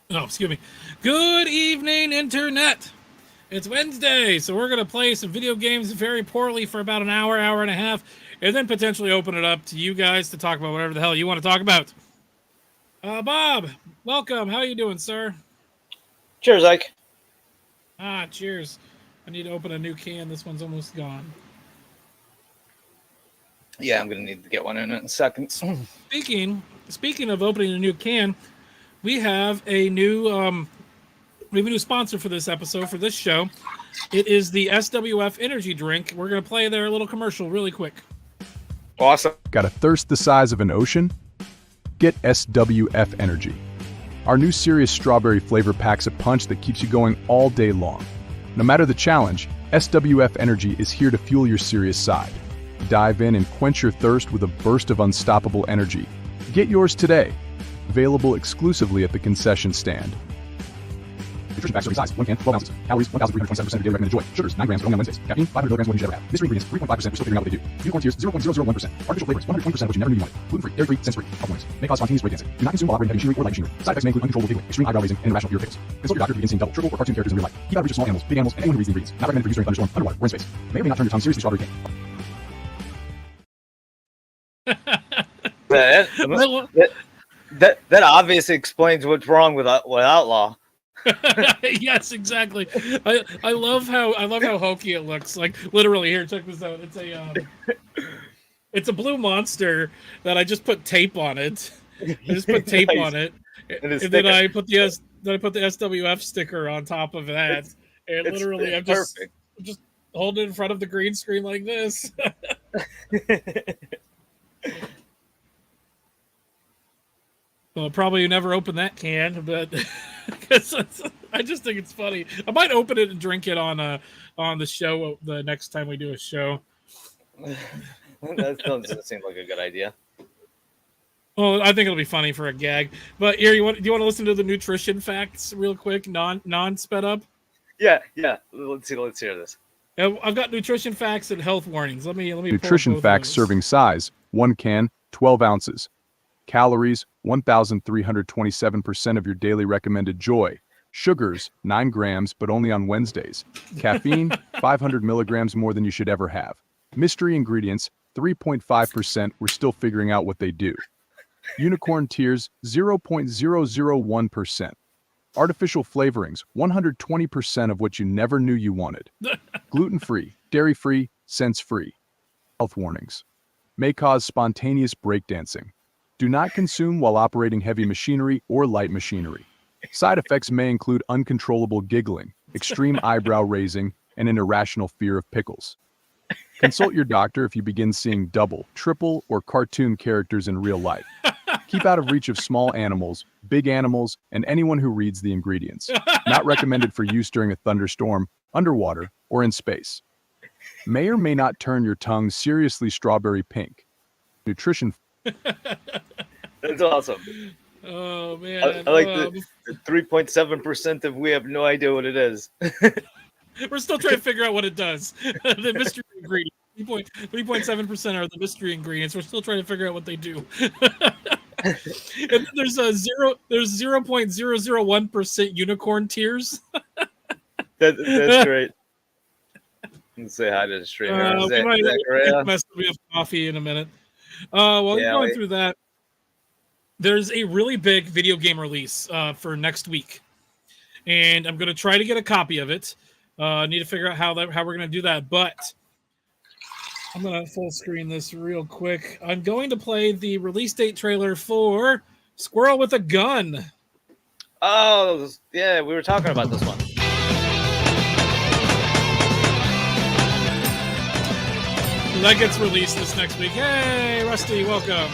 Oh, excuse me. Good evening, Internet. It's Wednesday, so we're going to play some video games very poorly for about an hour, hour and a half, and then potentially open it up to you guys to talk about whatever the hell you want to talk about. Bob, welcome. How are you doing, sir? Cheers, Ike. Cheers. I need to open a new can. This one's almost gone. Yeah, I'm gonna need to get one in a second. Speaking of opening a new can, we have a new sponsor for this episode for this show. It is the SWF energy drink. We're gonna play their little commercial really quick. Awesome. Got a thirst the size of an ocean? Get SWF Energy. Our new serious strawberry flavor packs a punch that keeps you going all day long. No matter the challenge, SWF Energy is here to fuel your serious side. Dive in and quench your thirst with a burst of unstoppable energy. Get yours today. Available exclusively at the concession stand. Nutrition facts serving size, 1 can, 12 ounces. Calories, 1,327% of daily recommended joy. Sugars, 9 grams, only on Wednesdays. Caffeine, 500 milligrams more than you should ever have. Mystery ingredients, 3.5%, we're still figuring out what they do. Unicorn tears, 0.001%. Artificial flavors, 120% of which you never knew you wanted. Gluten-free, dairy-free, sense-free. Health warnings. May cause spontaneous breakdancing. Do not consume while operating heavy machinery or light machinery. Side effects may include uncontrollable giggling, extreme eyebrow raising, and irrational fear pickles. Consult your doctor to begin seeing double, triple, or cartoon characters in real life. Keep out of reach of small animals, big animals, and anyone who reads the ingredients. Not recommended for use during thunderstorm, underwater, or in space. May or may not turn your tongue seriously strawberry pink. That obviously explains what's wrong with Outlaw. Yes, exactly. I love how hokey it looks. Like literally, here, check this out. It's a blue monster that I just put tape on it. I just put tape Nice. on it, and then I put the SWF sticker on top of that. And It's literally, I'm perfect. just holding it in front of the green screen like this. Well, probably never open that can, but I just think it's funny. I might open it and drink it on the show the next time we do a show. That doesn't seem like a good idea. Well, I think it'll be funny for a gag. But here, do you want to listen to the nutrition facts real quick, non sped up? Yeah. Let's hear this. I've got nutrition facts and health warnings. Let me. Nutrition pull both facts of those. serving size, 1 can, 12 ounces. Calories, 1,327% of your daily recommended joy. Sugars, 9 grams, but only on Wednesdays. Caffeine, 500 milligrams more than you should ever have. Mystery ingredients, 3.5%, we're still figuring out what they do. Unicorn tears, 0.001%. Artificial flavorings, 120% of what you never knew you wanted. Gluten-free, dairy-free, sense-free. Health warnings. May cause spontaneous breakdancing. Do not consume while operating heavy machinery or light machinery. Side effects may include uncontrollable giggling, extreme eyebrow raising, and an irrational fear of pickles. Consult your doctor if you begin seeing double, triple, or cartoon characters in real life. Keep out of reach of small animals, big animals, and anyone who reads the ingredients. Not recommended for use during a thunderstorm, underwater, or in space. May or may not turn your tongue seriously strawberry pink. Nutrition. That's awesome. Oh man, I like the 3.7% of we have no idea what it is. We're still trying to figure out what it does. The mystery ingredients. 3.7% are the mystery ingredients. We're still trying to figure out what they do. And then there's 0.001% unicorn tears. That's great. Let's say hi to the streamer. We might Zachariah. mess with coffee in a minute. While you're going through that, there's a really big video game release for next week, and I'm going to try to get a copy of it. I need to figure out how we're going to do that, but I'm going to full screen this real quick. I'm going to play the release date trailer for Squirrel with a Gun. Oh, yeah, we were talking about this one. That gets released this next week. Hey, Rusty, welcome.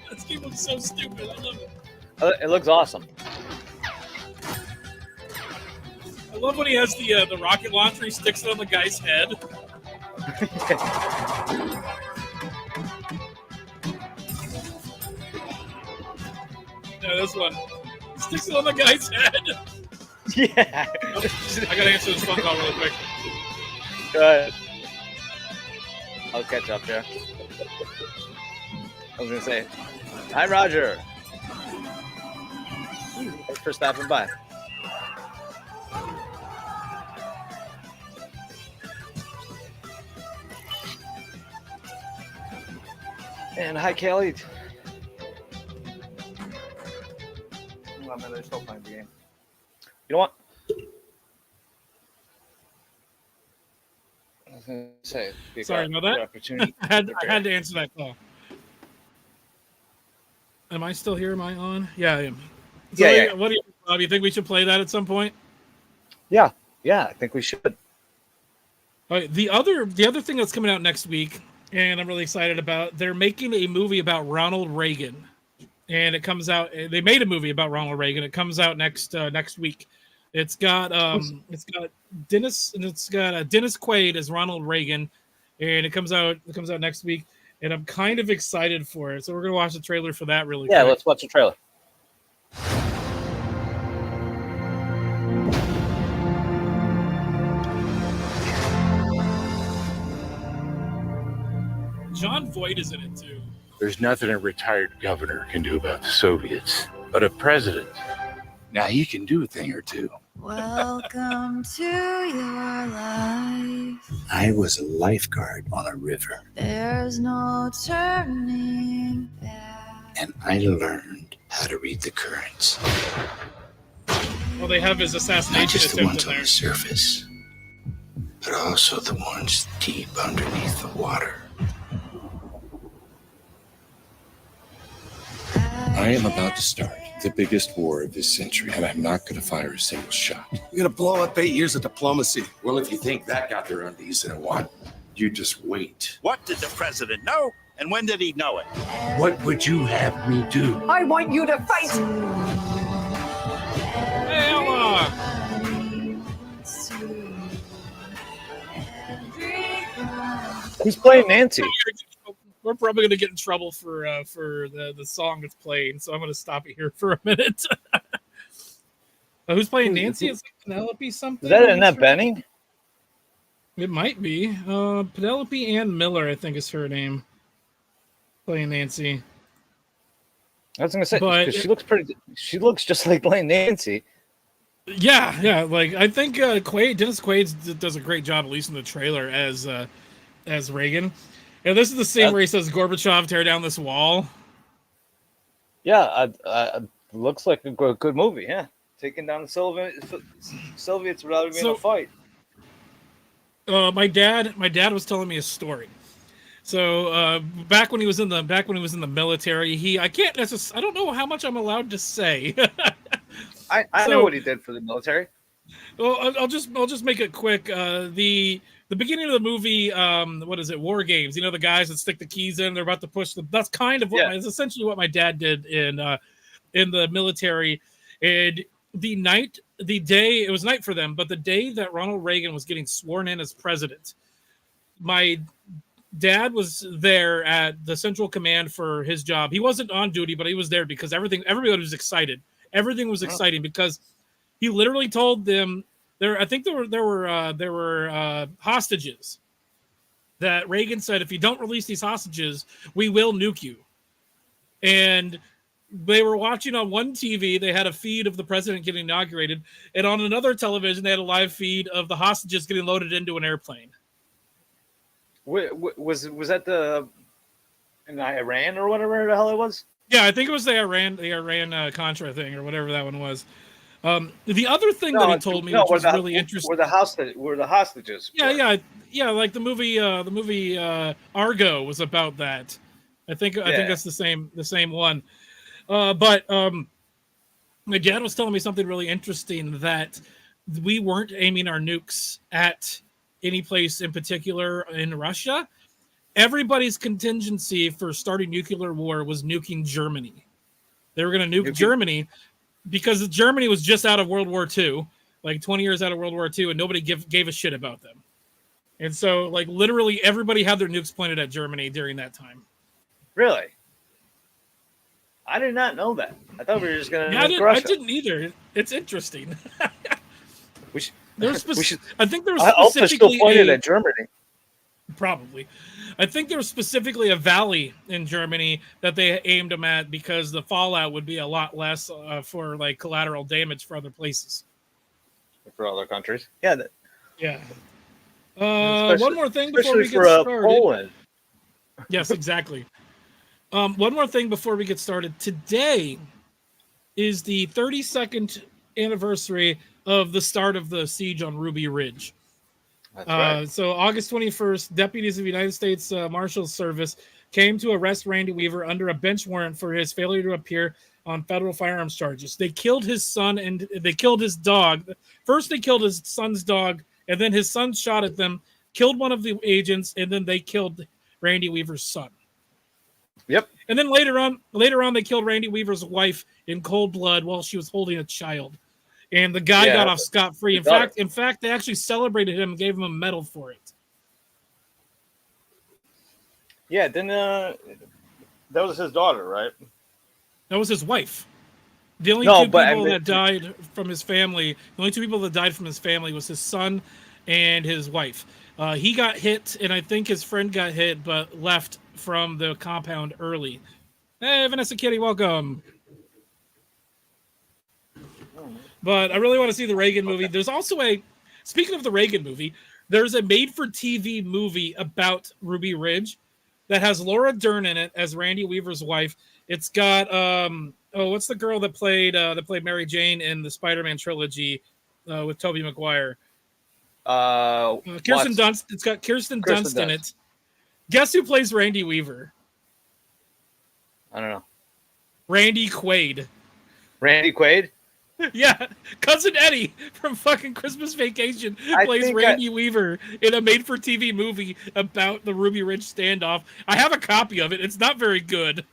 This game looks so stupid. I love it. It looks awesome. I love when he has the rocket launcher. He sticks it on the guy's head. No, this one. Sticks it on the guy's head. Yeah. I gotta answer this phone call really quick. Go ahead. I'll catch up there. I was gonna say, hi, Roger. Thanks for stopping by. And hi, Kelly. They're still playing the game. You know what? I was gonna say, sorry about that. Opportunity. I had to answer that call. Am I still here? Am I on? Yeah, I am. So Yeah. What do you, Bob? You think we should play that at some point? Yeah, I think we should. All right, the other thing that's coming out next week, and I'm really excited about, they're making a movie about Ronald Reagan. And it comes out. They made a movie about Ronald Reagan. It comes out next week. It's got Dennis Quaid as Ronald Reagan, and it comes out next week. And I'm kind of excited for it. So we're gonna watch the trailer for that really quick. Yeah, let's watch the trailer. John Voight is in it too. There's nothing a retired governor can do about the Soviets, but a president, now he can do a thing or two. Welcome to your life. I was a lifeguard on a river. There's no turning back. And I learned how to read the currents. Well, they have his Not assassination just the attempt ones in on there. the surface, but also the ones deep underneath the water. I am about to start the biggest war of this century, and I'm not going to fire a single shot. You're going to blow up 8 years of diplomacy. Well, if you think that got their undies in a wad, you just wait. What did the president know, and when did he know it? What would you have me do? I want you to fight! Hey, Ella! Who's playing Nancy? We're probably going to get in trouble for the song that's playing, so I'm going to stop it here for a minute. Who's playing Nancy? Is it Penelope something? Is that Annette Bening? It might be. Penelope Ann Miller, I think is her name. Playing Nancy. I was gonna say, But- because she looks pretty. She looks just like playing Nancy. Yeah. Like I think Dennis Quaid does a great job, at least in the trailer, as Reagan. And this is the scene where he says, "Gorbachev, tear down this wall." Yeah, looks like a good movie. Yeah, taking down the Soviets without even a fight. My dad was telling me a story. So back when he was in the military, I don't know how much I'm allowed to say. I know what he did for the military. Well, I'll just make it quick. The beginning of the movie, what is it? War Games. You know, the guys that stick the keys in, they're about to push them. That's kind of it's essentially what my dad did in the military. And the day, it was night for them, but the day that Ronald Reagan was getting sworn in as president, my dad was there at the Central Command for his job. He wasn't on duty, but he was there because everybody was excited. Everything was exciting because he literally told them I think there were hostages that Reagan said, if you don't release these hostages, we will nuke you. And they were watching on one TV. They had a feed of the president getting inaugurated, and on another television, they had a live feed of the hostages getting loaded into an airplane. Was that in Iran or whatever the hell it was? Yeah, I think it was the Iran Contra thing or whatever that one was. The other thing that he told me, which was really interesting, were the hostages. Yeah. Like the movie Argo was about that. I think that's the same one. But my dad was telling me something really interesting, that we weren't aiming our nukes at any place in particular in Russia. Everybody's contingency for starting nuclear war was nuking Germany. They were going to nuke Germany because Germany was just out of World War II, like 20 years out of World War II, and nobody gave a shit about them. And so, like, literally everybody had their nukes pointed at Germany during that time. Really? I did not know that. I thought we were just going to nuke I Russia. didn't either. It's interesting. I think there was specifically still pointed at Germany. Probably. I think there was specifically a valley in Germany that they aimed them at because the fallout would be a lot less for like collateral damage for other places. For other countries. Yeah. Yeah. Especially- one more thing before we get for started. Poland. Yes, exactly. One more thing before we get started. Today is the 32nd anniversary of the start of the siege on Ruby Ridge. That's right. So August 21st, deputies of the United States Marshals Service came to arrest Randy Weaver under a bench warrant for his failure to appear on federal firearms charges. They killed his son and they killed his dog. First, they killed his son's dog, and then his son shot at them, killed one of the agents, and then they killed Randy Weaver's son. Yep. And then later on, they killed Randy Weaver's wife in cold blood while she was holding a child. And the guy got off scot-free. In fact, they actually celebrated him and gave him a medal for it. Yeah, then that was his daughter, right? That was his wife. The only two people that died from his family, was his son and his wife. He got hit, and I think his friend got hit, but left from the compound early. Hey, Vanessa Kitty, welcome. But I really want to see the Reagan movie. There's also speaking of the Reagan movie, there's a made-for-TV movie about Ruby Ridge that has Laura Dern in it as Randy Weaver's wife. It's got what's the girl that played Mary Jane in the Spider-Man trilogy with Tobey Maguire? Kirsten Dunst. It's got Kirsten Dunst in it. Guess who plays Randy Weaver? I don't know. Randy Quaid. Randy Quaid? Yeah, Cousin Eddie from fucking Christmas Vacation plays Randy Weaver in a made-for-TV movie about the Ruby Ridge standoff. I have a copy of it. It's not very good.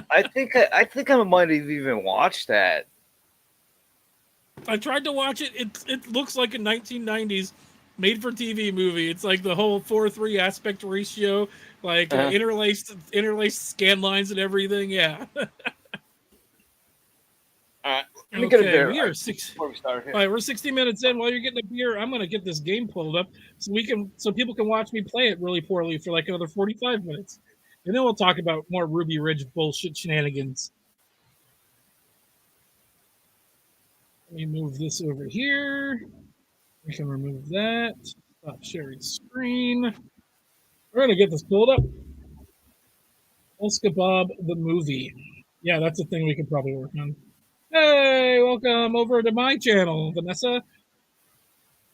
I think I might have even watched that. I tried to watch it. It looks like a 1990s made-for-TV movie. It's like the whole 4:3 aspect ratio, like interlaced scan lines and everything. Yeah. All right. Let me get a beer. Before we start here. All right, we're 60 minutes in. While you're getting a beer, I'm going to get this game pulled up so people can watch me play it really poorly for like another 45 minutes, and then we'll talk about more Ruby Ridge bullshit shenanigans. Let me move this over here. We can remove that. Stop sharing screen. We're going to get this pulled up. Kebab the movie. Yeah, that's a thing we could probably work on. Hey, welcome over to my channel, Vanessa.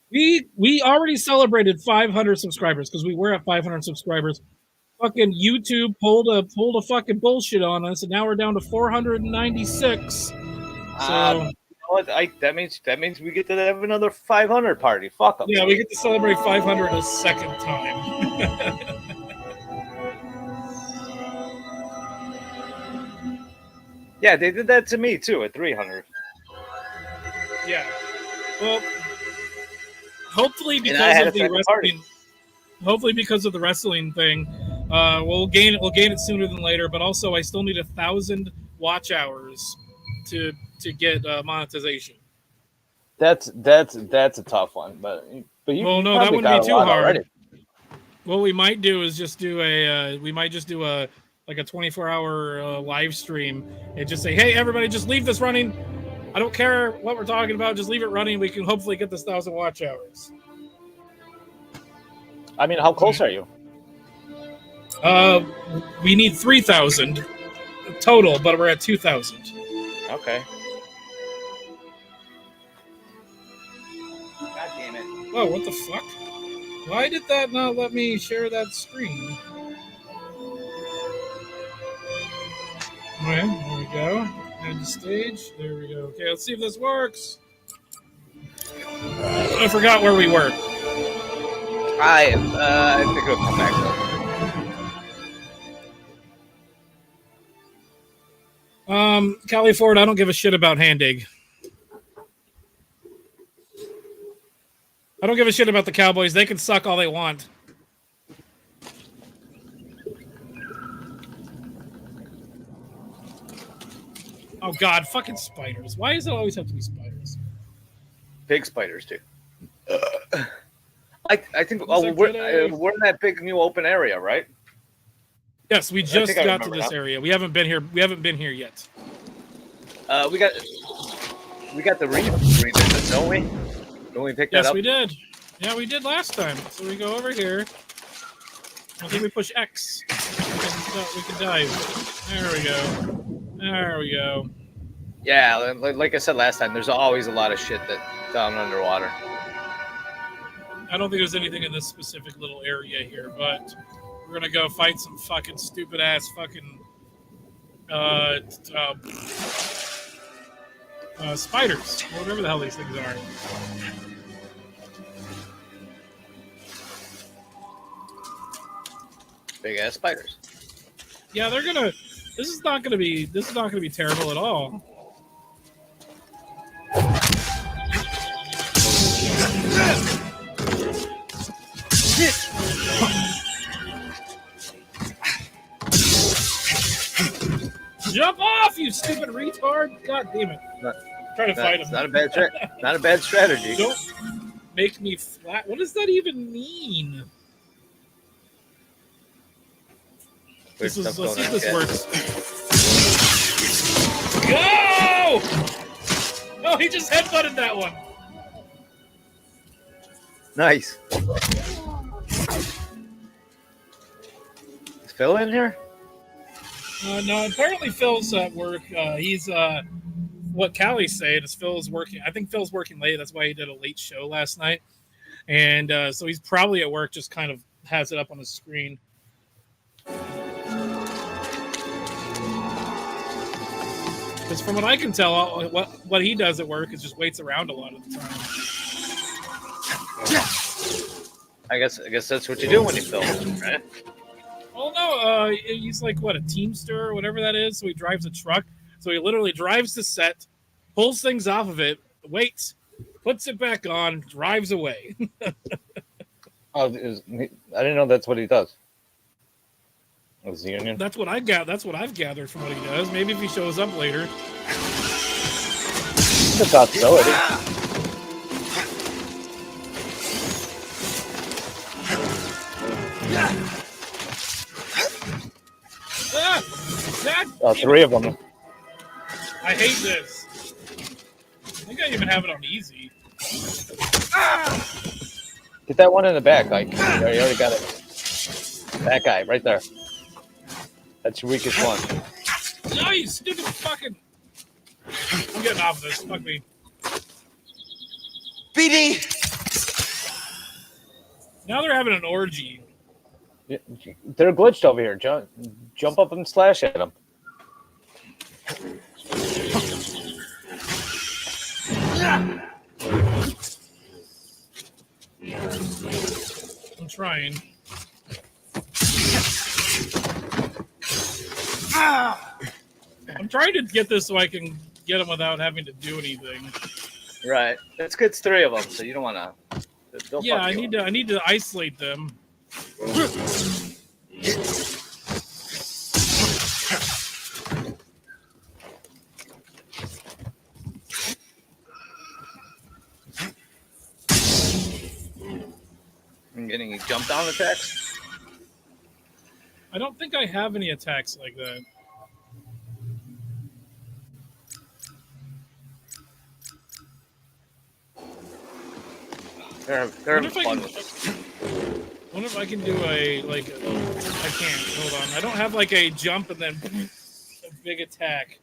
We already celebrated 500 subscribers because we were at 500 subscribers. Fucking YouTube pulled a fucking bullshit on us, and now we're down to 496. So that means we get to have another 500 party. Fuck them. Yeah, we get to celebrate 500 a second time. Yeah, they did that to me too at 300. Yeah. Well, hopefully because of the wrestling. Hopefully because of the wrestling thing, we'll gain it sooner than later. But also, I still need 1,000 watch hours to get monetization. That's a tough one, but you. Well, no, that wouldn't be too hard. Already. What we might do is just do a 24-hour live stream and just say, hey, everybody, just leave this running. I don't care what we're talking about. Just leave it running. We can hopefully get this 1,000 watch hours. I mean, how close are you? We need 3,000 total, but we're at 2,000. Okay. God damn it. Oh, what the fuck? Why did that not let me share that screen? Okay, there we go. Add to stage. There we go. Okay, let's see if this works. I forgot where we were. I think it'll come back though. Callie Ford, I don't give a shit about Handig. I don't give a shit about the Cowboys. They can suck all they want. Oh, God, fucking spiders. Why does it always have to be spiders? Big spiders, too. I think we're in that big new open area, right? Yes, we just got to this area. We haven't been here. We haven't been here yet. We got the revisit, don't we? Don't we pick that up? Yes, we did. Yeah, we did last time. So we go over here. I think we push X. We can dive. There we go. There we go. Yeah, like I said last time, there's always a lot of shit that down underwater. I don't think there's anything in this specific little area here, but we're gonna go fight some fucking stupid ass fucking spiders, or whatever the hell these things are. Big ass spiders. Yeah, they're gonna. This is not gonna be terrible at all. Jump off, you stupid retard! God damn it! Try to fight him. Not a bad strategy. Don't make me flat. What does that even mean? Let's see if this works. Go! Oh, he just headbutted that one. Nice. Is Phil in here? No, apparently Phil's at work. He's what Callie's saying is Phil's working. I think Phil's working late. That's why he did a late show last night, and so he's probably at work. Just kind of has it up on the screen. Because from what I can tell, what he does at work is just waits around a lot of the time. I guess that's what you do when you film, right? Oh no, he's like what, a Teamster or whatever that is. So he drives a truck. So he literally drives the set, pulls things off of it, waits, puts it back on, drives away. I didn't know that's what he does. Was the union? That's what I got. That's what I've gathered from what he does. Maybe if he shows up later. It's a possibility. Three of them. I hate this. I think I even have it on easy. Get that one in the back, Ike. You already got it. That guy, right there. That's your weakest one. No, you stupid fucking... I'm getting off of this. Fuck me. BD! Now they're having an orgy. They're glitched over here. Jump up and slash at them. I'm trying. I'm trying to get this so I can get them without having to do anything. Right. That's good. It's three of them, so you don't want to. Yeah, I need to isolate them. I'm getting jump down attacks. I don't think I have any attacks like that. They're fun. I wonder if I can do I can't. Hold on. I don't have like a jump and then a big attack.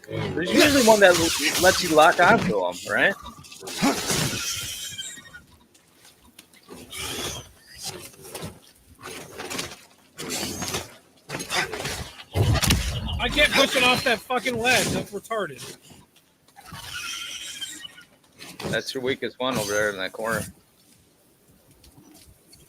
There's usually one that lets you lock onto them, right? I can't push it off that fucking ledge. That's retarded. That's your weakest one over there in that corner.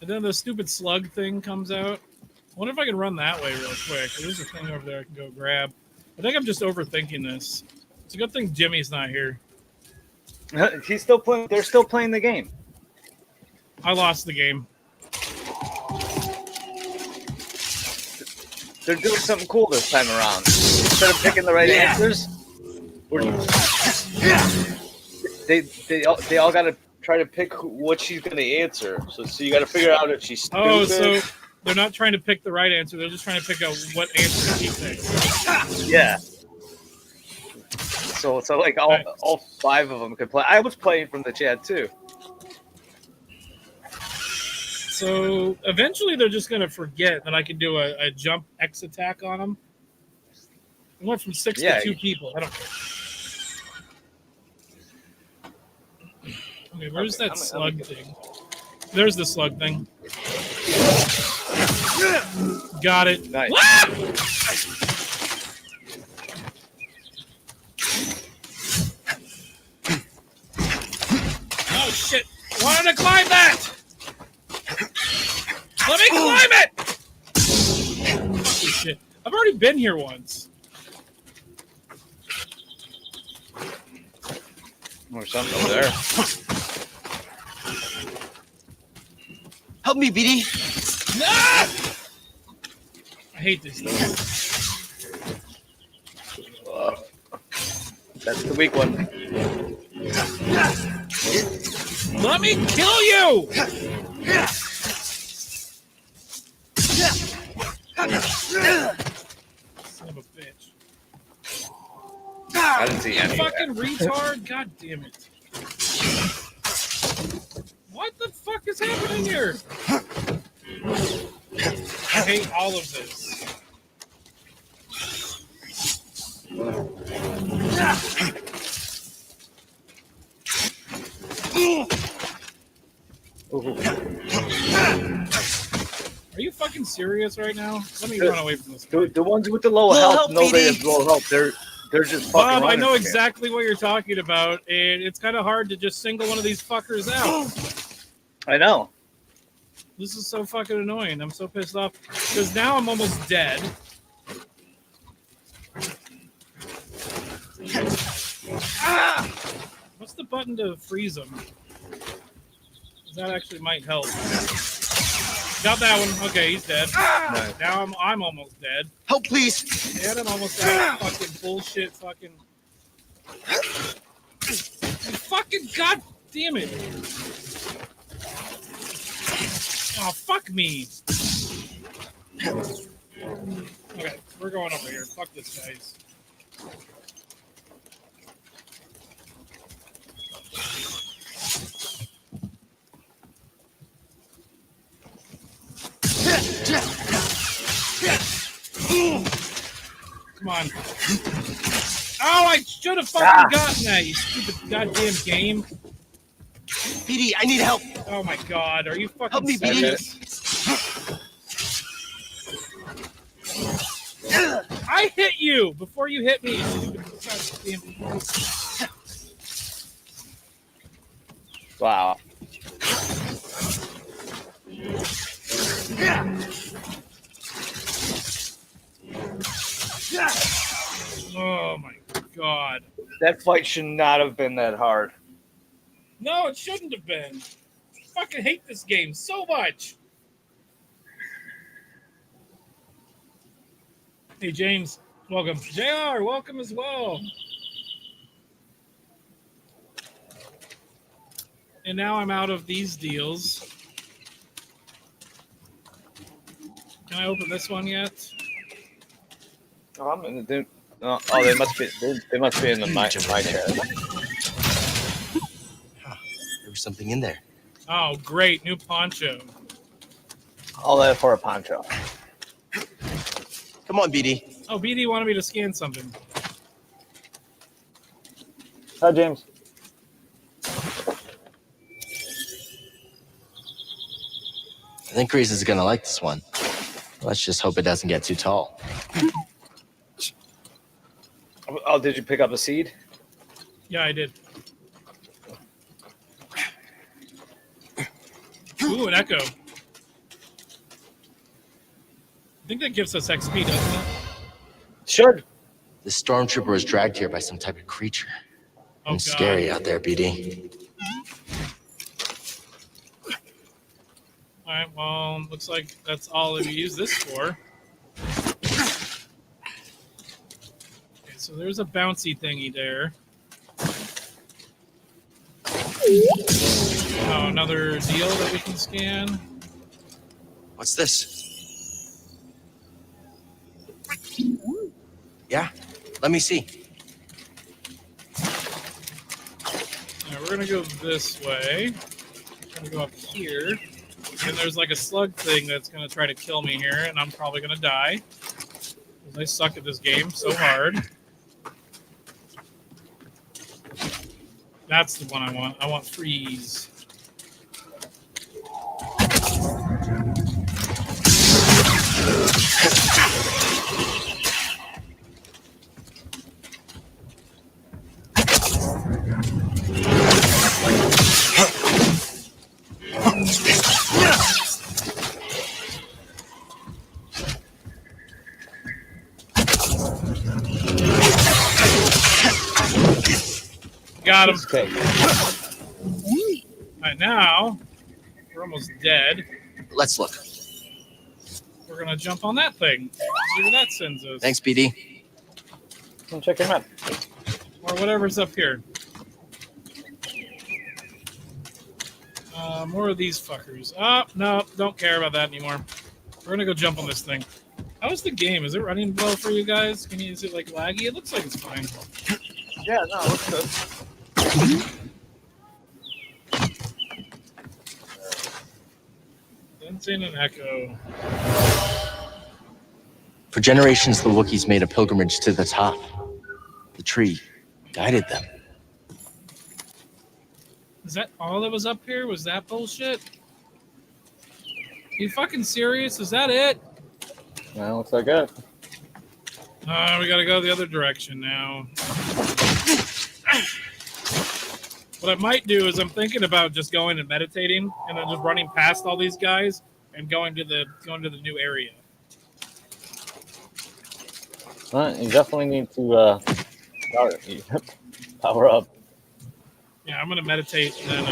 And then the stupid slug thing comes out. I wonder if I can run that way real quick. There's a thing over there I can go grab. I think I'm just overthinking this. It's a good thing Jimmy's not here. He's still playing. They're still playing the game. I lost the game. They're doing something cool this time around. Instead of picking the right answers, they all got to try to pick what she's going to answer. So you got to figure out if she's stupid. Oh, so they're not trying to pick the right answer. They're just trying to pick out what answer she thinks. Yeah. So like all 5 of them could play. I was playing from the chat too. So eventually they're just going to forget that I can do a jump X attack on them. I went from 6 to 2 people. I don't care. Okay, where's that slug thing? There's the slug thing. Got it. Nice. Oh shit! I wanted to climb that! Let me climb it! Holy shit. I've already been here once. Or something over there. Help me, BD. Ah! I hate this thing. That's the weak one. Let me kill you! Son of a bitch. I didn't see any. Fucking retard! God damn it. What the fuck is happening here? I hate all of this. Are you fucking serious right now? Let me run away from this guy. The ones with the low health know they have low health. They're just fucking Bob, I running know from you. exactly what you're talking about, and it's kind of hard to just single one of these fuckers out. I know. This is so fucking annoying. I'm so pissed off because now I'm almost dead. Ah! What's the button to freeze him? That actually might help. Got that one. Okay, he's dead. Nice. Now I'm almost dead. Help, please. And I'm almost out. Fucking bullshit. Fucking. Fucking god damn it. Oh, fuck me. Okay, we're going over here. Fuck this, guys. Come on. Oh, I should have fucking gotten that, you stupid goddamn game. BD, I need help. Oh my god, are you fucking Help me, serious? I hit you before you hit me, you stupid goddamn. Wow. Oh my god. That fight should not have been that hard. No, it shouldn't have been. I fucking hate this game so much. Hey, James, welcome. JR, welcome as well. And now I'm out of these deals. Can I open this one yet? Oh, I'm in the. Oh, they must be. They must be in my chair. There was something in there. Oh, great. New poncho. All that for a poncho. Come on, BD. Oh, BD wanted me to scan something. Hi, James. I think Reese is gonna like this one. Let's just hope it doesn't get too tall. Oh, did you pick up a seed? Yeah, I did. Ooh, an echo. I think that gives us XP, doesn't it? Should. This stormtrooper was dragged here by some type of creature. Oh, It's God. scary out there, BD. All right, well, looks like that's all we use this for. Okay, so there's a bouncy thingy there. Oh, another deal that we can scan. What's this? Yeah, let me see. Now we're gonna go this way. We're gonna go up here. And there's like a slug thing that's gonna try to kill me here, and I'm probably gonna die. Because I suck at this game so hard. That's the one I want. I want freeze. Got him. Okay. Right now, we're almost dead. Let's look. We're gonna jump on that thing. See where that sends us. Thanks, BD. Come check your map. Or whatever's up here. More of these fuckers. Oh, no, don't care about that anymore. We're gonna go jump on this thing. How is the game? Is it running well for you guys? Is it like laggy? It looks like it's fine. Yeah, no, it looks good. Sensing an echo. For generations, the Wookiees made a pilgrimage to the top. The tree guided them. Is that all that was up here? Was that bullshit? You fucking serious? Is that it? Yeah, looks like it. We gotta go the other direction now. What I might do is I'm thinking about just going and meditating and then just running past all these guys and going to the new area. You definitely need to power up. Yeah, I'm gonna meditate and then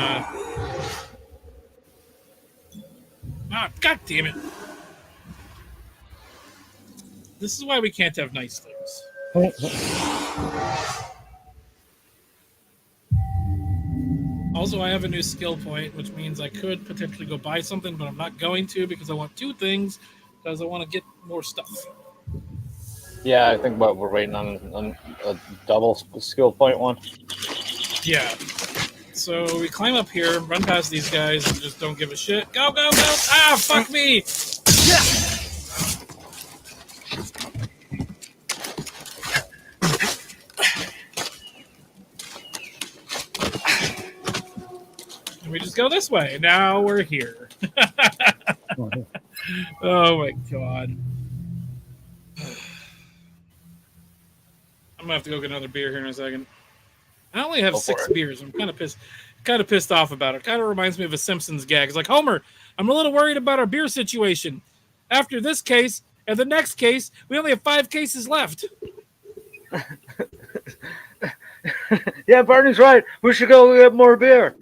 god damn it. This is why we can't have nice things. Also, I have a new skill point, which means I could potentially go buy something, but I'm not going to because I want two things, because I want to get more stuff. Yeah, I think we're waiting on a double skill point one. Yeah. So we climb up here, run past these guys, and just don't give a shit. Go, go, go! Ah, fuck me! Yeah! And we just go this way. Now we're here. Oh my god. I'm gonna have to go get another beer here in a second. I only have 6 beers. I'm kind of pissed off about it. Kind of reminds me of a Simpsons gag. It's like, Homer, I'm a little worried about our beer situation. After this case and the next case, we only have 5 cases left. Yeah, Barney's right. We should go get more beer.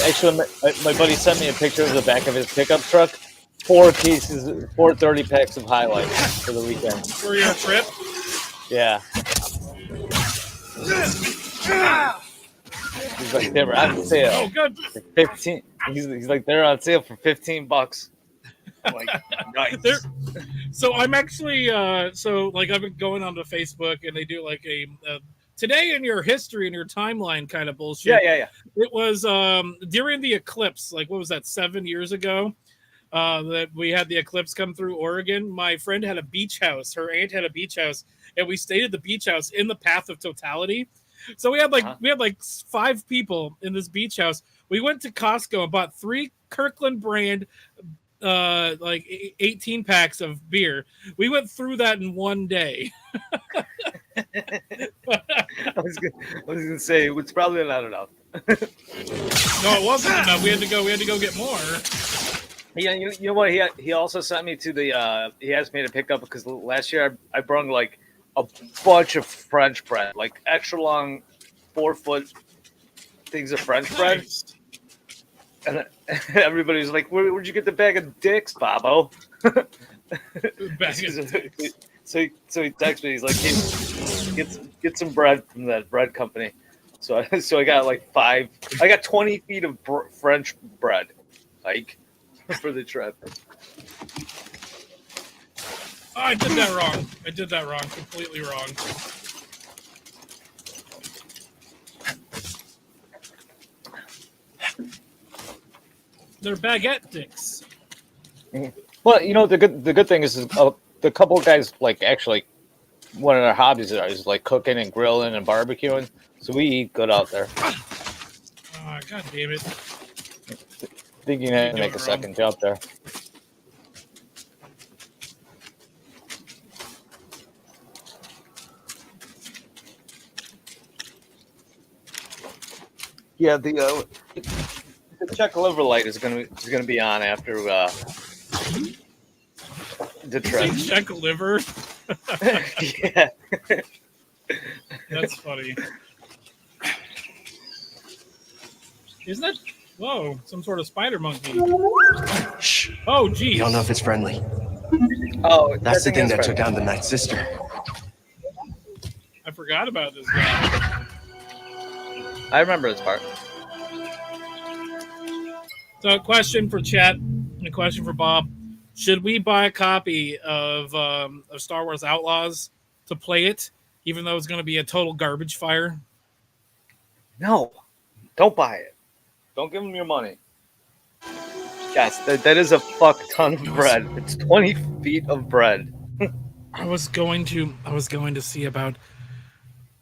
Actually, my buddy sent me a picture of the back of his pickup truck. 4 cases, 4 30 packs of highlights for the weekend. For your trip? Yeah. He's like, they're on sale. Oh, good. For 15. He's like, they're on sale for $15. I'm like, nice. So I'm actually, I've been going onto Facebook and they do like a today in your history and your timeline kind of bullshit. Yeah. It was during the eclipse, like what was that, 7 years ago? That we had the eclipse come through Oregon. My friend had a beach house. Her aunt had a beach house, and we stayed at the beach house in the path of totality. So we had like 5 people in this beach house. We went to Costco and bought 3 Kirkland brand 18 packs of beer. We went through that in one day. I was gonna say it's probably not enough. No, it wasn't enough. We had to go get more. Yeah, you know what? He also sent me to the. He asked me to pick up because last year I brought like a bunch of French bread, like extra long, 4-foot things of French bread. And everybody was like, "Where'd you get the bag of dicks, Bobo?" So he texts me. He's like, hey, get some bread from that bread company. So I got like 20 feet of French bread, like for the trip. Oh, I did that wrong. Completely wrong. They're baguette dicks. Well, you know the good thing is the couple of guys like actually one of their hobbies is like cooking and grilling and barbecuing. So we eat good out there. Oh, God damn it! Think you need to make a second jump there. Yeah, the check liver light is gonna be on after the trip. Check liver. Yeah, that's funny. Isn't that? Whoa! Some sort of spider monkey. Shh. Oh, geez. You don't know if it's friendly. Oh, that's the thing that took down the Night Sister. I forgot about this guy. I remember this part. So, a question for chat and a question for Bob: should we buy a copy of Star Wars Outlaws to play it, even though it's going to be a total garbage fire? No, don't buy it. Don't give them your money. Yes, that is a fuck ton of bread. It's 20 feet of bread. I was going to see about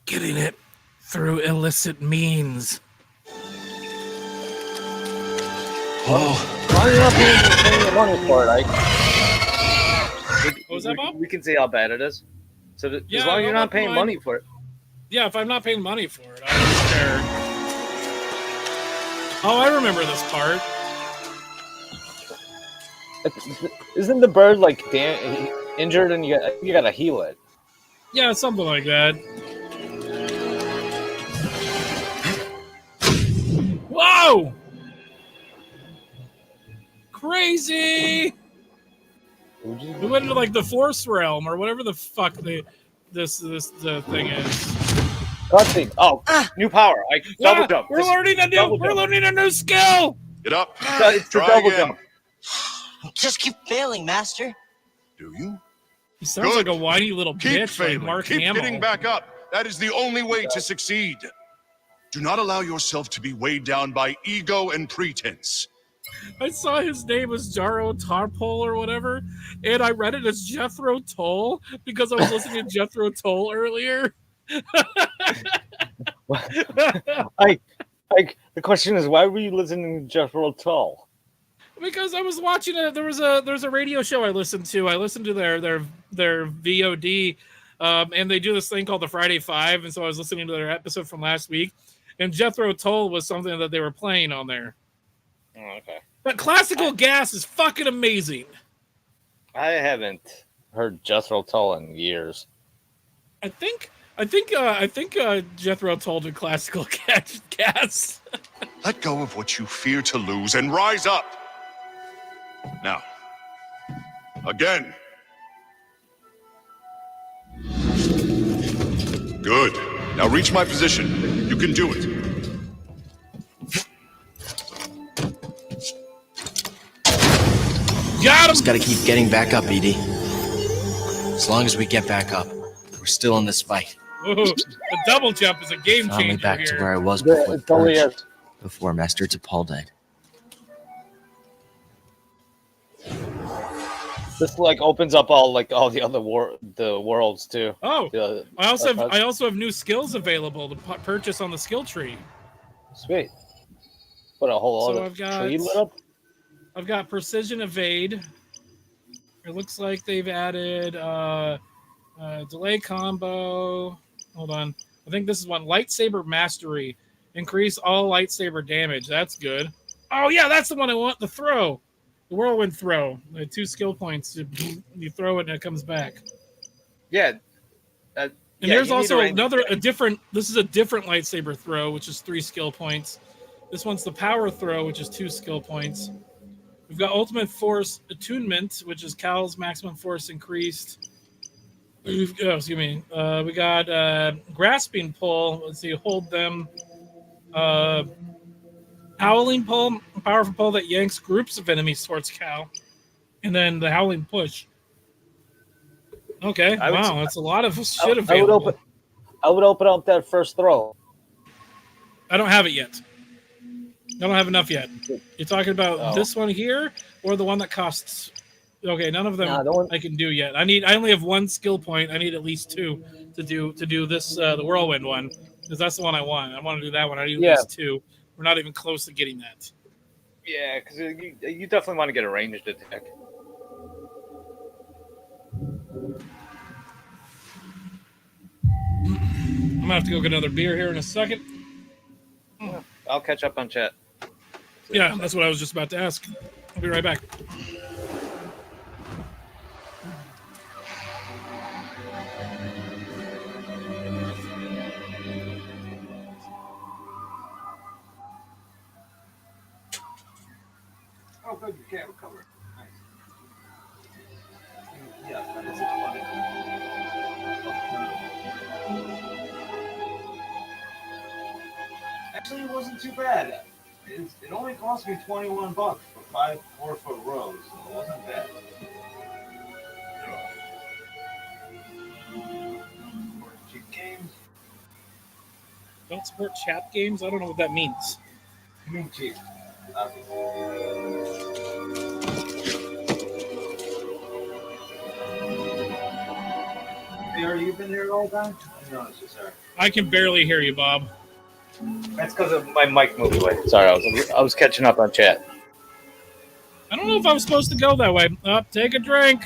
getting it through illicit means. Whoa. Why are you not paying your money for it, Ike? What was that, Bob? We can see how bad it is. So as long as you're not paying money for it. Yeah, if I'm not paying money for it, I don't care. Oh, I remember this part. Isn't the bird like injured and you gotta heal it? Yeah, something like that. Whoa! Crazy! We went into like the Force realm or whatever the fuck the thing is. Cutscene. Oh, new power! Double jump. We're learning a new skill. Get up. It's the double jump. Just keep failing, Master. Do you? He sounds like a whiny little bitch, failing. like Mark Keep Hamill. getting back up. That is the only way to succeed. Do not allow yourself to be weighed down by ego and pretense. I saw his name was Jaro Tarpol or whatever, and I read it as Jethro Tull because I was listening to Jethro Tull earlier. The question is, why were you listening to Jethro Tull? Because I was watching there's a radio show I listened to. I listened to their VOD, and they do this thing called the Friday Five, and so I was listening to their episode from last week, and Jethro Tull was something that they were playing on there. Oh, okay. But classical gas is fucking amazing. I haven't heard Jethro Tull in years. I think Jethro Tull did classical gas. Let go of what you fear to lose and rise up. Now, again. Good. Now reach my position. You can do it. Got him! Just gotta keep getting back up, Edie. As long as we get back up, we're still in this fight. Ooh, the double jump is a game Found me changer back here. to where I was before, It totally is. before Master T'Pol died. This like opens up all the other worlds too. Oh, The- I also have new skills available to purchase on the skill tree. Sweet. Put a whole So other tree lit up. I've got precision evade. It looks like they've added delay combo. Hold on. I think this is one. Lightsaber mastery. Increase all lightsaber damage. That's good. Oh, yeah, that's the one I want. The throw. The whirlwind throw. 2 skill points. You throw it and it comes back. Yeah. And there's also this is a different lightsaber throw, which is 3 skill points. This one's the power throw, which is 2 skill points. We've got ultimate force attunement, which is Cal's maximum force increased. excuse me. We got grasping pull. Let's see, hold them. Howling pull, a powerful pull that yanks groups of enemies towards Cal, and then the howling push. Okay, wow, that's a lot of shit available. I would open up that first throw. I don't have it yet. I don't have enough yet. You're talking about this one here, or the one that costs? Okay, none of them I can do yet. I only have one skill point. I need at least 2 to do this the whirlwind one, because that's the one I want. I want to do that one. I need at least 2. We're not even close to getting that. Yeah, because you definitely want to get a ranged attack. I'm gonna have to go get another beer here in a second. I'll catch up on chat. Yeah, that's what I was just about to ask. I'll be right back. Oh, good, your camera cover. Nice. Yeah, that's Actually, it wasn't too bad. It only cost me $21 for 5 4-foot rows, so it wasn't bad. Cheap games. Don't support chat games? I don't know what that means. You mean cheap? Hey, are you been here all the time? I noticed you, sir. I can barely hear you, Bob. That's because of my mic moved away. Sorry, I was catching up on chat. I don't know if I was supposed to go that way. Take a drink.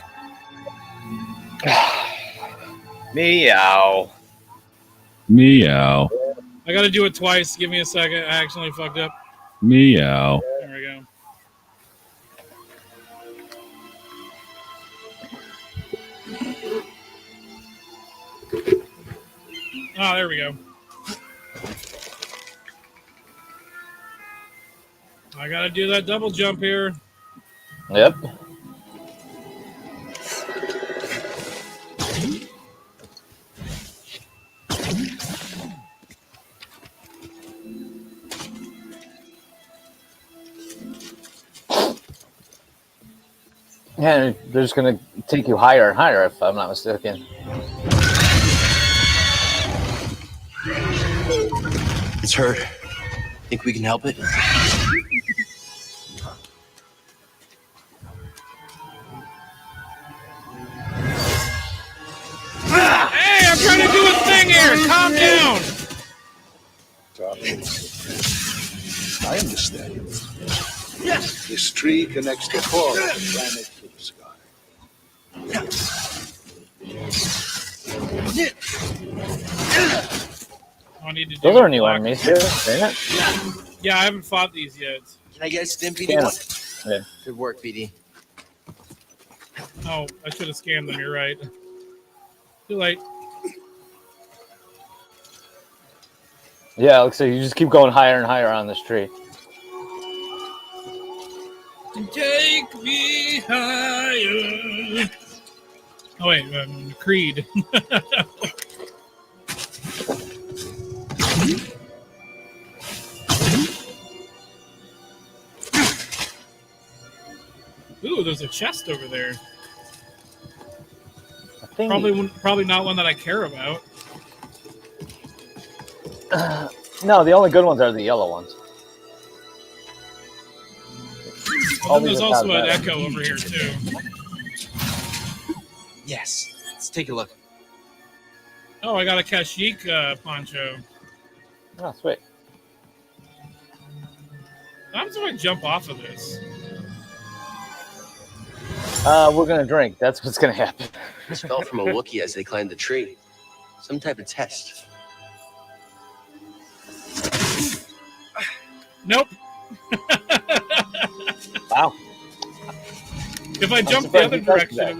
Meow. Meow. I got to do it twice. Give me a second. I accidentally fucked up. Meow. There we go. Oh, there we go. I got to do that double jump here. Yep. Yeah, they're just going to take you higher and higher, if I'm not mistaken. It's hurt. Think we can help it? Hey, I'm trying to do a thing here. Calm down. I understand. This tree connects the core of the planet to the sky. I need to do Those are new enemies too, isn't it? Yeah, I haven't fought these yet. Can I get a stim, BD? Yeah. Yeah. Good work, BD. Oh, I should have scanned them. You're right. Too late. Yeah, looks like you just keep going higher and higher on this tree. Take me higher. Oh wait, Creed. Ooh, there's a chest over there. Probably not one that I care about. No, the only good ones are the yellow ones. Well, then there's also an echo over here too. Yes. Let's take a look. Oh, I got a Kashyyyk poncho. Oh, sweet. How do I jump off of this? We're gonna drink. That's what's gonna happen. This fell from a Wookiee as they climbed the tree. Some type of test. Nope. Wow. If I jumped the other direction, it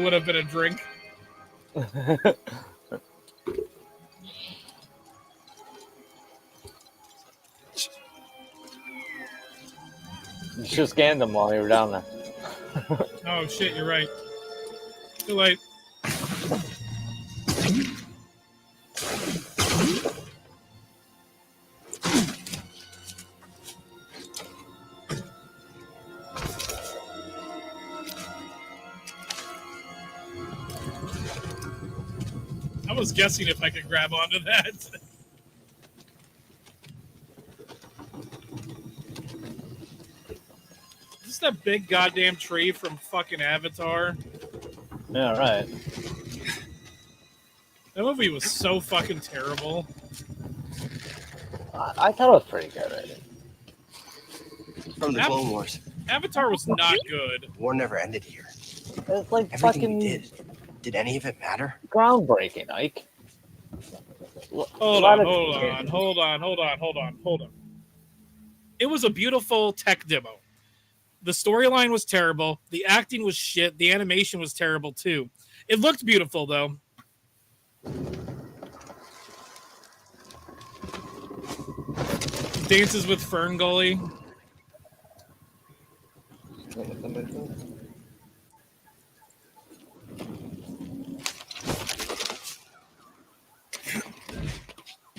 would have been a drink. You should have scanned them while you were down there. Oh shit, you're right. Too late. was guessing if I could grab onto that. Is this that big goddamn tree from fucking Avatar? Yeah, right. That movie was so fucking terrible. I thought it was pretty good. Right? From the Clone Wars. Avatar was not good. War never ended here. It's like Everything fucking we did any of it matter? groundbreaking, Ike. Hold on. It was a beautiful tech demo. The storyline was terrible. The acting was shit. The animation was terrible too. It looked beautiful though. Dances with Fern Gully.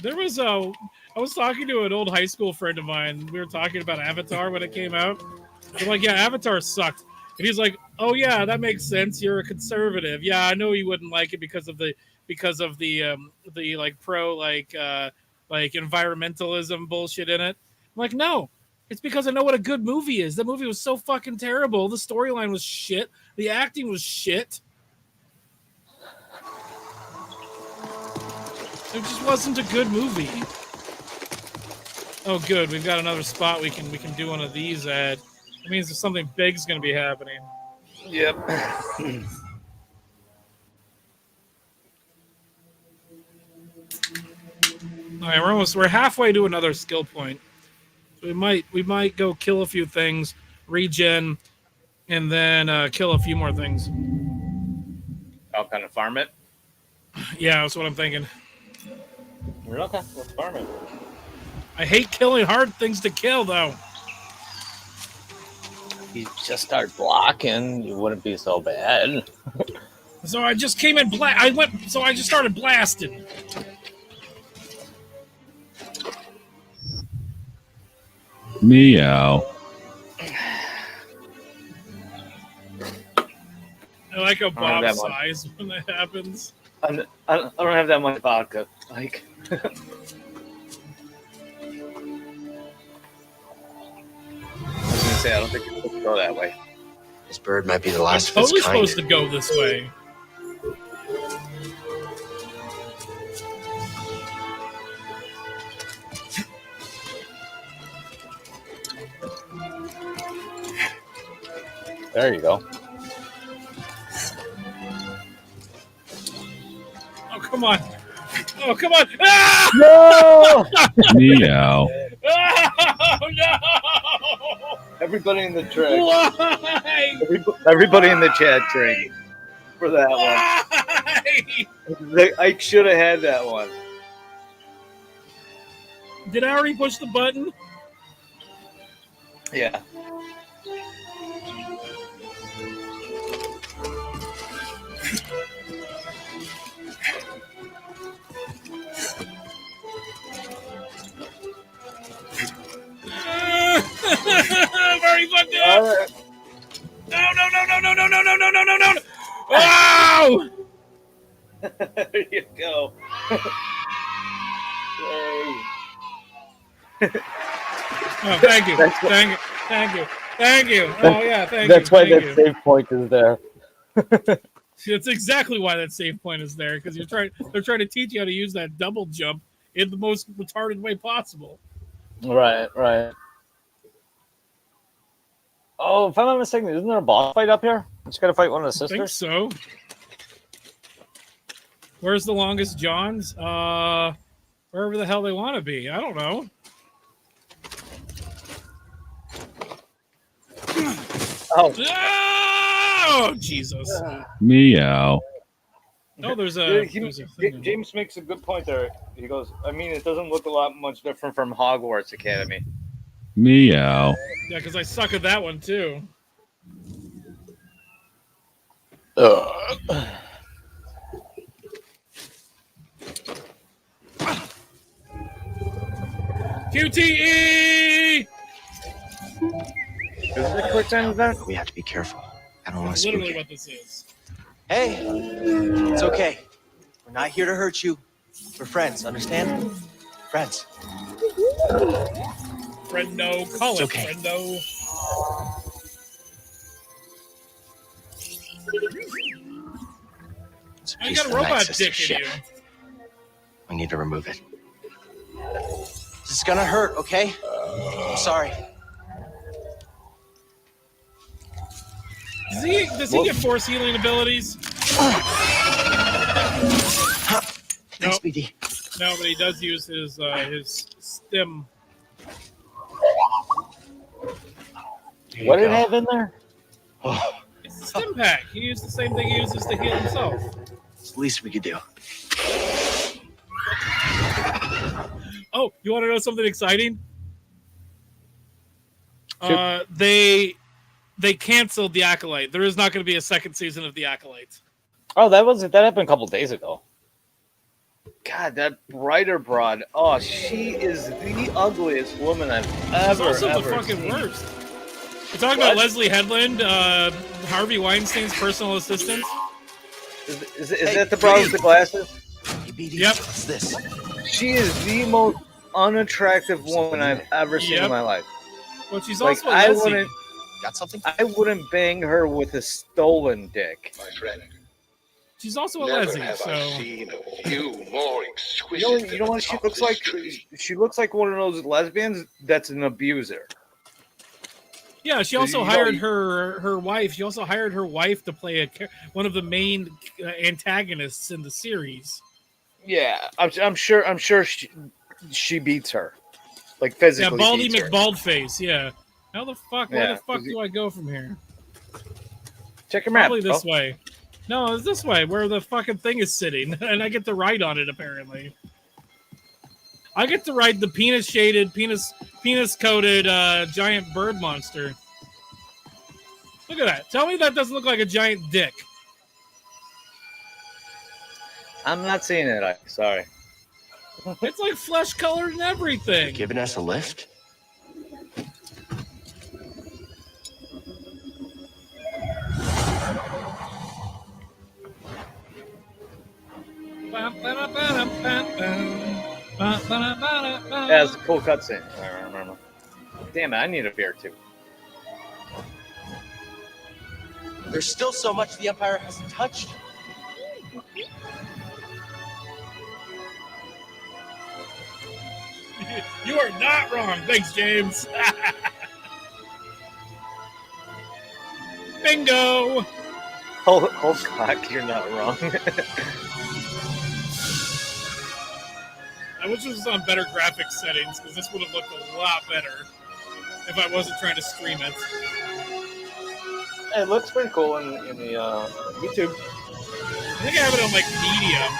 There was I was talking to an old high school friend of mine. We were talking about Avatar when it came out. I'm like, yeah, Avatar sucked. And he's like, oh yeah, that makes sense. You're a conservative. Yeah, I know you wouldn't like it because of the like pro like environmentalism bullshit in it. I'm like, no. It's because I know what a good movie is. The movie was so fucking terrible. The storyline was shit. The acting was shit. It just wasn't a good movie. Oh, good. We've got another spot we can do one of these at. It means that something big's going to be happening. Yep. All right, we're halfway to another skill point. So we might go kill a few things, regen, and then kill a few more things. I'll kind of farm it. Yeah, that's what I'm thinking. Okay, let's farm it. I hate killing hard things to kill, though. If you just start blocking, you wouldn't be so bad. So I just came in I just started blasting. Meow. I like how Bob sighs when that happens. I don't have that much vodka. Like, I was gonna say, I don't think it's supposed to go that way. This bird might be the last I'm of its totally kind. supposed to go this way. There you go. Oh, come on. Oh, come on. Ah! No! Meow. Oh, no! Everybody in the chat. Why? Everybody in the chat drink for that one. I should have had that one. Did I already push the button? Yeah. I've already fucked it up. No. Wow! There you go. Oh, thank you. Thank you. Oh, yeah, thank you. That's why that save point is there. That's exactly why that save point is there, because they're trying to teach you how to use that double jump in the most retarded way possible. Right. Oh, if I'm not mistaken, isn't there a boss fight up here? You just gotta fight one of the sisters? I think so. Where's the longest Johns? Wherever the hell they want to be. I don't know. Oh, Jesus. Meow. Oh, there's a James makes a good point there. He goes, I mean, it doesn't look a lot much different from Hogwarts Academy. Meow. Yeah, because I suck at that one, too. QTE! Is it a quick time event? We have to be careful. I don't want to Literally spook what this is. Hey, it's okay. We're not here to hurt you. We're friends, understand? Friends. Friendo, call it okay. friendo. I got a robot dick in you. We need to remove it. This is gonna hurt, okay? I'm sorry. Does he get force healing abilities? Thanks, BD. No, but he does use his stim. What did it have in there? It's the stim pack. He used the same thing he uses to heal himself. It's the least we could do. Oh, you want to know something exciting? They canceled The Acolyte. There is not going to be a second season of The Acolyte. Oh, that happened a couple days ago. God, that writer broad. Oh, she is the ugliest woman I've ever She's also the fucking seen. worst. We're talking about Leslie Headland, Harvey Weinstein's personal assistant. Is that the broad with the glasses? Hey, BD, yep. What's this? She is the most unattractive woman I've ever seen in my life. Well, she's Like, also a lesbian. Got something? I wouldn't bang her with a stolen dick. My friend. She's also a Never lesbian, have so... I seen a view more exquisite. You know what she looks like? She looks like one of those lesbians that's an abuser. Yeah, she also hired her wife. She also hired her wife to play one of the main antagonists in the series. Yeah, I'm sure she beats her, like physically. Yeah, Baldy beats her. McBaldface. Yeah. How the fuck? Where Yeah. the fuck do I go from here? Check your map. Probably this way. No, it's this way, where the fucking thing is sitting, and I get to ride on it. Apparently, I get to ride the penis-shaded, penis-coated giant bird monster. Look at that. Tell me that doesn't look like a giant dick. I'm not seeing it. Sorry. It's like flesh-colored and everything. Giving us a lift? Yeah, it's a cool cutscene. I remember. Damn it, I need a beer too. There's still so much the Empire hasn't touched. You are not wrong. Thanks, James. Bingo. Oh, cock, you're not wrong. I wish this was on better graphics settings, because this would have looked a lot better if I wasn't trying to stream it. It looks pretty cool in the YouTube. I think I have it on like medium.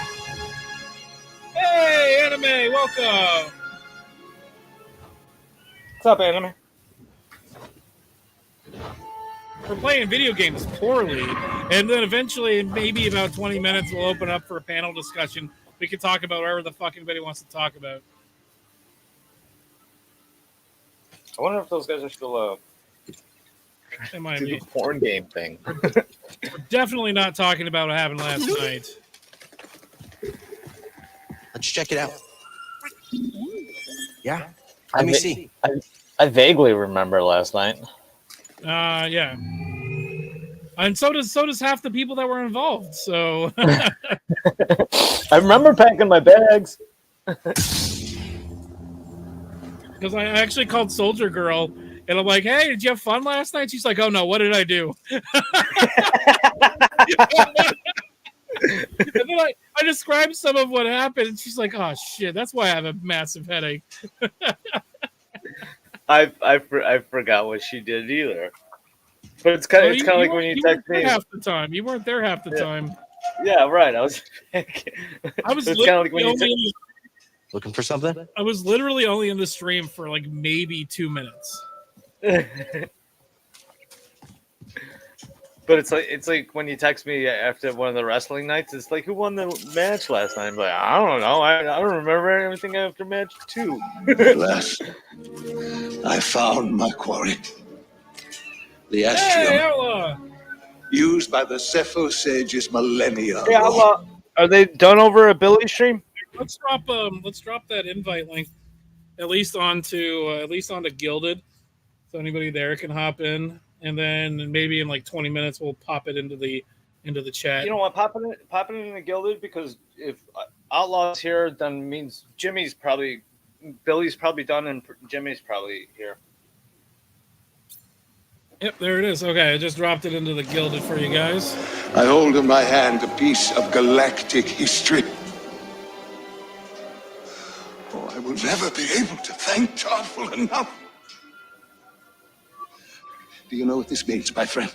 Hey, anime, welcome. What's up, anime? We're playing video games poorly, and then eventually, in maybe about 20 minutes, we'll open up for a panel discussion. We can talk about whatever the fuck anybody wants to talk about. I wonder if those guys are still That might do be. the porn game thing. We're definitely not talking about what happened last night. Let's check it out. Yeah? Let me see. I vaguely remember last night. Yeah. And so does half the people that were involved. So I remember packing my bags. Because I actually called Soldier Girl and I'm like, hey, did you have fun last night? She's like, oh no, what did I do? And then I described some of what happened, and she's like, oh shit, that's why I have a massive headache. I forgot what she did either. But it's kind of like when you text me half the time. You weren't there half the time. Yeah, right. I was literally like when you looking for something. I was literally only in the stream for like maybe 2 minutes. But it's like when you text me after one of the wrestling nights. It's like, who won the match last night? I'm like, I don't know. I don't remember everything after match 2. At last, I found my quarry. The Hey, astrium Outlaw! used by the Cepho sages millennia Hey, ago. Outlaw. Are they done over a Billy stream? Let's drop that invite link at least onto Gilded, so anybody there can hop in, and then maybe in like 20 minutes we'll pop it into the chat. You know what? Popping it in the Gilded, because if Outlaw's here, then means Billy's probably done, and Jimmy's probably here. Yep, there it is. Okay, I just dropped it into the Gilded for you guys. I hold in my hand a piece of galactic history. Oh, I will never be able to thank Tarful enough. Do you know what this means, my friend?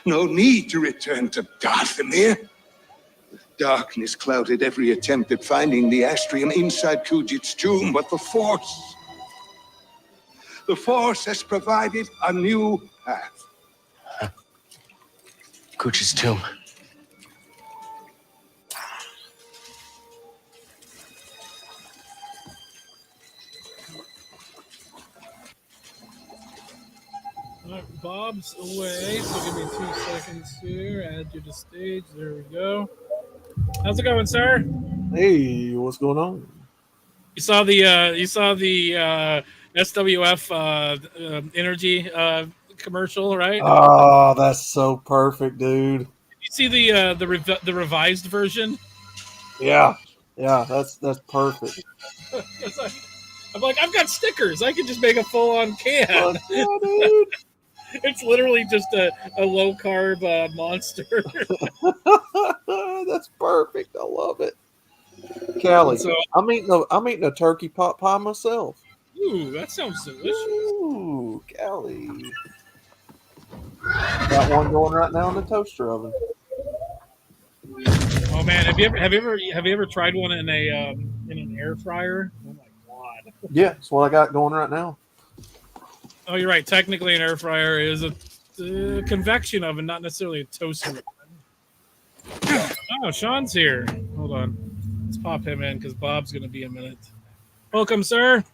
No need to return to Darthamir. Darkness clouded every attempt at finding the Astrium inside Kujit's tomb, but the Force has provided a new path. Kujit's tomb. Bob's away, so give me 2 seconds here. Add you to stage. There we go. How's it going, sir? Hey, what's going on? You saw the SWF energy commercial, right? Oh, that's so perfect, dude. Did you see the revised version? Yeah, that's perfect. I'm like, I've got stickers. I could just make a full-on can. Oh, yeah, dude. It's literally just a low carb monster. That's perfect. I love it. Callie, So- I'm eating a turkey pot pie myself. Ooh, that sounds delicious. Ooh, Callie. Got one going right now in the toaster oven. Oh man, have you ever tried one in an air fryer? Oh my god. Yeah, that's what I got going right now. Oh, you're right. Technically, an air fryer is a convection oven, not necessarily a toaster. Oh, Sean's here. Hold on. Let's pop him in because Bob's going to be a minute. Welcome, sir.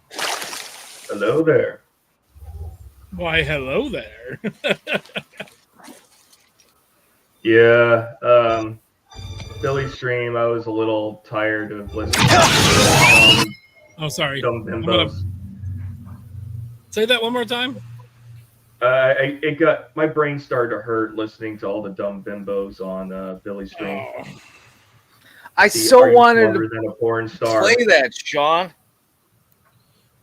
Hello there. Why, hello there. Yeah, Billy's stream, I was a little tired of listening to Oh, sorry. dumb bimbos. Say that one more time. My brain started to hurt listening to all the dumb bimbos on Billy's stream. Oh. I Are so you wanted smarter to than a porn star? play that, Sean.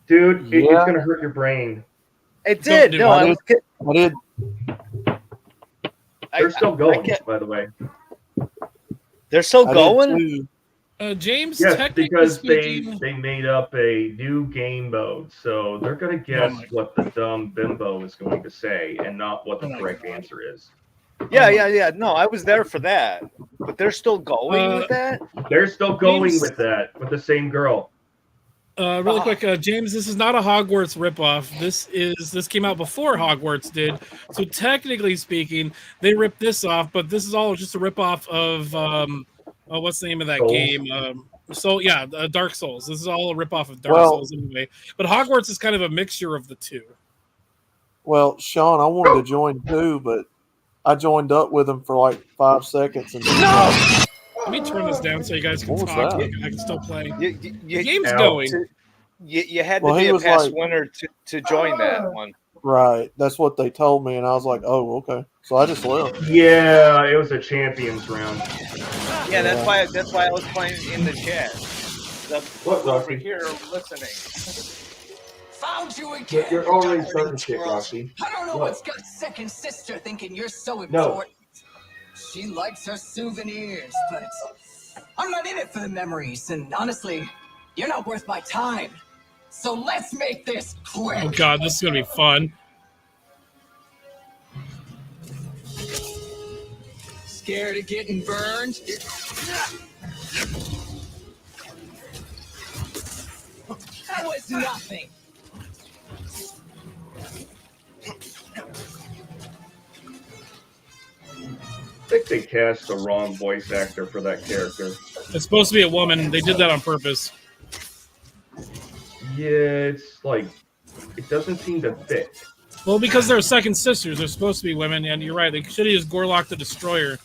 Dude, it's Yeah. gonna hurt your brain. It did. No, I did. They're still going, by the way. They're still I did going. too. James, Yes, technically because speaking, they made up a new game mode, so they're gonna guess what the dumb bimbo is going to say, and not what the correct answer is. Yeah. No, I was there for that, but they're still going with that. They're still going James- with that, with the same girl. Really quick, James, this is not a Hogwarts ripoff. This came out before Hogwarts did. So technically speaking, they ripped this off, but this is all just a ripoff of what's the name of that Souls. game? Dark Souls. This is all a ripoff of Dark Well- Souls anyway. But Hogwarts is kind of a mixture of the two. Well, Sean, I wanted to join too, but I joined up with him for like 5 seconds and Let me turn this down so you guys can What was talk. that? I can still play. The game's going. You had to Well, be he a was past like- winner to join that one. right. That's what they told me, and I was like, "Oh, okay." So I just left. Yeah, it was a champions round. Yeah, that's why I was playing in the chat. What, over Rocky? here listening. Found you again. You're already starting shit, Rocky. I don't know What? what's got second sister thinking you're so No. important. She likes her souvenirs, but I'm not in it for the memories, and honestly, you're not worth my time. So let's make this quick. Oh god, this is gonna be fun. Scared of getting burned? That was nothing. I think they cast the wrong voice actor for that character. It's supposed to be a woman. They did that on purpose. Yeah, it's like it doesn't seem to fit. Well, because they're second sisters, they're supposed to be women, and you're right. They should have used Gorlock the Destroyer.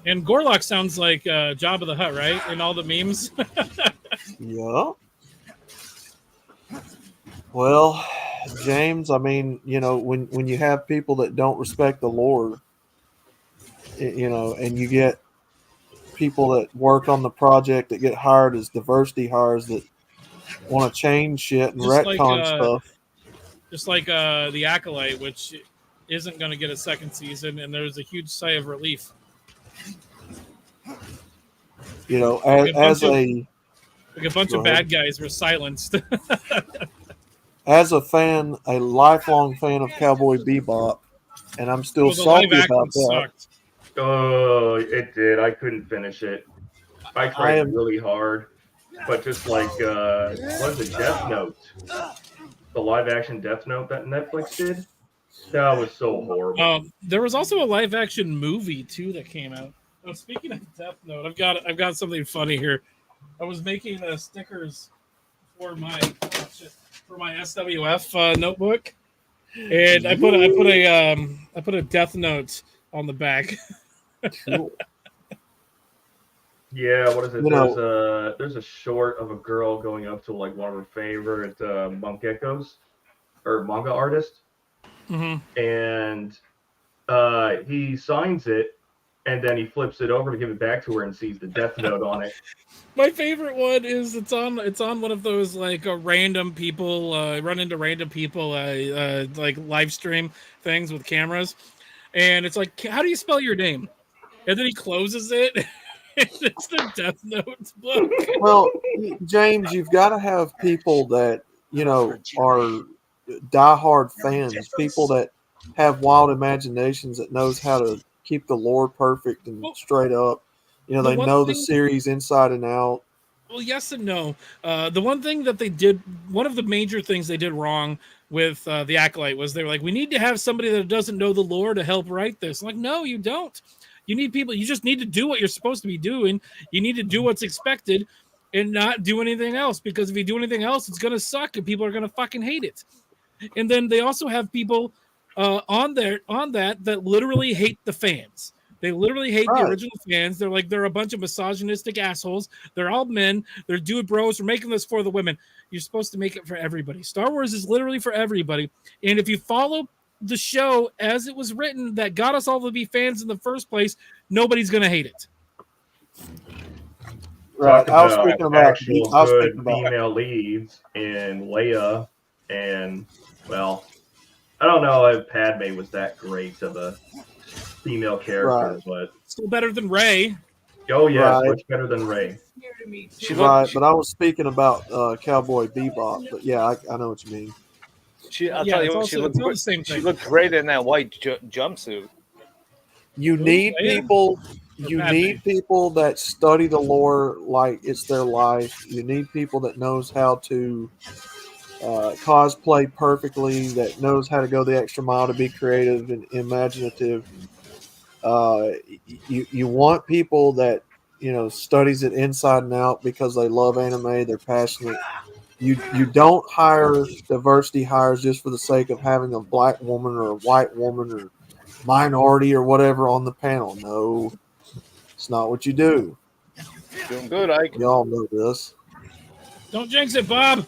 And Gorlock sounds like Jabba the Hutt, right? In all the memes. Yeah. Well, James, I mean, when you have people that don't respect the lore, and you get people that work on the project that get hired as diversity hires that want to change shit and just like retcon stuff. The Acolyte, which isn't going to get a second season, and there's a huge sigh of relief. As a bunch of bad guys were silenced. As a fan, a lifelong fan of Cowboy Bebop, and I'm still salty about that. Sucked. Oh, it did. I couldn't finish it. I tried really hard, but just like what is it, Death Note? The live action Death Note that Netflix did? That was so horrible. There was also a live action movie too that came out. Oh, speaking of Death Note, I've got something funny here. I was making stickers for my SWF notebook, and I put a Death Note on the back. Cool. Yeah, what is it? There's a short of a girl going up to like one of her favorite mangekos or manga artists, and he signs it, and then he flips it over to give it back to her and sees the Death Note on it. My favorite one is it's on one of those like random people run into random people like live stream things with cameras, and it's like, how do you spell your name? And then he closes it. It's the Death Note book. Well, James, you've got to have people that are diehard fans, people that have wild imaginations, that knows how to keep the lore perfect and straight up. They know the series inside and out. Well, yes and no. The one thing that they did, one of the major things they did wrong with the Acolyte was they were like, we need to have somebody that doesn't know the lore to help write this. I'm like, no, you don't. You need people. You just need to do what you're supposed to be doing. You need to do what's expected and not do anything else, because if you do anything else, it's going to suck and people are going to fucking hate it. And then they also have people on that literally hate the fans. They literally hate the original fans. They're like, they're a bunch of misogynistic assholes. They're all men. They're dude bros. We're making this for the women. You're supposed to make it for everybody. Star Wars is literally for everybody. And if you follow the show as it was written that got us all to be fans in the first place, nobody's going to hate it. Right. I was speaking about actual good female leads in Leia, and well, I don't know if Padme was that great of a female character, but still better than Rey. Oh yeah, much better than Rey. But I was speaking about Cowboy Bebop. But yeah, I know what you mean. She looked great in that white jumpsuit. You need people. You need people that study the lore like it's their life. You need people that knows how to cosplay perfectly, that knows how to go the extra mile to be creative and imaginative. You want people that studies it inside and out because they love anime, they're passionate. You don't hire diversity hires just for the sake of having a black woman or a white woman or minority or whatever on the panel. No, it's not what you do. Doing good, Ike. Y'all know this. Don't jinx it, Bob.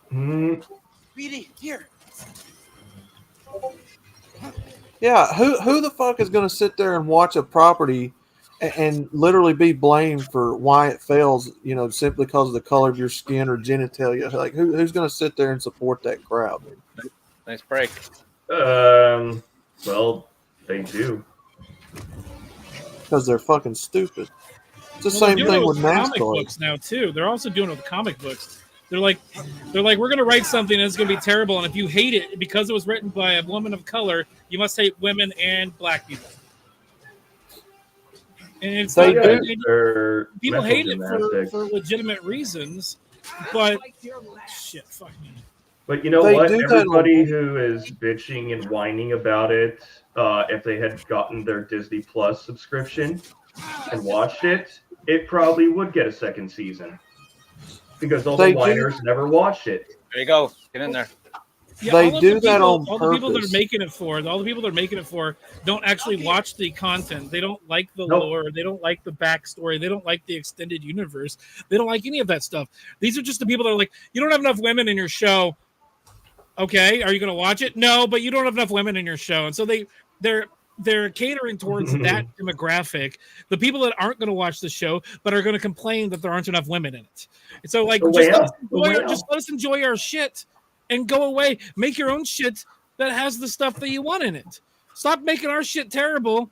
Speedy, here. Yeah, who the fuck is going to sit there and watch a property and literally be blamed for why it fails, simply because of the color of your skin or genitalia? Like, who's going to sit there and support that crowd? Nice break. Well, they do. Because they're fucking stupid. It's the same thing with NASCAR. Comic books now too. They're also doing it with comic books. They're like, we're going to write something and it's going to be terrible, and if you hate it because it was written by a woman of color, you must hate women and black people. And it's people hate it for legitimate reasons, but shit, fuck me. But you know what? Everybody who is bitching and whining about it, if they had gotten their Disney Plus subscription and watched it, it probably would get a second season. Because all the whiners never watched it. There you go. Get in there. Yeah, They all of do the that people, on all the people that are purpose. making it for, all the people that are making it for, don't actually watch the content. They don't like the Nope. lore. They don't like the backstory. They don't like the extended universe. They don't like any of that stuff. These are just the people that are like, you don't have enough women in your show. Okay, are you going to watch it? No, but you don't have enough women in your show, and so they're catering towards that demographic. The people that aren't going to watch the show, but are going to complain that there aren't enough women in it. And so, like, just let us enjoy our shit and go away. Make your own shit that has the stuff that you want in it. Stop making our shit terrible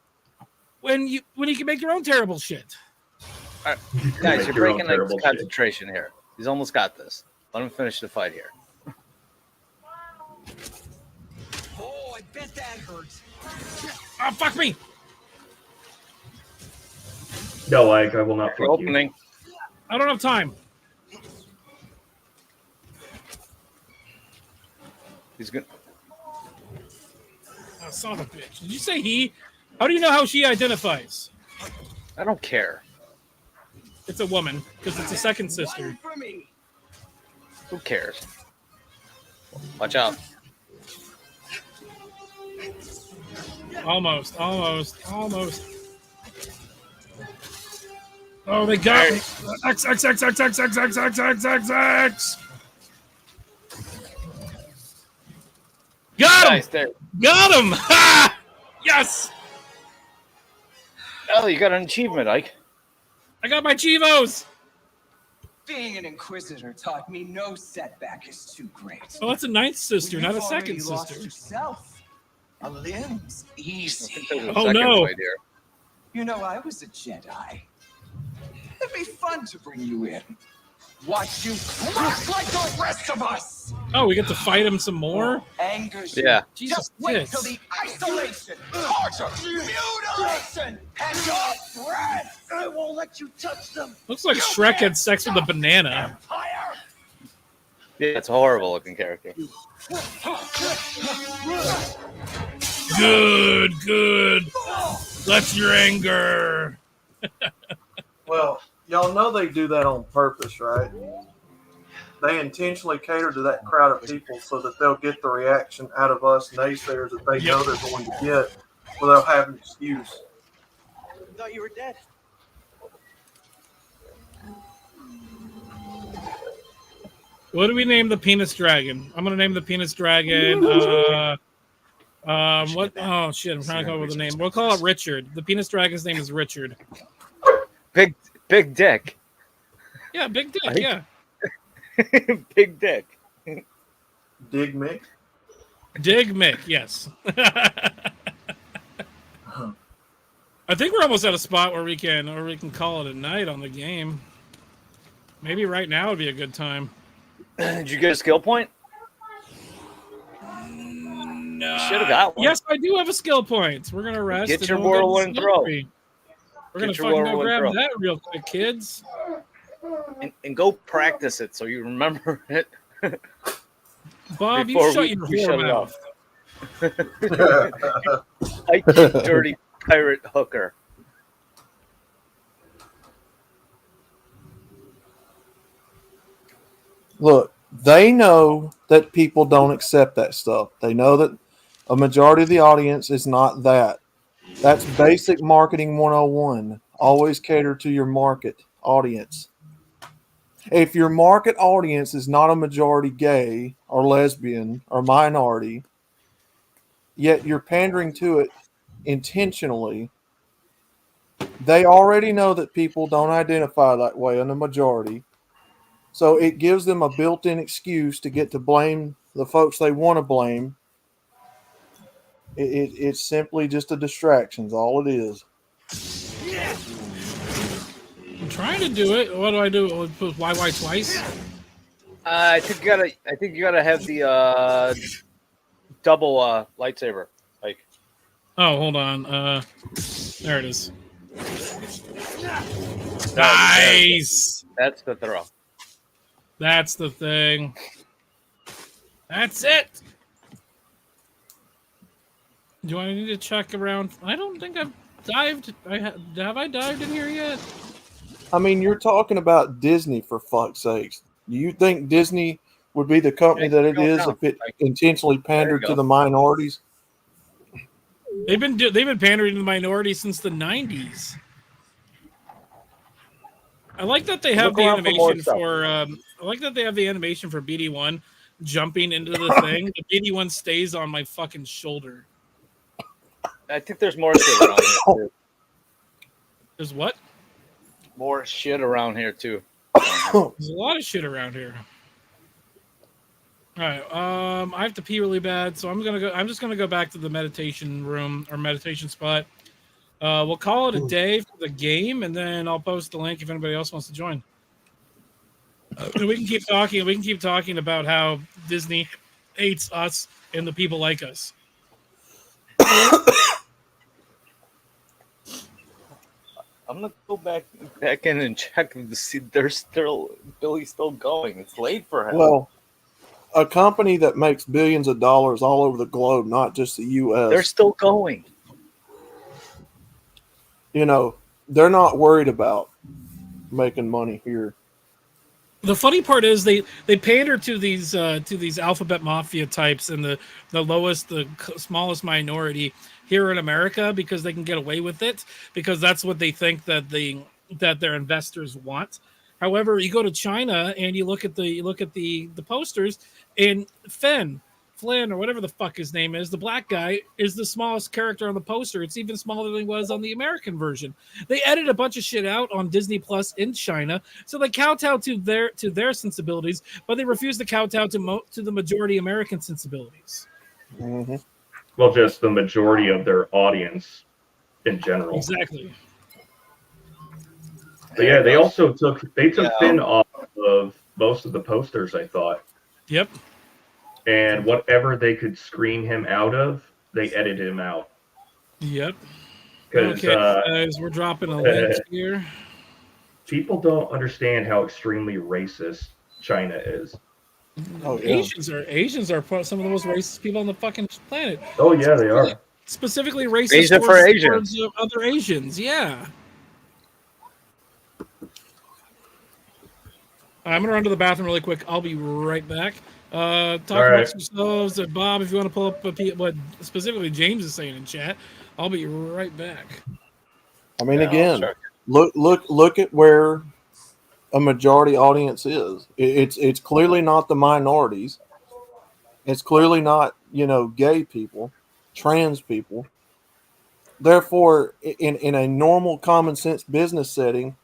when you can make your own terrible shit. All right, guys, you're breaking like concentration here. He's almost got this. Let him finish the fight here. Oh, I bet that hurts. Oh, fuck me! No, Ike, I will not fuck Opening. you. I don't have time. He's good. Oh, son of a bitch. Did you say he? How do you know how she identifies? I don't care. It's a woman, because it's a second sister. Who cares? Watch out. Almost. Oh, they got me. X. Got him! Nice, there. Got him! Ha! Yes! Oh, you got an achievement, Ike. I got my Chivos! Being an Inquisitor taught me no setback is too great. Oh, that's a ninth sister, not a You've second already lost sister. yourself. A limb's easy. Oh, no. You know, I was a Jedi. It'd be fun to bring you in. Watch you crack like the rest of us. Oh, we get to fight him some more? Angers Yeah. you. Jesus Just wait tits. till the isolation, torture, mutilation, and your breath. I won't let you touch them. Looks like Shrek had sex with a banana. Yeah, it's a horrible looking character. Good. Let your anger. Well, y'all know they do that on purpose, right? They intentionally cater to that crowd of people so that they'll get the reaction out of us naysayers that they know they're going to get, or they'll have an excuse. I thought you were dead. What do we name the penis dragon? I'm gonna name the penis dragon. What? Oh shit! I'm trying to come up with a name. We'll call it Richard. The penis dragon's name is Richard. Big dick. Yeah, big dick. Yeah. Big dick. Dig Mick. Dig Mick. Yes. I think we're almost at a spot where we can call it a night on the game. Maybe right now would be a good time. Did you get a skill point? No. Should have got one. Yes, I do have a skill point. We're gonna rest. Get and your then we'll Mortal get One the throw. story. We're gonna Get your fucking Mortal go One grab throw. that real quick, kids. And go practice it so you remember it. Bob, you before shut we your shut whore it mouth. off. I keep dirty pirate hooker. Look, they know that people don't accept that stuff. They know that a majority of the audience is not that. That's basic marketing 101. Always cater to your market audience. If your market audience is not a majority gay or lesbian or minority, yet you're pandering to it intentionally, they already know that people don't identify that way in the majority. So it gives them a built-in excuse to get to blame the folks they want to blame. It's simply just a distraction, is all it is. I'm trying to do it. What do I do? Put YY twice? I think you gotta have the double lightsaber. Like, oh, hold on. There it is. Nice. That's the throw. That's the thing. That's it. Do I need to check around? I don't think I've dived. Have I dived in here yet? I mean, you're talking about Disney, for fuck's sakes. Do you think Disney would be the company that it is if it intentionally pandered to the minorities. They've been pandering to the minority since the 90s. I like that they have the animation for. I like that they have the animation for BD1 jumping into the thing. The BD1 stays on my fucking shoulder. I think there's more shit around here too. There's what? More shit around here too. There's a lot of shit around here. All right. I have to pee really bad, so I'm just gonna go back to the meditation room or meditation spot. We'll call it a day for the game, and then I'll post the link if anybody else wants to join. And we can keep talking. We can keep talking about how Disney hates us and the people like us. I'm gonna go back in and check to see Billy's still going. It's late for him. Well, a company that makes billions of dollars all over the globe, not just the U.S. They're still going. You know, they're not worried about making money here. The funny part is they pander to these alphabet mafia types and the smallest minority here in America because they can get away with it because that's what they think that their investors want. However, you go to China and you look at the posters, and Flynn, or whatever the fuck his name is, the black guy, is the smallest character on the poster. It's even smaller than he was on the American version. They edited a bunch of shit out on Disney Plus in China, so they kowtow to their sensibilities, but they refuse to kowtow to the majority American sensibilities. Mm-hmm. Well, just the majority of their audience in general. Exactly. But yeah, they also took Finn off of most of the posters, I thought. Yep. And whatever they could screen him out of, they edited him out. Yep. Okay, guys, we're dropping a link here. People don't understand how extremely racist China is. Oh, yeah. Asians are some of the most racist people on the fucking planet. Oh yeah, they are. Specifically racist towards other Asians. Yeah. I'm gonna run to the bathroom really quick. I'll be right back. Talk amongst yourselves. Bob, if you want to pull up what specifically James is saying in chat, I'll be right back. I mean, again, look at where a majority audience is. It's clearly not the minorities. It's clearly not, gay people, trans people. Therefore, in a normal common sense business setting,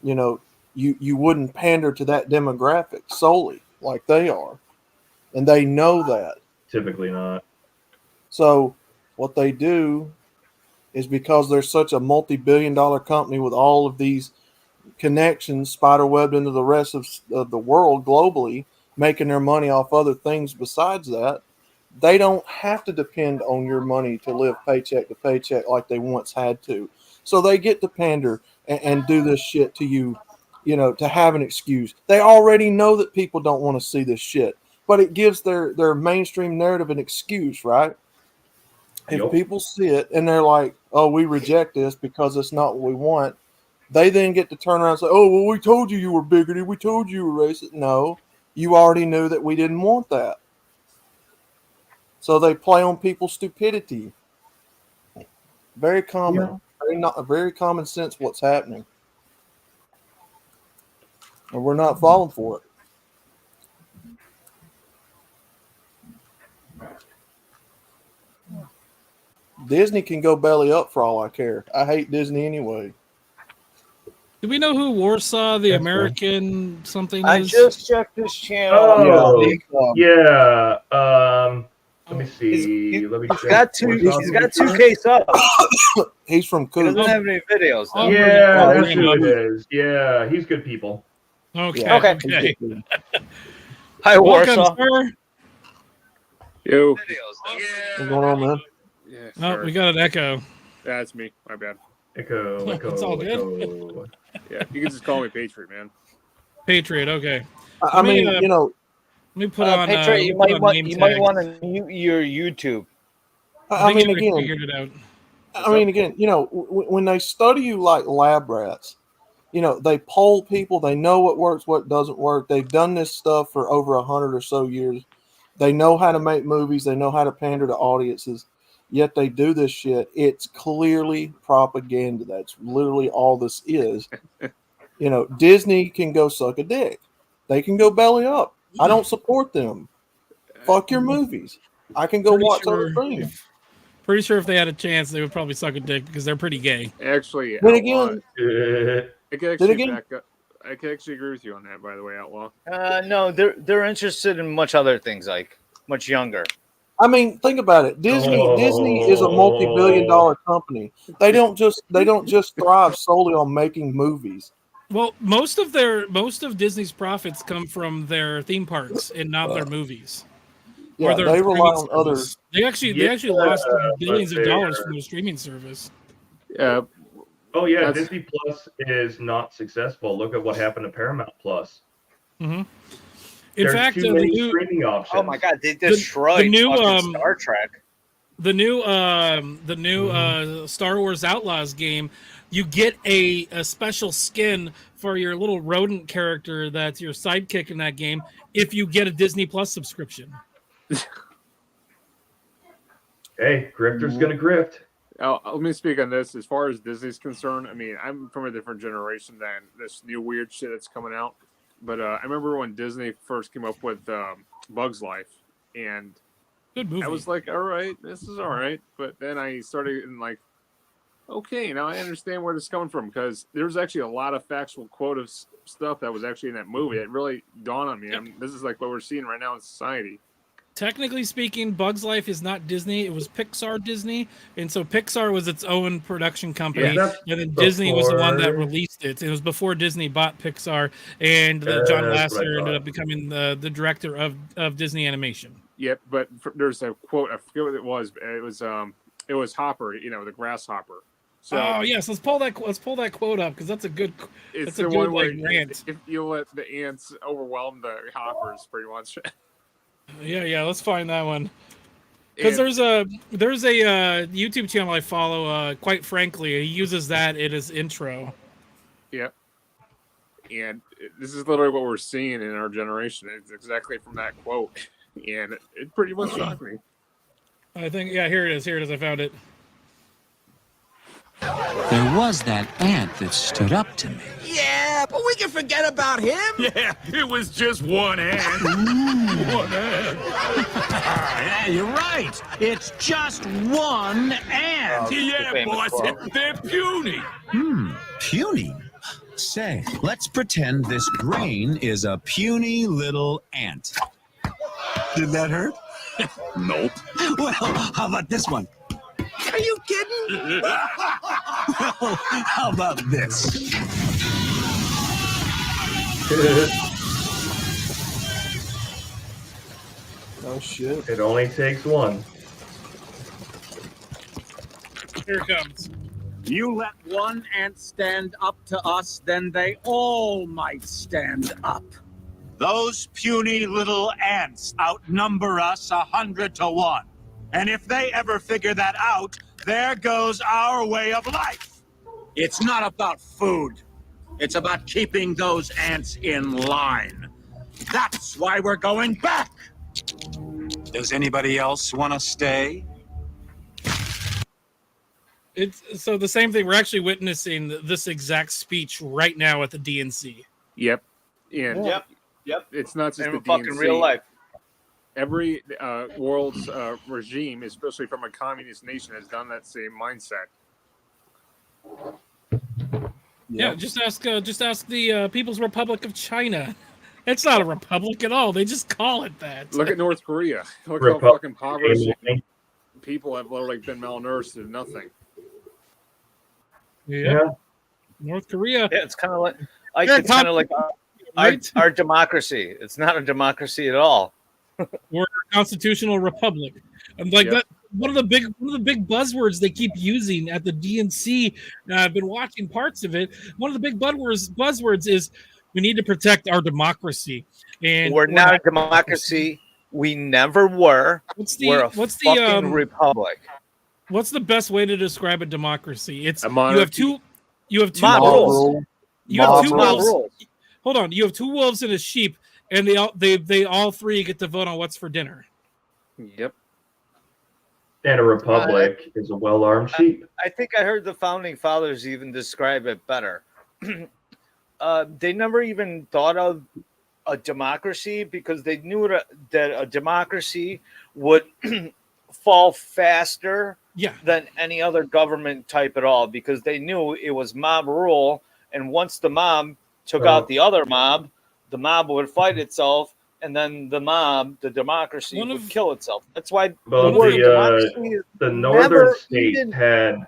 you wouldn't pander to that demographic solely like they are. And they know that. Typically not. So what they do is because they're such a multi-billion-dollar company with all of these connections spiderwebbed into the rest of the world globally, making their money off other things besides that, they don't have to depend on your money to live paycheck to paycheck like they once had to. So they get to pander and do this shit to you, to have an excuse. They already know that people don't want to see this shit, but it gives their mainstream narrative an excuse, right? If people see it and they're like, oh, we reject this because it's not what we want, they then get to turn around and say, oh, well, we told you were bigoted. We told you were racist. No, you already knew that we didn't want that. So they play on people's stupidity. Very common. Yeah. Very common sense what's happening. And we're not falling for it. Disney can go belly up for all I care. I hate Disney anyway. Do we know who Warsaw, the American something I is? just checked his channel. Oh, yeah. Let me see. He's got 2K subs. He's from He doesn't have any videos, though. Yeah, that's who it is. Yeah, he's good people. Okay. Yeah. Okay. Hi, Welcome, Warsaw. sir. Yo. What's going on, man? Yeah, Oh, we got an echo. That's me. My bad. Echo. It's all good. Yeah, you can just call me Patriot, man. Patriot. Okay. I mean, let me put on. Patriot, you might want to mute your YouTube. I mean, I again, figured it out. when they study you like lab rats, they poll people. They know what works, what doesn't work. They've done this stuff for over 100 or so years. They know how to make movies. They know how to pander to audiences. Yet they do this shit. It's clearly propaganda. That's literally all this is. Disney can go suck a dick. They can go belly up. I don't support them. Fuck your movies. I can go watch other things. Pretty sure if they had a chance, they would probably suck a dick because they're pretty gay. Actually, Then again, I can actually back up. I can actually agree with you on that, by the way, Outlaw. No, they're interested in much other things, like much younger. I mean, think about it. Disney is a multi-billion-dollar company. They don't just thrive solely on making movies. Well, most of Disney's profits come from their theme parks and not their movies. Yeah, they rely on other. They actually lost billions of dollars from their streaming service. Oh yeah, Disney Plus is not successful. Look at what happened to Paramount Plus. Mm-hmm. There's fact, too many streaming options. Oh my god, they destroyed the new Star Trek. The new Star Wars Outlaws game. You get a special skin for your little rodent character that's your sidekick in that game if you get a Disney Plus subscription. Hey, grifter's gonna grift. Let me speak on this. As far as Disney's concerned, I mean, I'm from a different generation than this new weird shit that's coming out. But I remember when Disney first came up with Bug's Life, and good movie. I was like, all right, this is all right. But then I started like, okay, now I understand where this is coming from, because there's actually a lot of factual quote of stuff that was actually in that movie. It really dawned on me. I mean, this is like what we're seeing right now in society. Technically speaking, Bug's Life is not Disney. It was Pixar Disney. And so Pixar was its own production company. Yeah, and then Disney was the one that released it. It was before Disney bought Pixar. And John Lasseter ended up becoming the director of Disney Animation. Yep, but there's a quote. I forget what it was. It was Hopper, the grasshopper. So, oh yes, let's pull that quote up, because that's a good. It's that's the a good, one where rant. if you let the ants overwhelm the hoppers, pretty much. Yeah, let's find that one. Because there's a YouTube channel I follow. Quite frankly, he uses that in his intro. Yep. And this is literally what we're seeing in our generation. It's exactly from that quote, and it pretty much shocked me. I think, here it is. I found it. There was that ant that stood up to me. Yeah, but we can forget about him. Yeah, it was just one ant. One ant. Yeah, you're right. It's just one ant. Yeah, boss, they're puny. Puny? Say, let's pretend this brain is a puny little ant. Did that hurt? Nope. Well, how about this one? Are you kidding? Well, how about this? Oh shit. It only takes one. Here it comes. You let one ant stand up to us, then they all might stand up. Those puny little ants outnumber us 100 to 1. And if they ever figure that out, there goes our way of life. It's not about food. It's about keeping those ants in line. That's why we're going back. Does anybody else want to stay? It's so the same thing. We're actually witnessing this exact speech right now at the DNC. Yep. And Yep. It's not just in the fucking DNC. real life. Every world's regime, especially from a communist nation, has done that same mindset. Yeah, just ask the People's Republic of China. It's not a republic at all. They just call it that. Look at North Korea. Look how fucking impoverished people have literally been malnourished to nothing. Yeah. North Korea. Yeah, it's kind of like our democracy. It's not a democracy at all. We're a constitutional republic. And like that, one of the big buzzwords they keep using at the DNC. I've been watching parts of it. One of the big buzzwords is we need to protect our democracy. And we're not a democracy. We never were. We're a fucking republic. What's the best way to describe a democracy? It's a monarchy. You have two mob rules. You have two mob wolves. rules. Hold on, you have two wolves and a sheep, and they all three get to vote on what's for dinner. Yep. And a republic is a well-armed sheep. I think I heard the founding fathers even describe it better. They never even thought of a democracy because they knew that a democracy would fall faster than any other government type at all, because they knew it was mob rule, and once the mob took out the other mob, the mob would fight itself, and then the democracy would kill itself. That's why Well, the word democracy is the northern never states had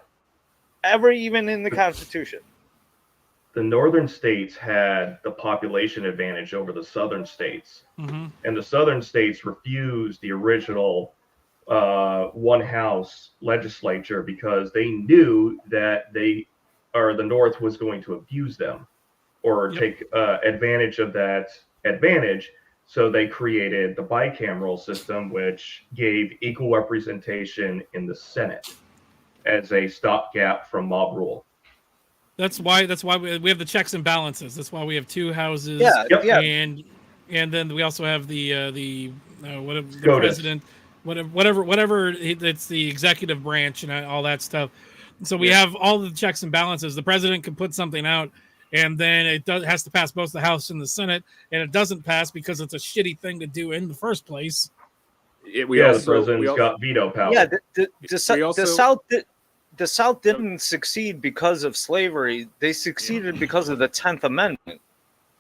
ever even in the Constitution. The northern states had the population advantage over the southern states, Mm-hmm. and the southern states refused the original one house legislature because they knew that the North was going to abuse them or take advantage of that advantage. So they created the bicameral system, which gave equal representation in the Senate as a stopgap from mob rule. That's why we have the checks and balances. That's why we have two houses. Yeah. And then we also have the SCOTUS. president, whatever. It's the executive branch and all that stuff. So we have all the checks and balances. The president can put something out, and then it has to pass both the House and the Senate, and it doesn't pass because it's a shitty thing to do in the first place. The president's got veto power. Yeah, the South didn't succeed because of slavery. They succeeded because of the 10th Amendment.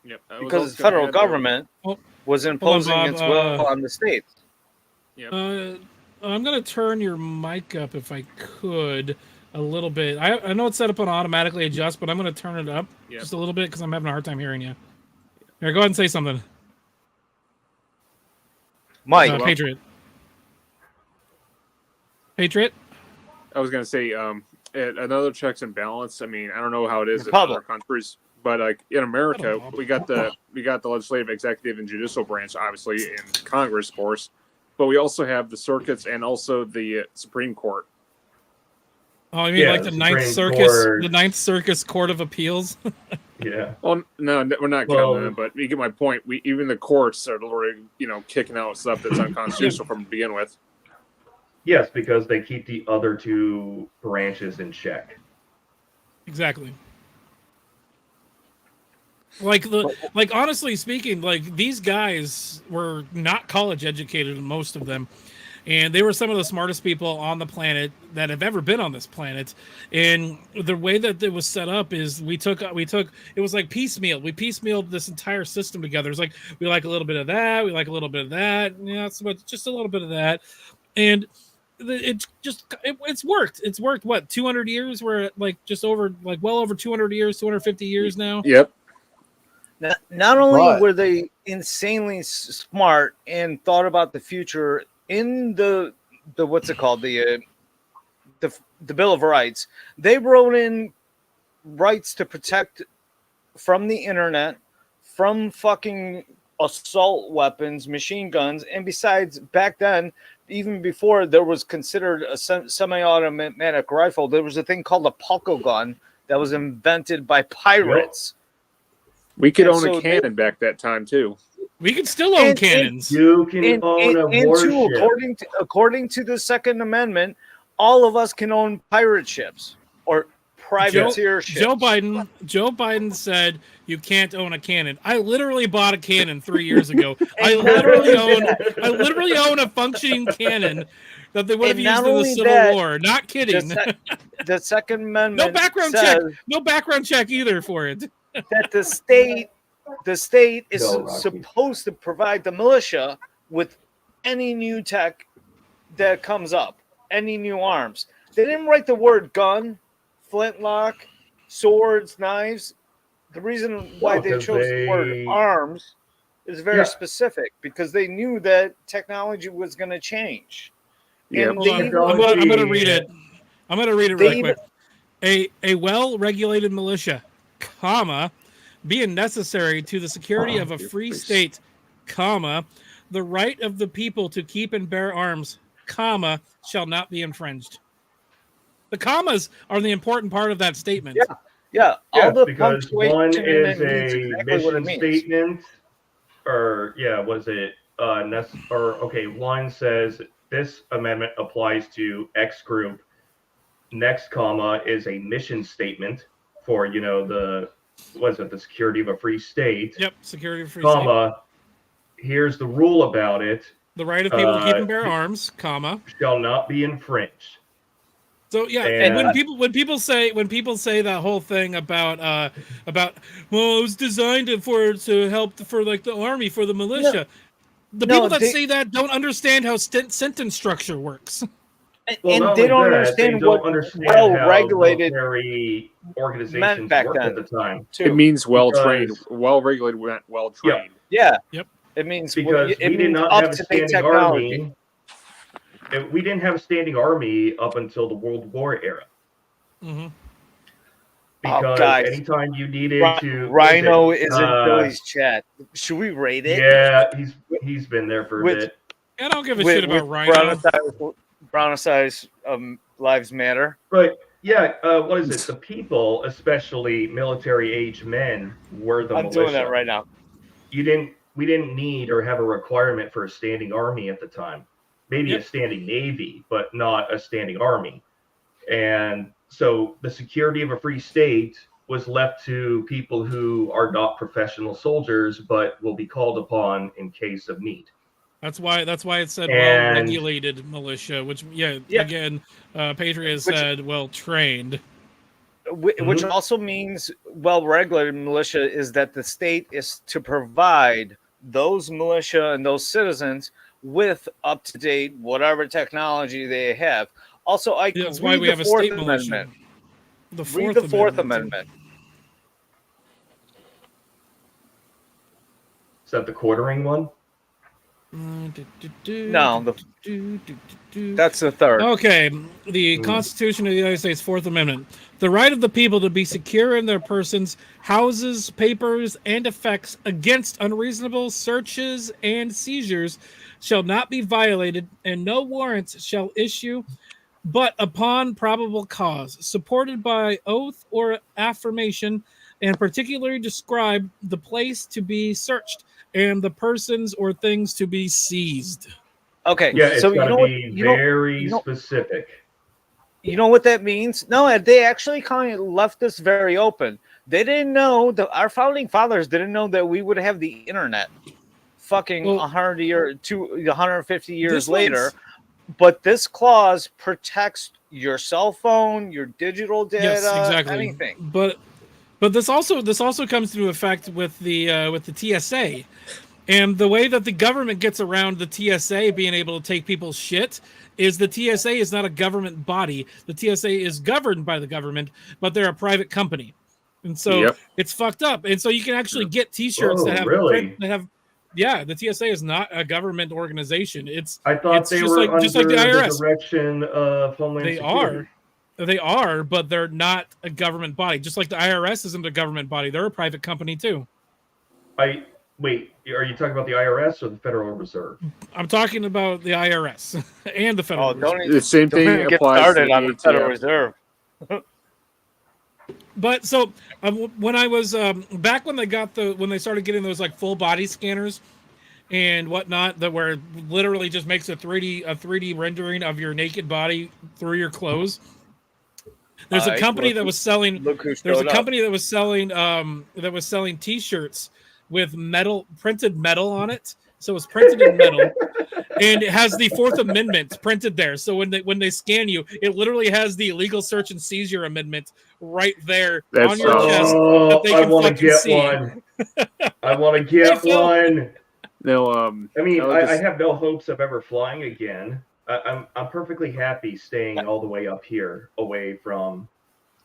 Yep. Because the federal government was imposing its will on the states. Yep. I'm going to turn your mic up if I could a little bit. I know it's set up on automatically adjust, but I'm going to turn it up just a little bit because I'm having a hard time hearing you. Here, go ahead and say something. Mike. Patriot. Patriot? I was gonna say, another checks and balance. I mean, I don't know how it is in other countries, but like in America, we got the legislative, executive, and judicial branch, obviously, in Congress, of course, but we also have the circuits and also the Supreme Court. Oh, you mean like the Ninth Circus Court of Appeals? Yeah. Well, no, we're not counting that, but you get my point. Even the courts are already, kicking out stuff that's unconstitutional from to begin with. Yes, because they keep the other two branches in check. Exactly. Like honestly speaking, like these guys were not college educated, most of them, and they were some of the smartest people on the planet that have ever been on this planet. And the way that it was set up is we took it was like piecemeal. We piecemealed this entire system together. It's like we like a little bit of that, we like a little bit of that, just a little bit of that, and it's worked. It's worked. What, 200 years? We're at well over 200 years, 250 years now. Yep. Not only were they insanely smart and thought about the future in the what's it called, the Bill of Rights, they wrote in rights to protect from the internet, from fucking assault weapons, machine guns, and besides, back then, even before there was considered a semi-automatic rifle, there was a thing called a puckle gun that was invented by pirates. We could own a cannon back that time too. We could still own cannons. You can own a warship. According to the Second Amendment, all of us can own pirate ships or privateer ships. Joe Biden said you can't own a cannon. I literally bought a cannon 3 years ago. I literally own a functioning cannon that they would have used in the Civil War. Not kidding. The Second Amendment. No background check either for it. That the state is supposed to provide the militia with any new tech that comes up, any new arms. They didn't write the word gun, flintlock, swords, knives. The reason why they chose the word arms is very specific, because they knew that technology was going to change. Yeah, I'm going to read it. I'm going to read it really quick. A well-regulated militia, comma, being necessary to the security of a free state, comma, the right of the people to keep and bear arms, comma, shall not be infringed. The commas are the important part of that statement. Yeah, all Yes, the because one punctuation in is it means a exactly what it mission means. statement, or was it one says this amendment applies to X group. Next comma is a mission statement for the security of a free state. Yep, security of free comma. Here's the rule about it. The right of people to keep and bear arms, comma, shall not be infringed. So yeah, and when people say that whole thing about well, it was designed to help for like the army, for the militia. The people that say that don't understand how sentence structure works. And they don't understand what well-regulated military organizations back worked then, at the time. It means well-trained, Because- well-regulated, well-trained. Yeah. Yep. It means Because we did not have a standing army. We didn't have a standing army up until the World War era. Mm-hmm. Because guys, anytime you needed to, Rhino is in Billy's chat. Should we rate it? Yeah, he's been there for a bit. I don't give a shit about Rhino. Brown-Size Lives Matter. But yeah, what is it? The people, especially military-age men, were the militia. I'm doing that right now. We didn't need or have a requirement for a standing army at the time. Maybe a standing navy, but not a standing army. And so the security of a free state was left to people who are not professional soldiers, but will be called upon in case of need. That's why it said well-regulated militia, which again, Patriot said well-trained. Which also means well-regulated militia is that the state is to provide those militia and those citizens with up-to-date whatever technology they have. Also, that's why we have a state militia. Read the Fourth Amendment. Is that the quartering one? No, that's the third. Okay, the Constitution of the United States, Fourth Amendment. The right of the people to be secure in their persons, houses, papers, and effects against unreasonable searches and seizures shall not be violated, and no warrants shall issue but upon probable cause, supported by oath or affirmation, and particularly describe the place to be searched and the persons or things to be seized. Okay, yeah, it's so got to be very specific. You know what that means? No, they actually kind of left this very open. They didn't know our founding fathers didn't know that we would have the internet. Fucking 150 years later. But this clause protects your cell phone, your digital data, anything. But this also comes into effect with the TSA, and the way that the government gets around the TSA being able to take people's shit is the TSA is not a government body. The TSA is governed by the government, but they're a private company, and so it's fucked up. And so you can actually get T-shirts that have. Yeah, the TSA is not a government organization. I thought it's they just were like the IRS. the direction of Homeland Security. They are, but they're not a government body. Just like the IRS isn't a government body; they're a private company too. Wait, are you talking about the IRS or the Federal Reserve? I'm talking about the IRS and the Federal Reserve. The same thing applies to on the Federal Reserve. But so when I was back when they started getting those like full body scanners and whatnot, that where it literally just makes a 3D rendering of your naked body through your clothes. There's a company that was selling. There's a company that was selling T-shirts with printed metal on it. So it's printed in metal, and it has the Fourth Amendment printed there. So when they scan you, it literally has the illegal search and seizure amendment right there on your chest that they can fucking see. One. I want to get one. No, I mean, I have no hopes of ever flying again. I'm perfectly happy staying all the way up here, away from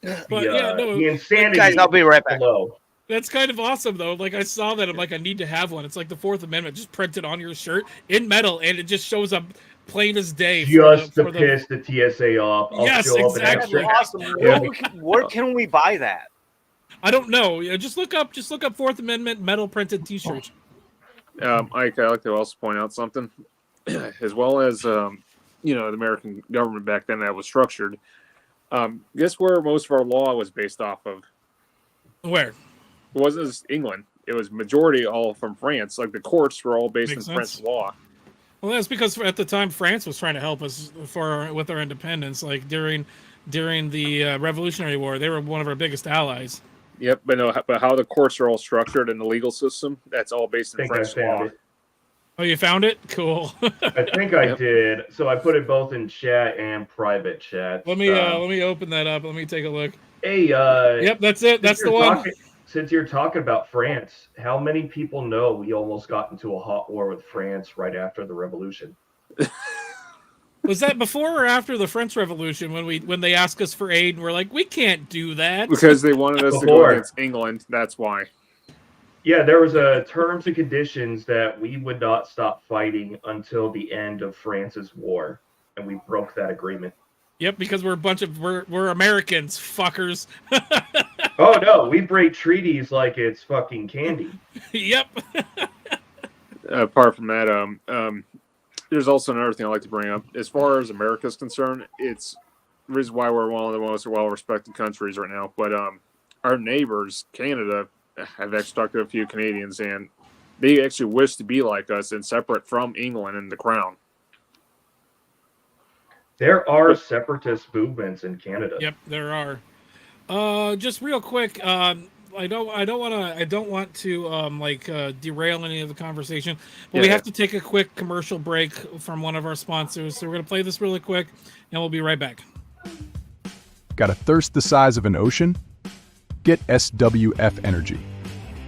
the insanity. Guys, I'll be right back. Below. That's kind of awesome, though. Like, I saw that. I'm like, I need to have one. It's like the Fourth Amendment just printed on your shirt in metal, and it just shows up plain as day. Just to piss the TSA off. Yes, exactly. Awesome. Where can we buy that? I don't know. Just look up Fourth Amendment metal printed T-shirts. I'd like to also point out something, as well as the American government back then that was structured. Guess where most of our law was based off of? Where? It wasn't just England. It was majority all from France. Like the courts were all based Makes in French sense. law. Well, that's because at the time France was trying to help us with our independence. Like during the Revolutionary War, they were one of our biggest allies. Yep, but how the courts are all structured in the legal system, that's all based in French law. Oh, you found it? Cool. I think I did. So I put it both in chat and private chat. Let me open that up. Let me take a look. Hey, yep, that's it. That's the one. Since you're talking about France, how many people know we almost got into a hot war with France right after the revolution? Was that before or after the French Revolution when they asked us for aid and we're like, we can't do that because they wanted us to go against England? That's why. Yeah, there was a terms and conditions that we would not stop fighting until the end of France's war, and we broke that agreement. Yep, because we're we're Americans, fuckers. Oh no, we break treaties like it's fucking candy. Yep. Apart from that, there's also another thing I'd like to bring up. As far as America's concerned, it's the reason why we're one of the most well-respected countries right now. But our neighbors, Canada, have actually talked to a few Canadians, and they actually wish to be like us and separate from England and the Crown. There are separatist movements in Canada. Yep, there are. Just real quick, I don't want to derail any of the conversation, but we have to take a quick commercial break from one of our sponsors. So we're gonna play this really quick, and we'll be right back. Got a thirst the size of an ocean? Get SWF Energy.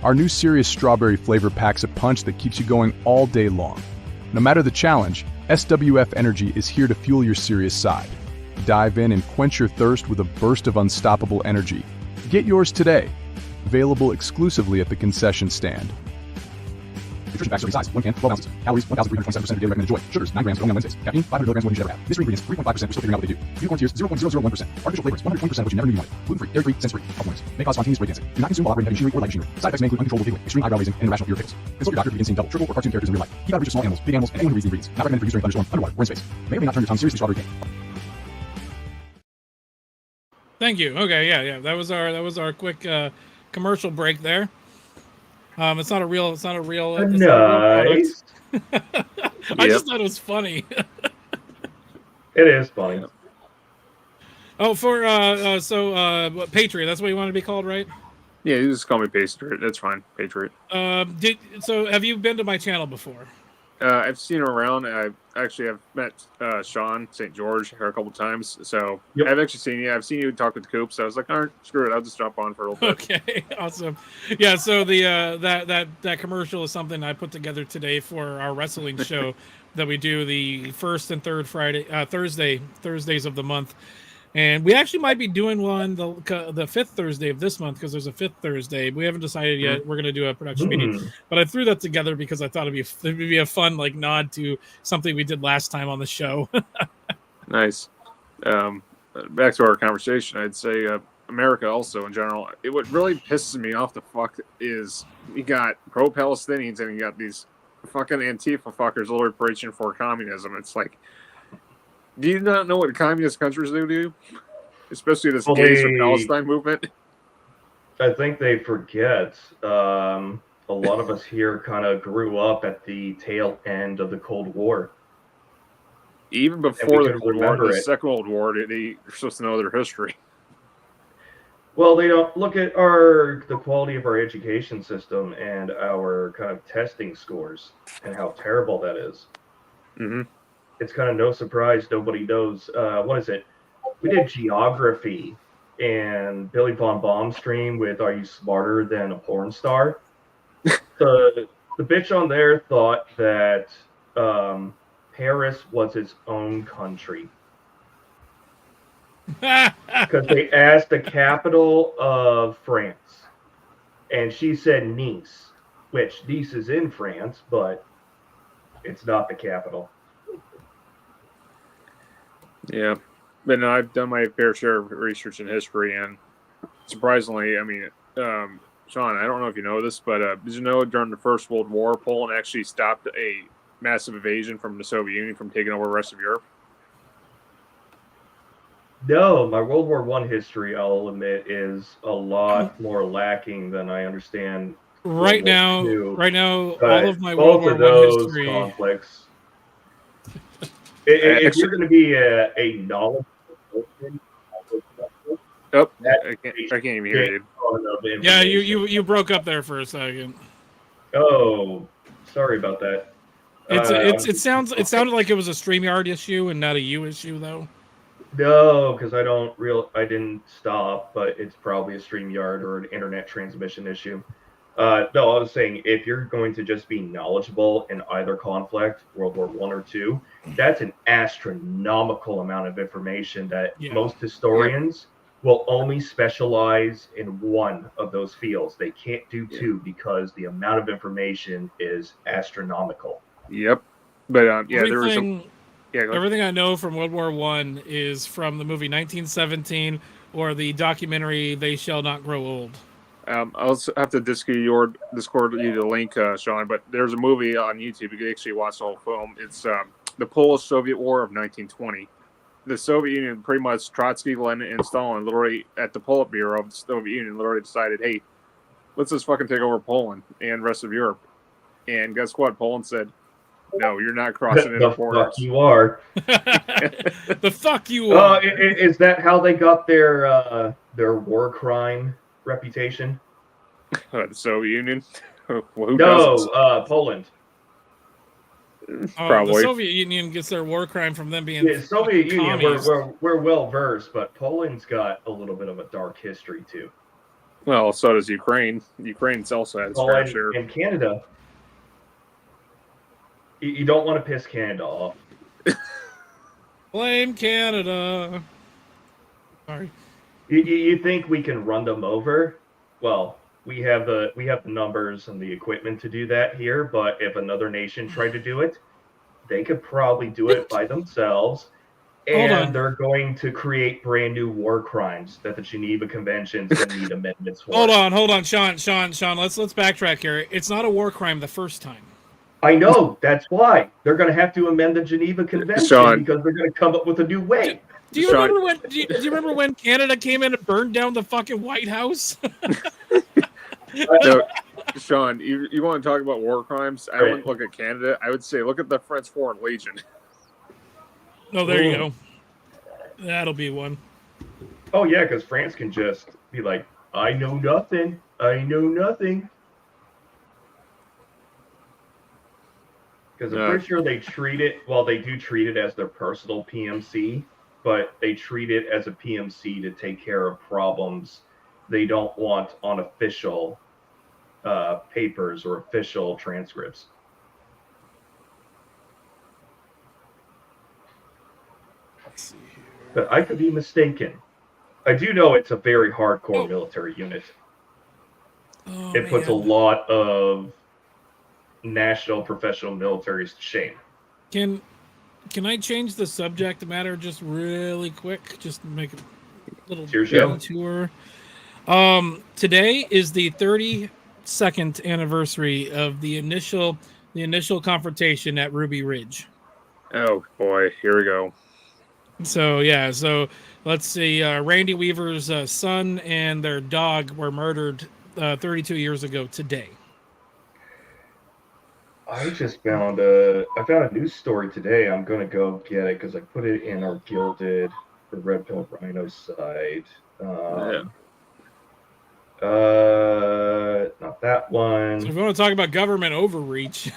Our new serious strawberry flavor packs a punch that keeps you going all day long. No matter the challenge, SWF Energy is here to fuel your serious side. Dive in and quench your thirst with a burst of unstoppable energy. Get yours today. Available exclusively at the concession stand. Nutrition facts: serving size, 1 can, 12 ounces. Calories, 1,327% of daily recommended joy. Sugars, 9 grams only on Wednesdays. Caffeine, 500 milligrams more than you should ever have. Mystery ingredients, 3.5%. We're still figuring out what they do. Unicorn tears, 0.001%. Artificial flavors, 120% of which you never knew you wanted. Gluten-free, dairy-free, sensory, health warnings. May cause spontaneous breakdancing. Do not consume while operating heavy machinery or light machinery. Side effects may include uncontrollable giggling, extreme eyebrow raising, and irrational ear tickles. Consult your doctor to begin seeing double, triple, or cartoon characters in real life. Keep out of reach of small animals, big animals, and anyone who reads the ingredients. Not recommended for use during thunderstorm, underwater, or in space. May or may not turn your tongue seriously strawberry pink. Thank you. Okay, yeah. That was our quick commercial break there. It's not a real Nice. I just thought it was funny. It is funny. Oh, for Patriot. That's what you want to be called, right? Yeah, you just call me Patriot. That's fine, Patriot. So have you been to my channel before? I've seen him around. I've met Sean St. George a couple times. So I've actually seen you. I've seen you talk with Coop. So I was like, all right, screw it. I'll just drop on for a little bit. Okay, awesome. Yeah. So the that commercial is something I put together today for our wrestling show that we do the first and third Thursdays of the month. And we actually might be doing one the fifth Thursday of this month because there's a fifth Thursday. We haven't decided yet. We're going to do a production meeting, but I threw that together because I thought it'd be a fun nod to something we did last time on the show. Nice. Back to our conversation, I'd say America also in general. What really pisses me off the fuck is you got pro-Palestinians and you got these fucking Antifa fuckers literally preaching for communism. It's like, do you not know what communist countries do? Especially this gays for Palestine movement. I think they forget. A lot of us here kind of grew up at the tail end of the Cold War. Even before the Cold War, the Second World War, they're supposed to know their history. Well, they don't look at the quality of our education system and our kind of testing scores and how terrible that is. Mm-hmm. It's kind of no surprise nobody knows. What is it? We did geography and Billy Von Bombstream with "Are You Smarter Than a Porn Star?" The bitch on there thought that Paris was its own country because they asked the capital of France, and she said Nice, which Nice is in France, but it's not the capital. Yeah, but no, I've done my fair share of research in history, and surprisingly, I mean, Sean, I don't know if you know this, but did you know during the First World War, Poland actually stopped a massive invasion from the Soviet Union from taking over the rest of Europe? No, my World War One history, I'll admit, is a lot more lacking than I understand. Right World War now, II. all But of my World both War of One those history. conflicts. If you're Actually, going to be a knowledgeable person, oh, that I can't even hear you. Yeah, you broke up there for a second. Oh, sorry about that. It sounded like it was a StreamYard issue and not a you issue though. No, because I didn't stop, but it's probably a StreamYard or an internet transmission issue. No, I was saying if you're going to just be knowledgeable in either conflict, World War One or two, that's an astronomical amount of information that most historians will only specialize in one of those fields. They can't do two because the amount of information is astronomical. Yep. But yeah, there was everything. some. Yeah, Everything I know from World War One is from the movie 1917 or the documentary "They Shall Not Grow Old." I'll have to Discord you the link, Sean. But there's a movie on YouTube. You can actually watch the whole film. It's the Polish-Soviet War of 1920. The Soviet Union, pretty much Trotsky, Lenin, and Stalin, literally at the Politburo of the Soviet Union, literally decided, hey, let's just fucking take over Poland and the rest of Europe. And guess what? Poland said, no, you're not crossing any borders. Fuck you are. The fuck you are. Is that how they got their war crime reputation? The Soviet Union? Who doesn't? Poland. Probably. The Soviet Union gets their war crime from them being Soviet Union. commies. We're well versed, but Poland's got a little bit of a dark history too. Well, so does Ukraine. Ukraine's also had its fair share. And Canada. You don't want to piss Canada off. Blame Canada. Sorry. You think we can run them over? Well, we have the numbers and the equipment to do that here, but if another nation tried to do it, they could probably do it by themselves. And they're going to create brand new war crimes that the Geneva Convention's going to need amendments for. Hold on, Sean. Let's backtrack here. It's not a war crime the first time. I know. That's why they're going to have to amend the Geneva Convention because they're going to come up with a new way. Do you remember when? Do you remember when Canada came in and burned down the fucking White House? So, Sean, you want to talk about war crimes? I wouldn't look at Canada. I would say look at the French Foreign Legion. Oh, there you go. That'll be one. Oh yeah, because France can just be like, I know nothing. I know nothing. Because I'm pretty sure they treat it, well, they do treat it as their personal PMC, but they treat it as a PMC to take care of problems they don't want on official papers or official transcripts. Let's see here. But I could be mistaken. I do know it's a very hardcore military unit. It puts a lot of national professional militaries to shame. Can I change the subject matter just really quick? Just make a little tour. Today is the 32nd anniversary of the initial confrontation at Ruby Ridge. Oh boy, here we go. So let's see. Randy Weaver's son and their dog were murdered 32 years ago today. I just found a news story today. I'm gonna go get it because I put it in our Gilded, the Red Pill Rhino side. Not that one. So if you want to talk about government overreach.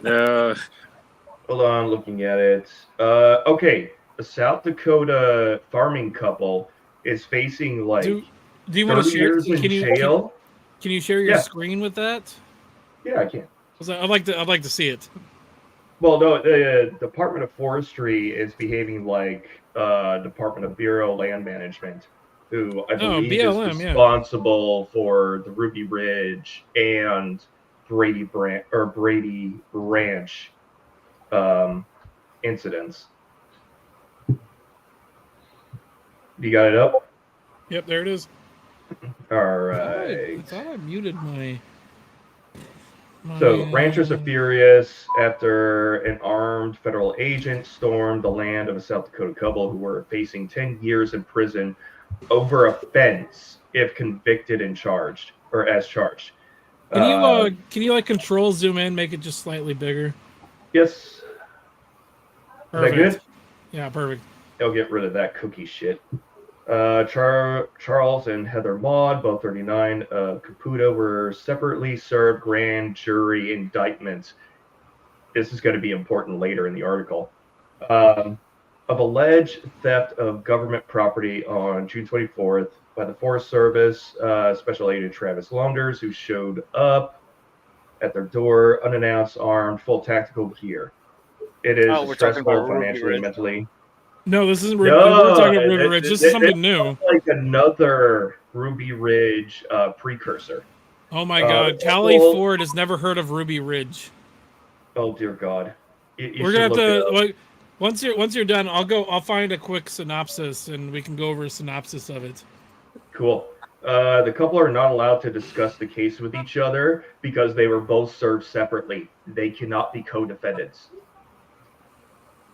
Hold on, looking at it. Okay, a South Dakota farming couple is facing like do you want to share? years in jail. Can you share your screen with that? Yeah, I can. I'd like to see it. Well, no, the Department of Forestry is behaving like Department of Bureau of Land Management, who I believe BLM, is responsible for the Ruby Ridge and Brady Ranch incidents. You got it up? Yep, there it is. All right. I thought I muted my So, ranchers are furious after an armed federal agent stormed the land of a South Dakota couple who were facing 10 years in prison over a fence if convicted and charged, or as charged. Can you like control zoom in, make it just slightly bigger? Yes. Perfect. Is that good? Yeah, perfect. I'll get rid of that cookie shit. Charles and Heather Maud, both 39, Caputo, were separately served grand jury indictments. This is going to be important later in the article. Of alleged theft of government property on June 24th by the Forest Service, Special Agent Travis Launders, who showed up at their door unannounced, armed, full tactical gear. It is we're talking stressful about Ruby financially and Ridge. mentally. No, this isn't Ruby. We're talking about Ruby Ridge. This is something new. Sounds like another Ruby Ridge precursor. Oh my God, Callie Ford has never heard of Ruby Ridge. Oh dear God. We're gonna have to like once you're done. I'll find a quick synopsis and we can go over a synopsis of it. Cool. The couple are not allowed to discuss the case with each other because they were both served separately. They cannot be co-defendants.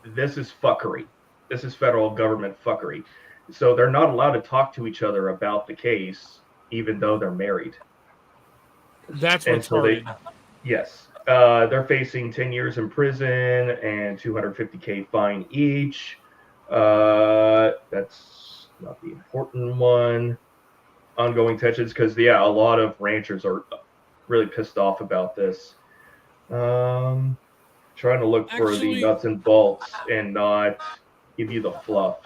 This is fuckery. This is federal government fuckery. So they're not allowed to talk to each other about the case, even though they're married. That's what's hard. Yes. They're facing 10 years in prison and $250K fine each. That's not the important one. Ongoing tensions, because a lot of ranchers are really pissed off about this. Trying to look for the nuts and bolts and not give you the fluff.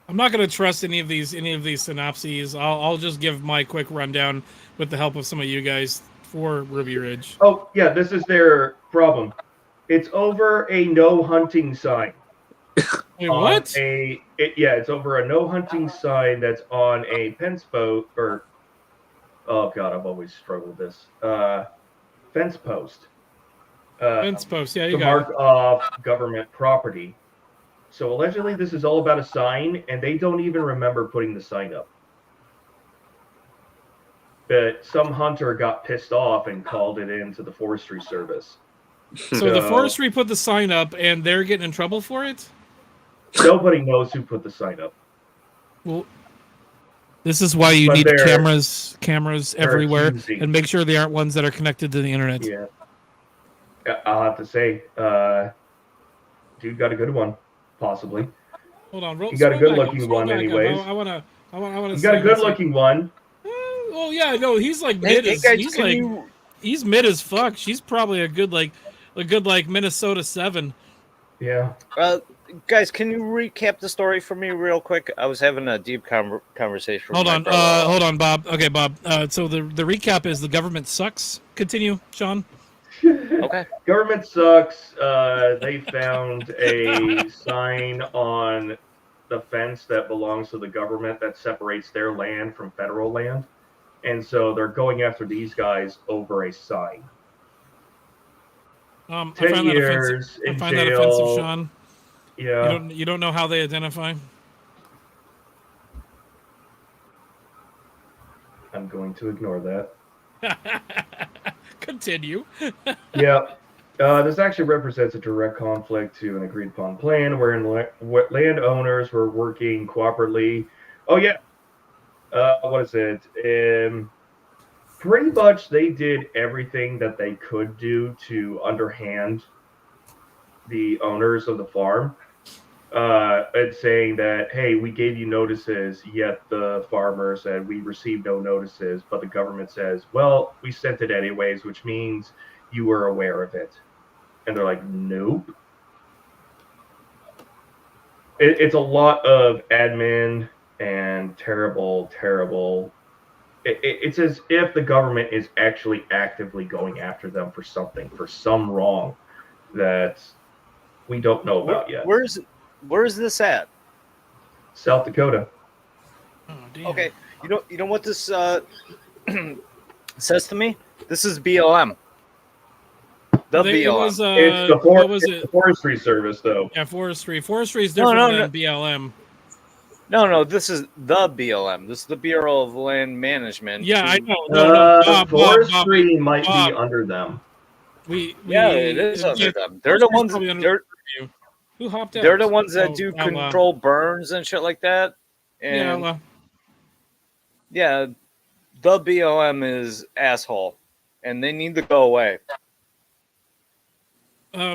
I'm not going to trust any of these synopses. I'll just give my quick rundown with the help of some of you guys for Ruby Ridge. Oh yeah, this is their problem. It's over a no hunting sign. Wait, what? It's over a no hunting sign that's on a fence post, or oh god, I've always struggled with this. Fence post. Fence post, yeah, you to got mark it. off government property. So allegedly, this is all about a sign, and they don't even remember putting the sign up. But some hunter got pissed off and called it in to the Forestry Service. So the forestry put the sign up, and they're getting in trouble for it? Nobody knows who put the sign up. Well, this is why you need cameras everywhere, accusing. and make sure they aren't ones that are connected to the internet. Yeah. I'll have to say, dude got a good one, possibly. Hold on, You got a good-looking one, anyways. I want to. You got a good-looking one. Oh yeah, no, he's like mid. He's mid as fuck. She's probably a good Minnesota 7. Yeah. Guys, can you recap the story for me real quick? I was having a deep conversation. Hold on, Bob. Okay, Bob. So the recap is the government sucks. Continue, Sean. Okay. Government sucks. They found a sign on the fence that belongs to the government that separates their land from federal land. And so they're going after these guys over a sign. 10 years in jail. I find that offensive, Sean. Yeah. You don't know how they identify? I'm going to ignore that. Continue. Yeah. This actually represents a direct conflict to an agreed upon plan wherein landowners were working cooperatively. Oh, yeah. What is it? Pretty much they did everything that they could do to underhand the owners of the farm. And saying that, hey, we gave you notices, yet the farmer said we received no notices, but the government says, well, we sent it anyways, which means you were aware of it. And they're like, nope. It's a lot of admin and terrible. It's as if the government is actually actively going after them for something, for some wrong that we don't know about yet. Where is this at? South Dakota. Oh, damn. Okay, you know what this says to me? This is BLM. BLM. It's the Forestry Service, though. Yeah, Forestry. Forestry is different than BLM. No, this is the BLM. This is the Bureau of Land Management. Yeah, I know. Forestry might be under them. Yeah, it is under them. They're the ones. Who hopped out? They're the ones that Oh, do Outlaw. control burns and shit like that. Yeah, And Outlaw. yeah, the BLM is asshole, and they need to go away.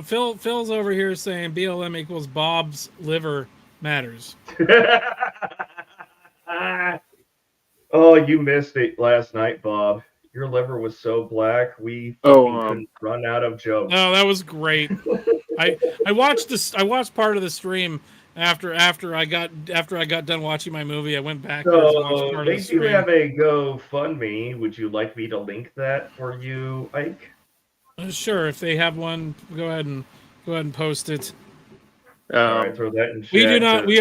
Phil's over here saying BLM equals Bob's liver matters. Oh, you missed it last night, Bob. Your liver was so black, we fucking couldn't run out of jokes. No, that was great. I watched this. I watched part of the stream after I got done watching my movie. I went back and watched So part of they the do stream. have a GoFundMe. Would you like me to link that for you, Ike? Sure, if they have one, go ahead and post it. All right, throw that in chat. We do not. We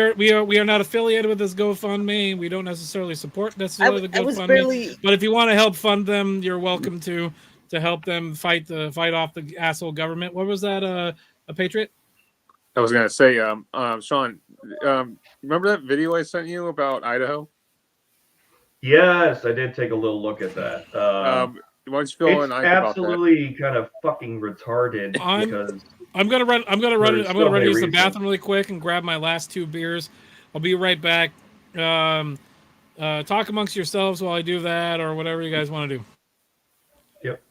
are not affiliated with this GoFundMe. We don't necessarily support necessarily the I was GoFundMe. barely- But if you want to help fund them, you're welcome to help them fight off the asshole government. What was that? A Patriot? I was gonna say, Sean, remember that video I sent you about Idaho? Yes, I did take a little look at that. Why don't you fill in Ike about that? absolutely kind of fucking retarded because I'm gonna run to use the reason. bathroom really quick and grab my last 2 beers. I'll be right back. Talk amongst yourselves while I do that, or whatever you guys want to do. Yep.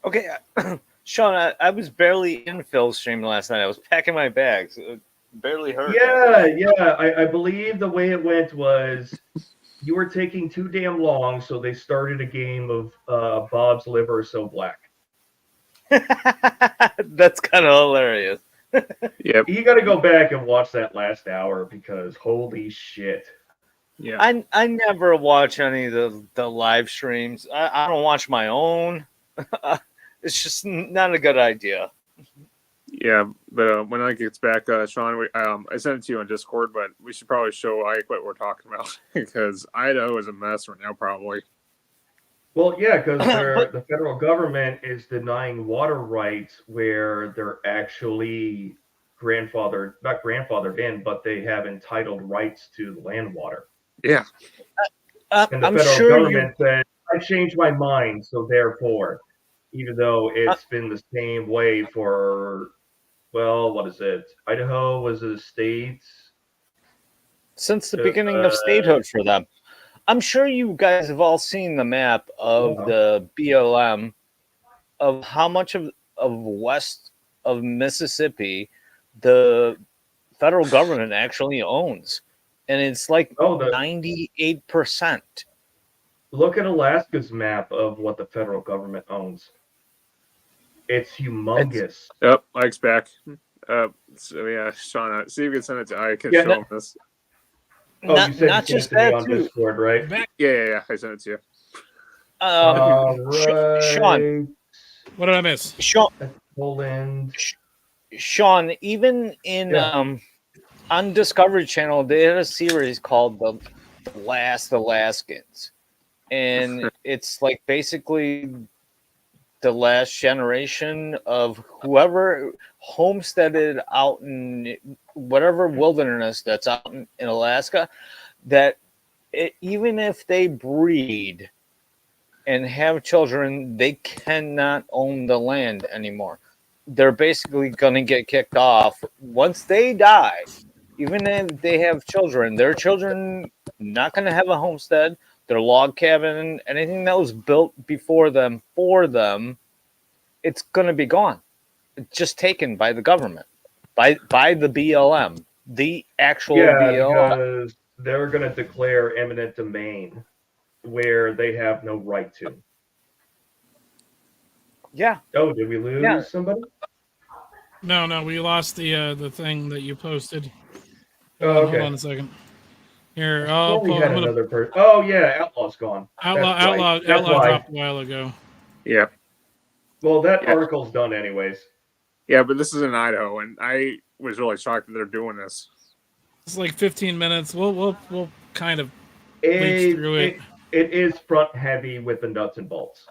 Okay, Sean, I was barely in Phil's stream last night. I was packing my bags. It barely heard. Yeah. I believe the way it went was you were taking too damn long, so they started a game of Bob's liver so black. That's kind of hilarious. Yep. You got to go back and watch that last hour because holy shit. Yeah. I never watch any of the live streams. I don't watch my own. It's just not a good idea. Yeah, but when Ike gets back, Sean, I sent it to you on Discord, but we should probably show Ike what we're talking about because Idaho is a mess right now, probably. Well, yeah, because the federal government is denying water rights where they're actually not grandfathered in, but they have entitled rights to the land water. Yeah. And the I'm federal sure government said, I changed my mind, so therefore, even though it's been the same way for, well, what is it? Idaho was a state. Since the beginning of statehood for them. I'm sure you guys have all seen the map of the BLM of how much of west of Mississippi the federal government actually owns. And it's like 98%. Look at Alaska's map of what the federal government owns. It's humongous. Yep, Ike's back. So yeah, Sean, see if you can send it to Ike and Yeah, show him this. Oh, you said you sent it to me on Discord, right? Yeah, I sent it to you. Sean, what did I miss? Sean, even in on Discovery Channel, they had a series called The Last Alaskans, and it's like basically the last generation of whoever homesteaded out in whatever wilderness that's out in Alaska, that even if they breed and have children, they cannot own the land anymore. They're basically going to get kicked off once they die. Even if they have children, their children not going to have a homestead. Their log cabin, anything that was built before them for them, it's going to be gone. It's just taken by the government, by the BLM, the actual BLM. Because they're going to declare eminent domain where they have no right to. Yeah. Oh, did we lose somebody? No, we lost the thing that you posted. Oh, okay. Hold on a second. Here, Oh, we had another person. Oh yeah, Outlaw's gone. Outlaw dropped a while ago. Yeah. Well, that article's done anyways. Yeah, but this is in Idaho, and I was really shocked that they're doing this. It's like 15 minutes. We'll kind of reach through it. It is front heavy with the nuts and bolts.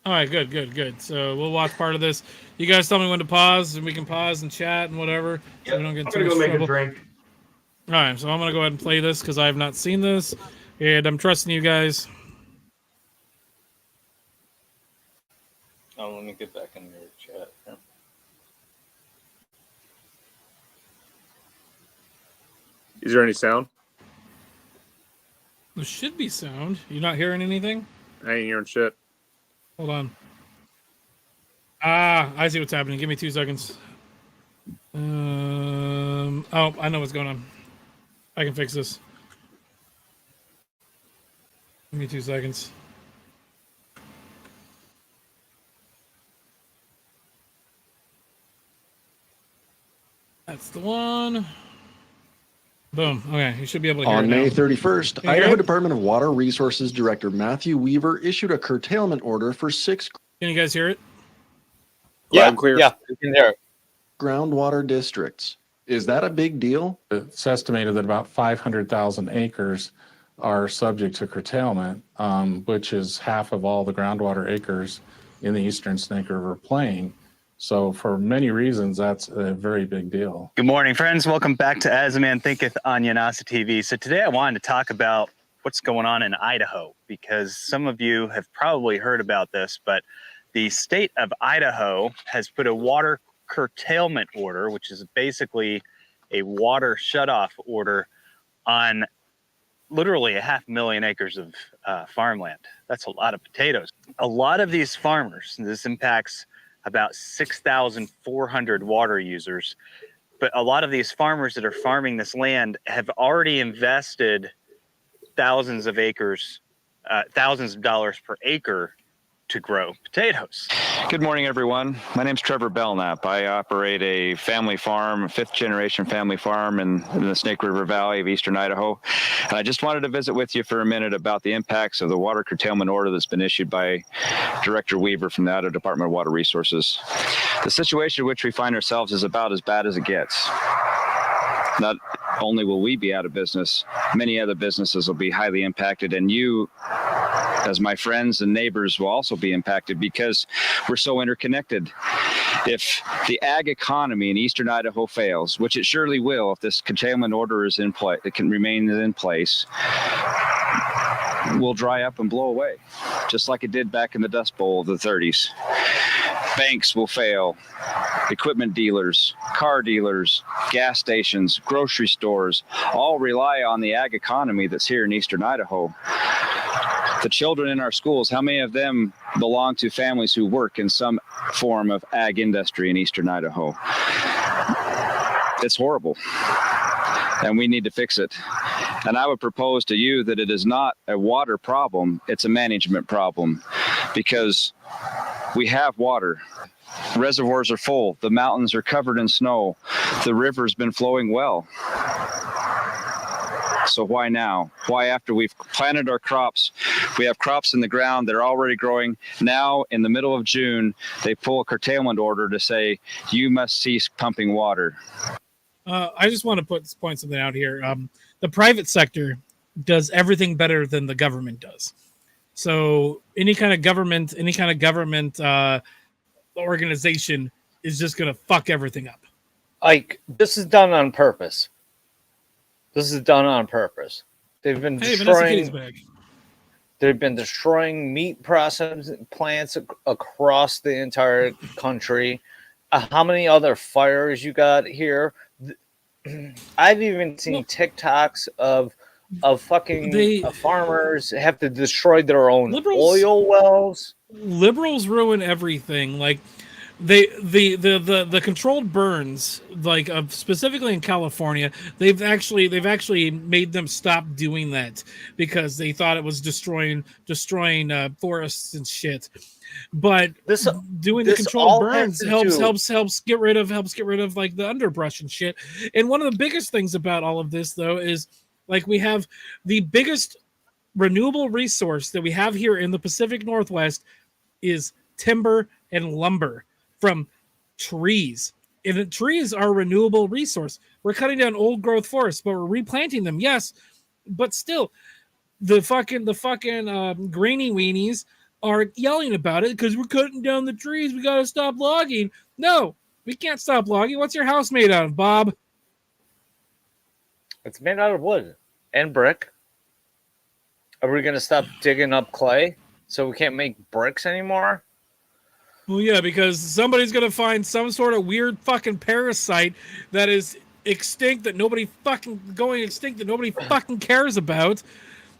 All right, good. So we'll watch part of this. You guys tell me when to pause, and we can pause and chat and whatever. So we don't get I'm too gonna much go make trouble. a drink. All right, so I'm gonna go ahead and play this because I have not seen this, and I'm trusting you guys. Oh, let me get back in your chat. Yeah. Is there any sound? There should be sound. You're not hearing anything? I ain't hearing shit. Hold on. I see what's happening. Give me 2 seconds. Oh, I know what's going on. I can fix this. Give me 2 seconds. That's the one. Boom. Okay, you should be able to hear On it May now. 31st, Can you hear Idaho it? Department of Water Resources Director Matthew Weaver issued a curtailment order for 6 Can you guys hear it? Yeah, clear. Yeah, you can hear it. groundwater districts. Is that a big deal? It's estimated that about 500,000 acres are subject to curtailment, which is half of all the groundwater acres in the Eastern Snake River Plain. So for many reasons, that's a very big deal. Good morning, friends. Welcome back to As a Man Thinketh on Yanasa TV. So today I wanted to talk about what's going on in Idaho, because some of you have probably heard about this, but the state of Idaho has put a water curtailment order, which is basically a water shutoff order on literally 500,000 acres of farmland. That's a lot of potatoes. A lot of these farmers, this impacts about 6,400 water users, but a lot of these farmers that are farming this land have already invested thousands of acres, thousands of dollars per acre to grow potatoes. Good morning, everyone. My name's Trevor Belknap. I operate a family farm, 5th-generation family farm in the Snake River Valley of eastern Idaho. And I just wanted to visit with you for a minute about the impacts of the water curtailment order that's been issued by Director Weaver from the Idaho Department of Water Resources. The situation in which we find ourselves is about as bad as it gets. Not only will we be out of business, many other businesses will be highly impacted, and you, as my friends and neighbors, will also be impacted because we're so interconnected. If the ag economy in eastern Idaho fails, which it surely will if this curtailment order is in place, it can remain in place, will dry up and blow away, just like it did back in the Dust Bowl of the 30s. Banks will fail, equipment dealers, car dealers, gas stations, grocery stores, all rely on the ag economy that's here in eastern Idaho. The children in our schools, how many of them belong to families who work in some form of ag industry in eastern Idaho? It's horrible, and we need to fix it. And I would propose to you that it is not a water problem, it's a management problem, because we have water. Reservoirs are full. The mountains are covered in snow. The river's been flowing well. So why now? Why, after we've planted our crops, we have crops in the ground that are already growing. Now, in the middle of June, they pull a curtailment order to say, you must cease pumping water. I just want to point something out here. The private sector does everything better than the government does. So any kind of government organization is just going to fuck everything up. Like, this is done on purpose. This is done on purpose. They've been destroying meat processing plants across the entire country. How many other fires you got here? I've even seen TikToks of fucking farmers have to destroy their own oil wells. Liberals ruin everything. Like the controlled burns, like specifically in California, they've actually made them stop doing that because they thought it was destroying forests and shit. But doing the controlled burns helps get rid of like the underbrush and shit. And one of the biggest things about all of this, though, is like we have the biggest renewable resource that we have here in the Pacific Northwest is timber and lumber from trees. And the trees are a renewable resource. We're cutting down old growth forests, but we're replanting them, yes. But still, the fucking grainy weenies are yelling about it because we're cutting down the trees. We got to stop logging. No, we can't stop logging. What's your house made out of, Bob? It's made out of wood and brick. Are we going to stop digging up clay so we can't make bricks anymore? Well, yeah, because somebody's gonna find some sort of weird fucking parasite that is extinct that nobody fucking going extinct that nobody fucking cares about.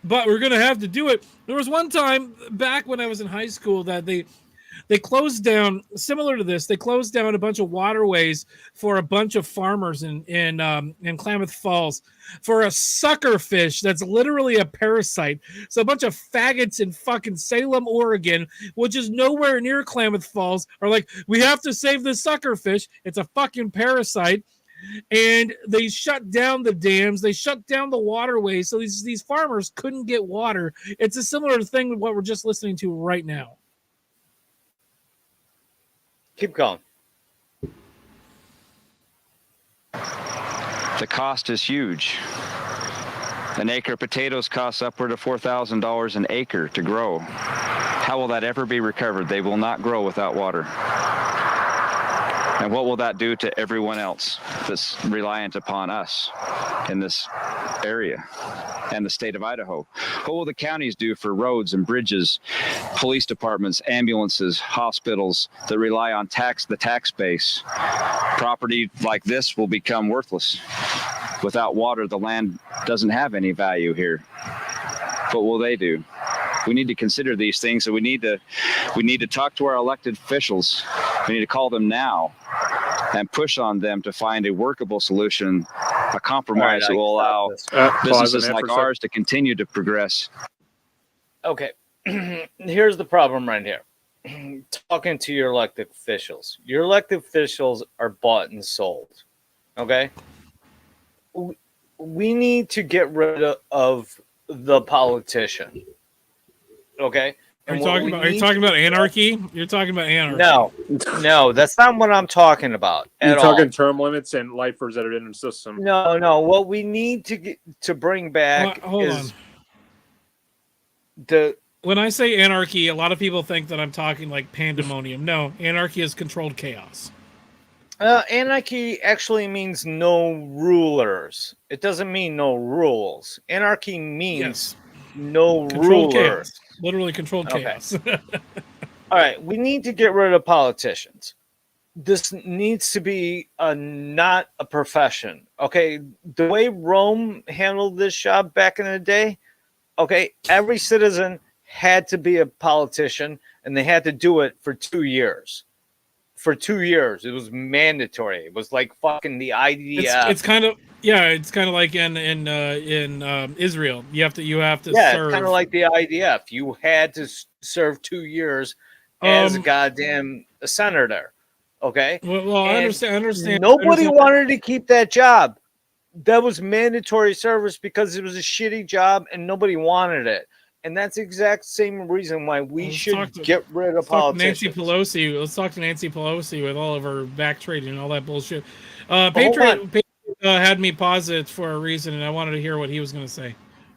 But we're gonna have to do it. There was one time back when I was in high school that they closed down, similar to this. They closed down a bunch of waterways for a bunch of farmers in Klamath Falls for a sucker fish that's literally a parasite. So a bunch of faggots in fucking Salem, Oregon, which is nowhere near Klamath Falls, are like, we have to save this sucker fish. It's a fucking parasite. And they shut down the dams, they shut down the waterways, so these farmers couldn't get water. It's a similar thing to what we're just listening to right now. Keep going. The cost is huge. An acre of potatoes costs upward of $4,000 an acre to grow. How will that ever be recovered? They will not grow without water. And what will that do to everyone else that's reliant upon us in this area and the state of Idaho? What will the counties do for roads and bridges, police departments, ambulances, hospitals that rely on the tax base? Property like this will become worthless. Without water, the land doesn't have any value here. What will they do? We need to consider these things, and we need to talk to our elected officials. We need to call them now and push on them to find a workable solution, a compromise that will allow businesses like ours to continue to progress. Okay, here's the problem right here. Talking to your elected officials. Your elected officials are bought and sold. Okay? We need to get rid of the politician. Okay? Are you talking about anarchy? You're talking about anarchy. No, that's not what I'm talking about. You're talking term limits and lifers that are in the system. No. What we need to bring back is when I say anarchy, a lot of people think that I'm talking like pandemonium. No, anarchy is controlled chaos. Anarchy actually means no rulers. It doesn't mean no rules. Anarchy means no controlled rulers. Chaos. Literally controlled chaos. All right, we need to get rid of politicians. This needs to be not a profession. Okay, the way Rome handled this job back in the day, okay, every citizen had to be a politician, and they had to do it for 2 years. For 2 years, it was mandatory. It was like fucking the IDF. It's kind of like in Israel. You have to serve. It's kind of like the IDF. You had to serve 2 years as a goddamn senator. Okay. Well, I understand. Nobody wanted to keep that job. That was mandatory service because it was a shitty job and nobody wanted it. And that's the exact same reason why we should get rid of politicians. Nancy Pelosi. Let's talk to Nancy Pelosi with all of her back trading and all that bullshit. Patriot had me pause it for a reason, and I wanted to hear what he was going to say.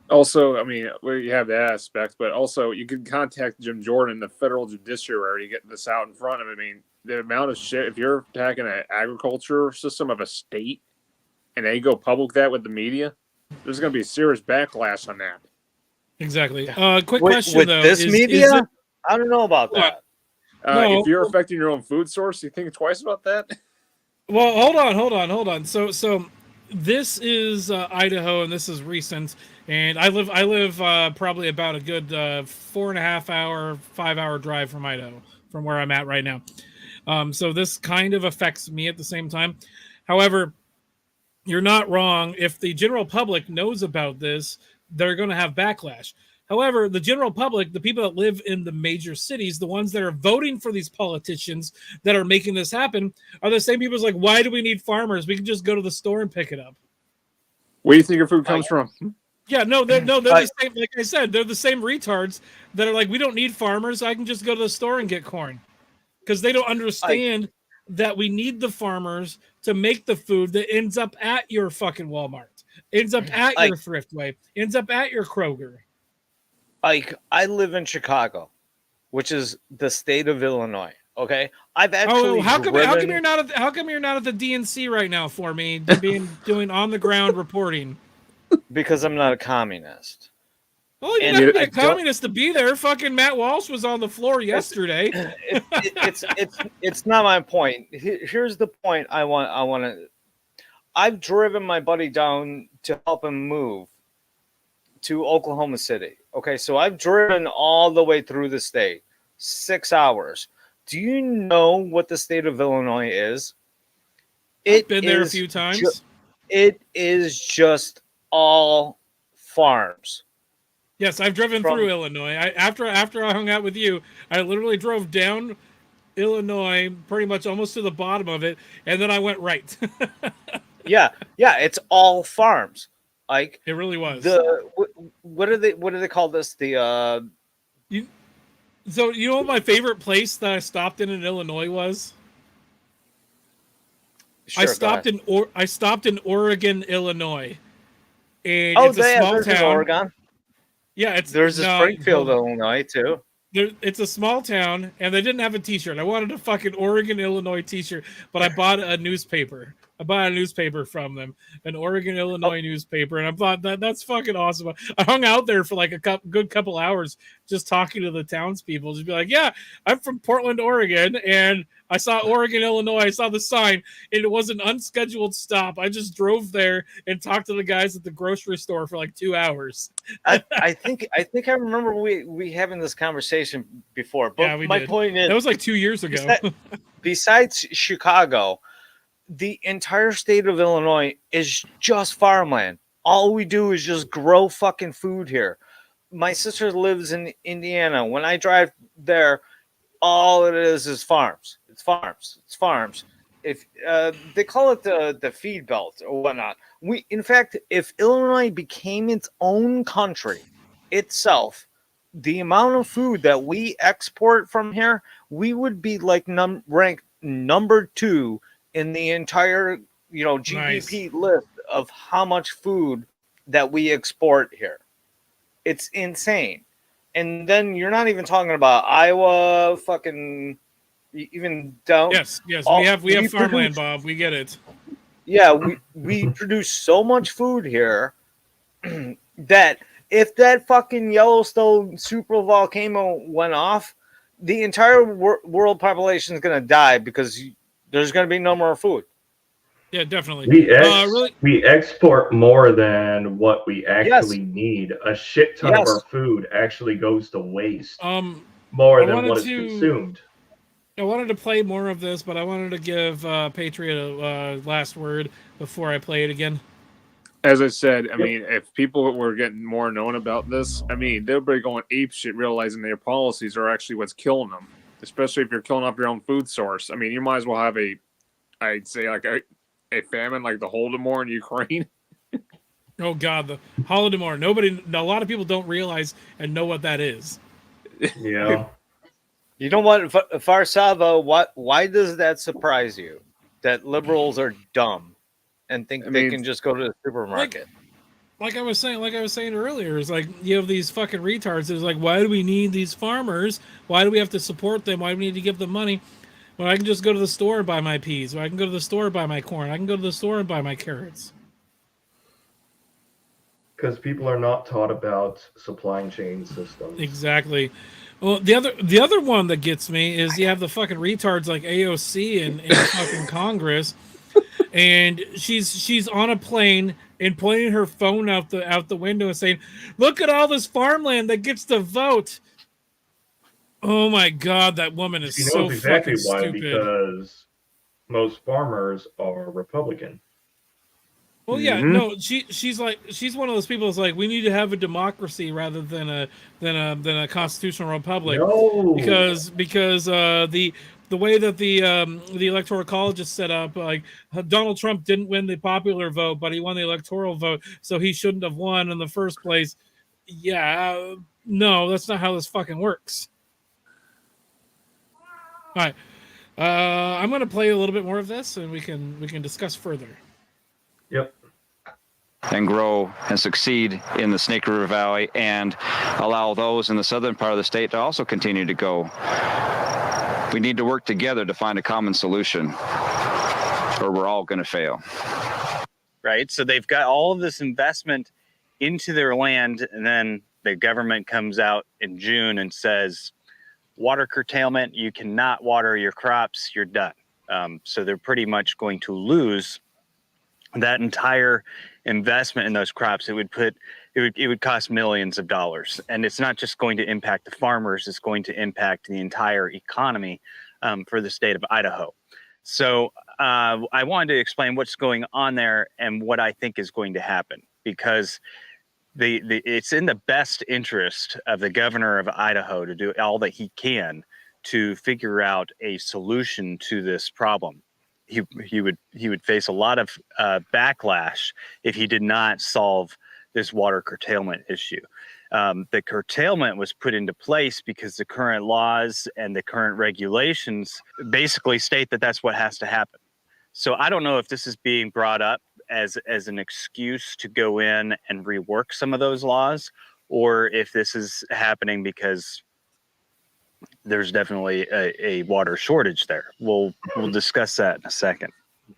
Also, I mean, you have that aspect, but also you can contact Jim Jordan, the federal judiciary, to get this out in front of him. I mean, the amount of shit, if you're attacking an agriculture system of a state and they go public that with the media, there's going to be a serious backlash on that. Exactly. Quick question, with though. This media? I don't know about that. If you're affecting your own food source, you think twice about that? Well, hold on. So this is Idaho, and this is recent. And I live probably about a good 4.5 hour, 5 hour drive from Idaho, from where I'm at right now. So this kind of affects me at the same time. However, you're not wrong. If the general public knows about this, they're going to have backlash. However, the general public, the people that live in the major cities, the ones that are voting for these politicians that are making this happen, are the same people who's like, why do we need farmers? We can just go to the store and pick it up. Where do you think your food comes from? Yeah, they're the same. Like I said, they're the same retards that are like, we don't need farmers. I can just go to the store and get corn. Because they don't understand that we need the farmers to make the food that ends up at your fucking Walmart, ends up at your Thriftway, ends up at your Kroger. Like, I live in Chicago, which is the state of Illinois. Okay, I've actually. How come you're not at the DNC right now for me doing on the ground reporting? Because I'm not a communist. Well, you And gotta be I a communist to be there. Fucking Matt Walsh was on the floor yesterday. It's not my point. Here's the point. I want to. I've driven my buddy down to help him move to Oklahoma City. Okay, so I've driven all the way through the state, 6 hours. Do you know what the state of Illinois is? I've been there a few times. It is just all farms. Yes, I've driven through Illinois. After I hung out with you, I literally drove down Illinois, pretty much almost to the bottom of it, and then I went right. yeah, it's all farms. Like it really was. What do they call this? So you know what my favorite place that I stopped in Illinois was? Sure, I stopped in Oregon, Illinois, and it's a small town. Oregon. Yeah, there's a Springfield, Illinois too. It's a small town, and they didn't have a T-shirt. I wanted a fucking Oregon, Illinois T-shirt, but I bought a newspaper. I bought a newspaper from them, an Oregon, Illinois newspaper, and I thought that's fucking awesome. I hung out there for like a good couple hours just talking to the townspeople. Just be like, yeah, I'm from Portland, Oregon, and I saw Oregon, Illinois. I saw the sign, and it was an unscheduled stop. I just drove there and talked to the guys at the grocery store for like 2 hours. I think I remember we having this conversation before. But yeah, my point is that was like 2 years ago. Besides Chicago, the entire state of Illinois is just farmland. All we do is just grow fucking food here. My sister lives in Indiana. When I drive there, all it is farms. It's farms. It's farms. If they call it the feed belt or whatnot. In fact, if Illinois became its own country itself, the amount of food that we export from here, we would be like ranked number 2 in the entire GDP list of how much food that we export here. It's insane. And then you're not even talking about Iowa, fucking even down. Yes, we have farmland, Bob. We get it. Yeah, we produce so much food here that if that fucking Yellowstone super volcano went off, the entire world population is going to die because there's going to be no more food. Yeah, definitely. We export more than what we actually need. A shit ton of our food actually goes to waste. More than what is consumed. I wanted to play more of this, but I wanted to give Patriot a last word before I play it again. As I said, I mean, if people were getting more known about this, I mean, they'll be going apeshit, realizing their policies are actually what's killing them. Especially if you're killing off your own food source. I mean, you might as well have I'd say like a famine like the Holodomor in Ukraine. Oh God, the Holodomor. A lot of people don't realize and know what that is. Yeah. You know what, Farsava? Why does that surprise you? That liberals are dumb and think they can just go to the supermarket. Like I was saying earlier, is like you have these fucking retards. It's like, why do we need these farmers? Why do we have to support them? Why do we need to give them money? Well, I can just go to the store and buy my peas. Or I can go to the store and buy my corn. I can go to the store and buy my carrots. Because people are not taught about supply chain systems. Exactly. Well, the other one that gets me is you have the fucking retards like AOC in fucking Congress, and she's on a plane and pointing her phone out the window and saying, "Look at all this farmland that gets to vote." Oh my God, that woman is so exactly fucking why, stupid. Because most farmers are Republican. Well, yeah, no, she's one of those people that's like, we need to have a democracy rather than a constitutional republic. No. Because the way that the electoral college is set up, like Donald Trump didn't win the popular vote, but he won the electoral vote, so he shouldn't have won in the first place. Yeah, no, that's not how this fucking works. All right, I'm going to play a little bit more of this, and we can discuss further. Yep. And grow and succeed in the Snake River Valley and allow those in the southern part of the state to also continue to go. We need to work together to find a common solution, or we're all going to fail. Right? So they've got all of this investment into their land, and then the government comes out in June and says, water curtailment, you cannot water your crops, you're done. So they're pretty much going to lose that entire investment in those crops. It would cost millions of dollars, and it's not just going to impact the farmers, it's going to impact the entire economy for the state of Idaho. So I wanted to explain what's going on there and what I think is going to happen, because it's in the best interest of the governor of Idaho to do all that he can to figure out a solution to this problem. He would face a lot of backlash if he did not solve this water curtailment issue. The curtailment was put into place because the current laws and the current regulations basically state that that's what has to happen. So I don't know if this is being brought up as an excuse to go in and rework some of those laws, or if this is happening because there's definitely a water shortage there. We'll discuss that in a second.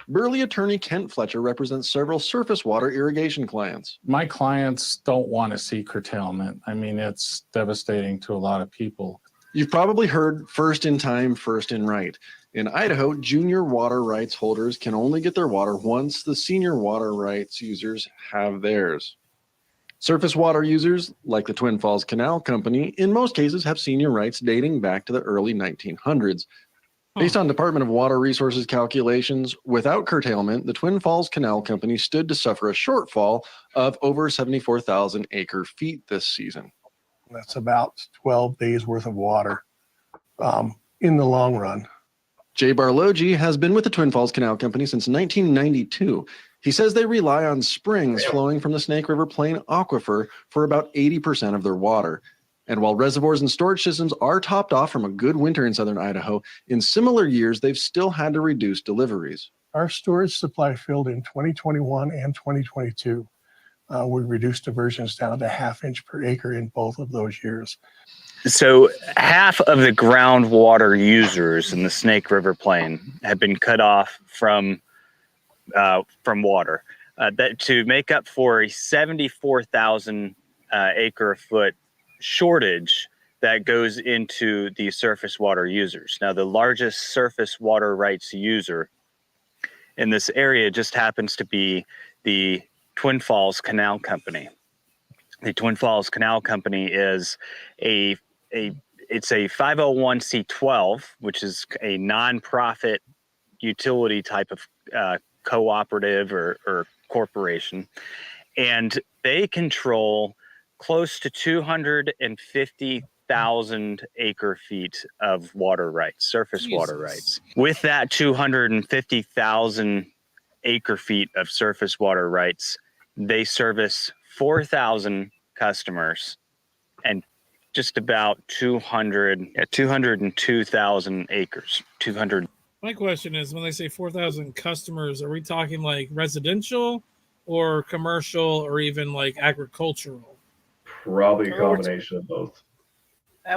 Burley attorney Kent Fletcher represents several surface water irrigation clients. My clients don't want to see curtailment. I mean, it's devastating to a lot of people. You've probably heard first in time, first in right. In Idaho, junior water rights holders can only get their water once the senior water rights users have theirs. Surface water users, like the Twin Falls Canal Company, in most cases have senior rights dating back to the early 1900s. Based on Department of Water Resources calculations, without curtailment, the Twin Falls Canal Company stood to suffer a shortfall of over 74,000 acre feet this season. That's about 12 days worth of water in the long run. Jay Barlogi has been with the Twin Falls Canal Company since 1992. He says they rely on springs flowing from the Snake River Plain aquifer for about 80% of their water. And while reservoirs and storage systems are topped off from a good winter in southern Idaho, in similar years, they've still had to reduce deliveries. Our storage supply filled in 2021 and 2022. We reduced diversions down to ½ inch per acre in both of those years. So half of the groundwater users in the Snake River Plain have been cut off from water. That to make up for a 74,000 acre foot shortage that goes into the surface water users. Now, the largest surface water rights user in this area just happens to be the Twin Falls Canal Company. The Twin Falls Canal Company is it's a 501c12, which is a nonprofit utility type of cooperative or corporation, and they control close to 250,000 acre feet of water rights, surface water rights. With that 250,000 acre feet of surface water rights, they service 4,000 customers and just about 202,000 acres. 200. My question is, when they say 4,000 customers, are we talking like residential or commercial or even like agricultural? Probably a combination of both.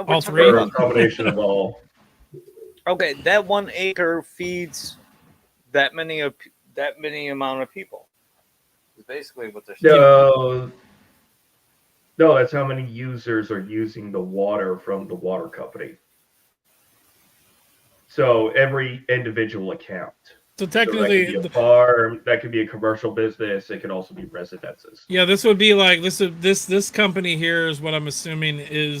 All three? Or a combination of all. Okay, that 1 acre feeds that many amount of people. Is basically what they're saying. No, that's how many users are using the water from the water company. So every individual account. So technically, that could be a farm, that could be a commercial business. It could also be residences. Yeah, this would be like this company here is what I'm assuming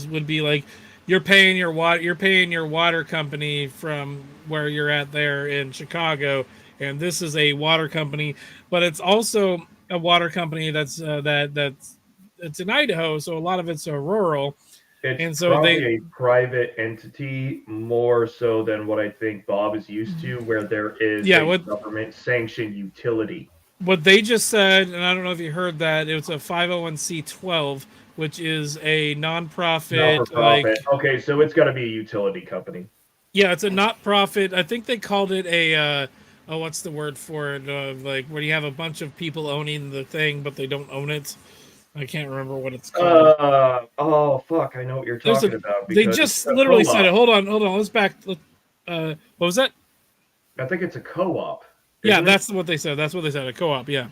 would be like you're paying your water company from where you're at there in Chicago, and this is a water company, but it's also a water company that's it's in Idaho, so a lot of it's rural. It's probably a private entity more so than what I think Bob is used to, where there is a government-sanctioned utility. What they just said, and I don't know if you heard that, it was a 501c12, which is a nonprofit. Okay, so it's got to be a utility company. Yeah, it's a not-profit. I think they called it a, what's the word for it? Like where you have a bunch of people owning the thing, but they don't own it. I can't remember what it's called. Oh, fuck. I know what you're talking about. They just literally said it. Hold on. Let's back. What was that? I think it's a co-op. Yeah, that's what they said. That's what they said. A co-op, yeah.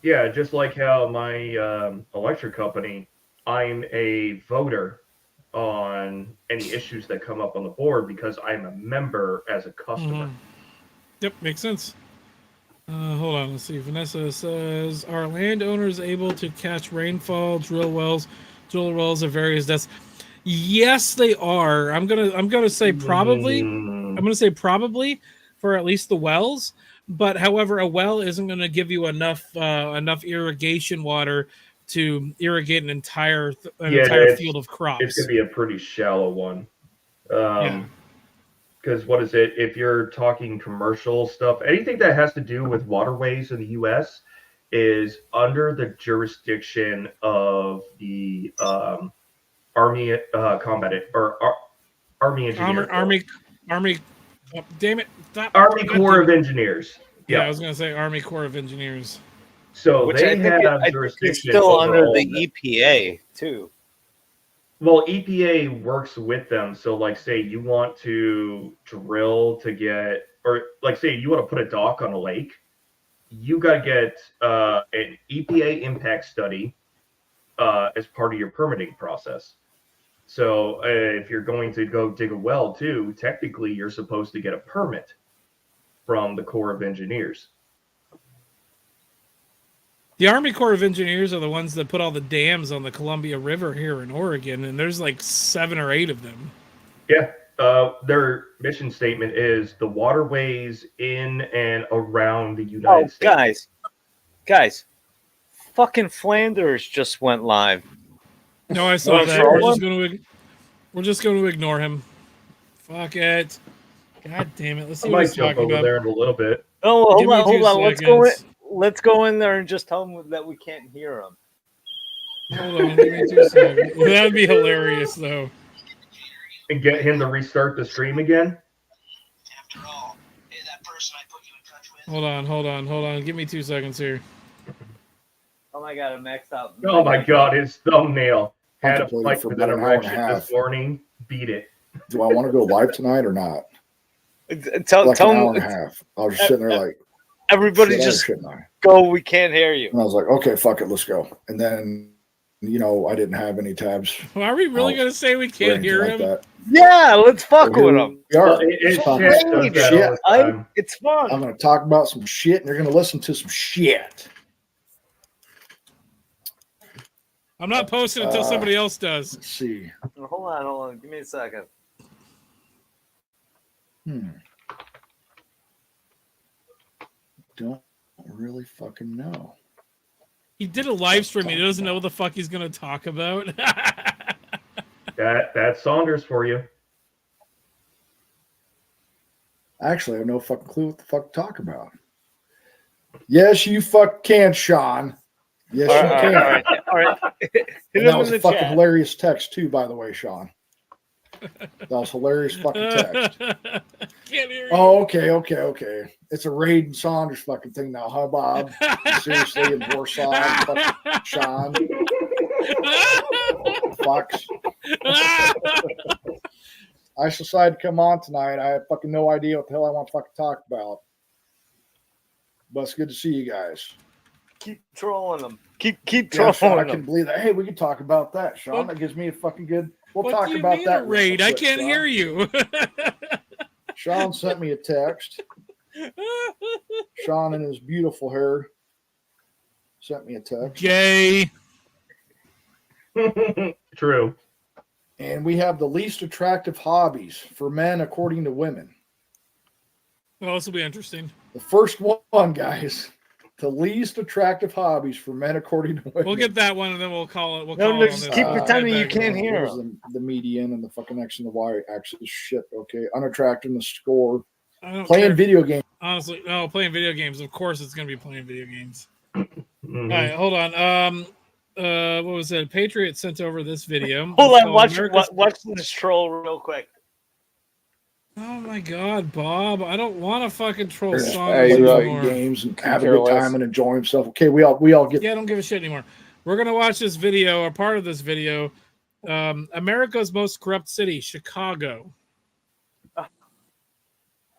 Yeah, just like how my electric company I'm a voter on any issues that come up on the board because I'm a member as a customer. Yep, makes sense. Hold on, let's see. Vanessa says, "Are landowners able to catch rainfall, drill wells of various depths?" Yes, they are. I'm gonna say probably. I'm gonna say probably for at least the wells. But however, a well isn't going to give you enough irrigation water to irrigate an entire field of crops. It's gonna be a pretty shallow one. Yeah. Because what is it? If you're talking commercial stuff, anything that has to do with waterways in the U.S. is under the jurisdiction of the Army Combat or Army Engineers. Army. Oh, damn it! Stop. Army Corps of Engineers. Yeah, I was going to say Army Corps of Engineers. So Which they I have think jurisdiction it's still over under all the of that. EPA too. Well, EPA works with them. So, like, say you want to drill to get, or like, say you want to put a dock on a lake, you got to get an EPA impact study as part of your permitting process. So, if you're going to go dig a well too, technically you're supposed to get a permit from the Corps of Engineers. The Army Corps of Engineers are the ones that put all the dams on the Columbia River here in Oregon, and there's like 7 or 8 of them. Yeah, their mission statement is the waterways in and around the United States. Guys, fucking Flanders just went live. No, I saw that. We're just going to ignore him. Fuck it. God damn it. Let's see I what might he's jump talking over about. there in a little bit. Oh, hold on. Seconds. Let's go in there and just tell them that we can't hear them. Hold on, give me 2 seconds. That'd be hilarious, though. And get him to restart the stream again? Hold on. Give me 2 seconds here. Oh my god, I'm maxed out. Oh my god, his thumbnail had a Contemplating fight for with about an an hour and a erection half. this morning. Beat it. Do I want to go live tonight or not? Tell like tell an hour them. and a half. I was just sitting there like, Everybody should I or just shouldn't I? go. We can't hear you. And I was like, okay, fuck it, let's go. And then, I didn't have any tabs. Well, are we really going to say we can't hear him? That. Yeah, let's fuck So with here them. we are. It's Talking great. some shit. It's fun. I'm going to talk about some shit, and you're going to listen to some shit. I'm not posting until somebody else does. Let's see. Hold on. Give me a second. Don't really fucking know. He did a live stream. He doesn't know what the fuck he's going to talk about. That's Saunders for you. Actually, I have no fucking clue what the fuck to talk about. Yes, you fuck can, Sean. Yes, you can. All right. And that was a fucking hilarious text too, by the way, Sean. That was hilarious fucking text. Can't hear you. Oh, okay. It's a Raid and Saunders fucking thing now, huh, Bob? Seriously, and Warsaw, fucking Sean. Fucks. I decided to come on tonight. I have fucking no idea what the hell I want to fucking talk about. But it's good to see you guys. Keep trolling them. Keep Yeah, trolling Sean, I them. can believe that. Hey, we can talk about that, Sean. That gives me a fucking good. We'll What talk do you about mean that. a raid? I real quick, can't Sean. hear you. Sean sent me a text. Sean in his beautiful hair sent me a text. Gay. True. And we have the least attractive hobbies for men according to women. Well, this will be interesting. The first one, guys. The least attractive hobbies for men according to women. We'll get that one, and then we'll call it. We'll No, call no, it on just this. keep pretending you can't hear Here's the median and the fucking X and the Y axis. Shit. Okay. Unattractiveness score. I don't Playing care. video games. Honestly, no, playing video games. Of course, it's going to be playing video games. Mm-hmm. All right, hold on. What was it? Patriot sent over this video. Hold It's on. called Watch this troll real quick. Oh my God, Bob! I don't want to fucking troll Hey, Saunders anymore. games and have a good time and enjoy himself. Okay, we all get. Yeah, I don't give a shit anymore. We're gonna watch this video, or part of this video. America's most corrupt city, Chicago.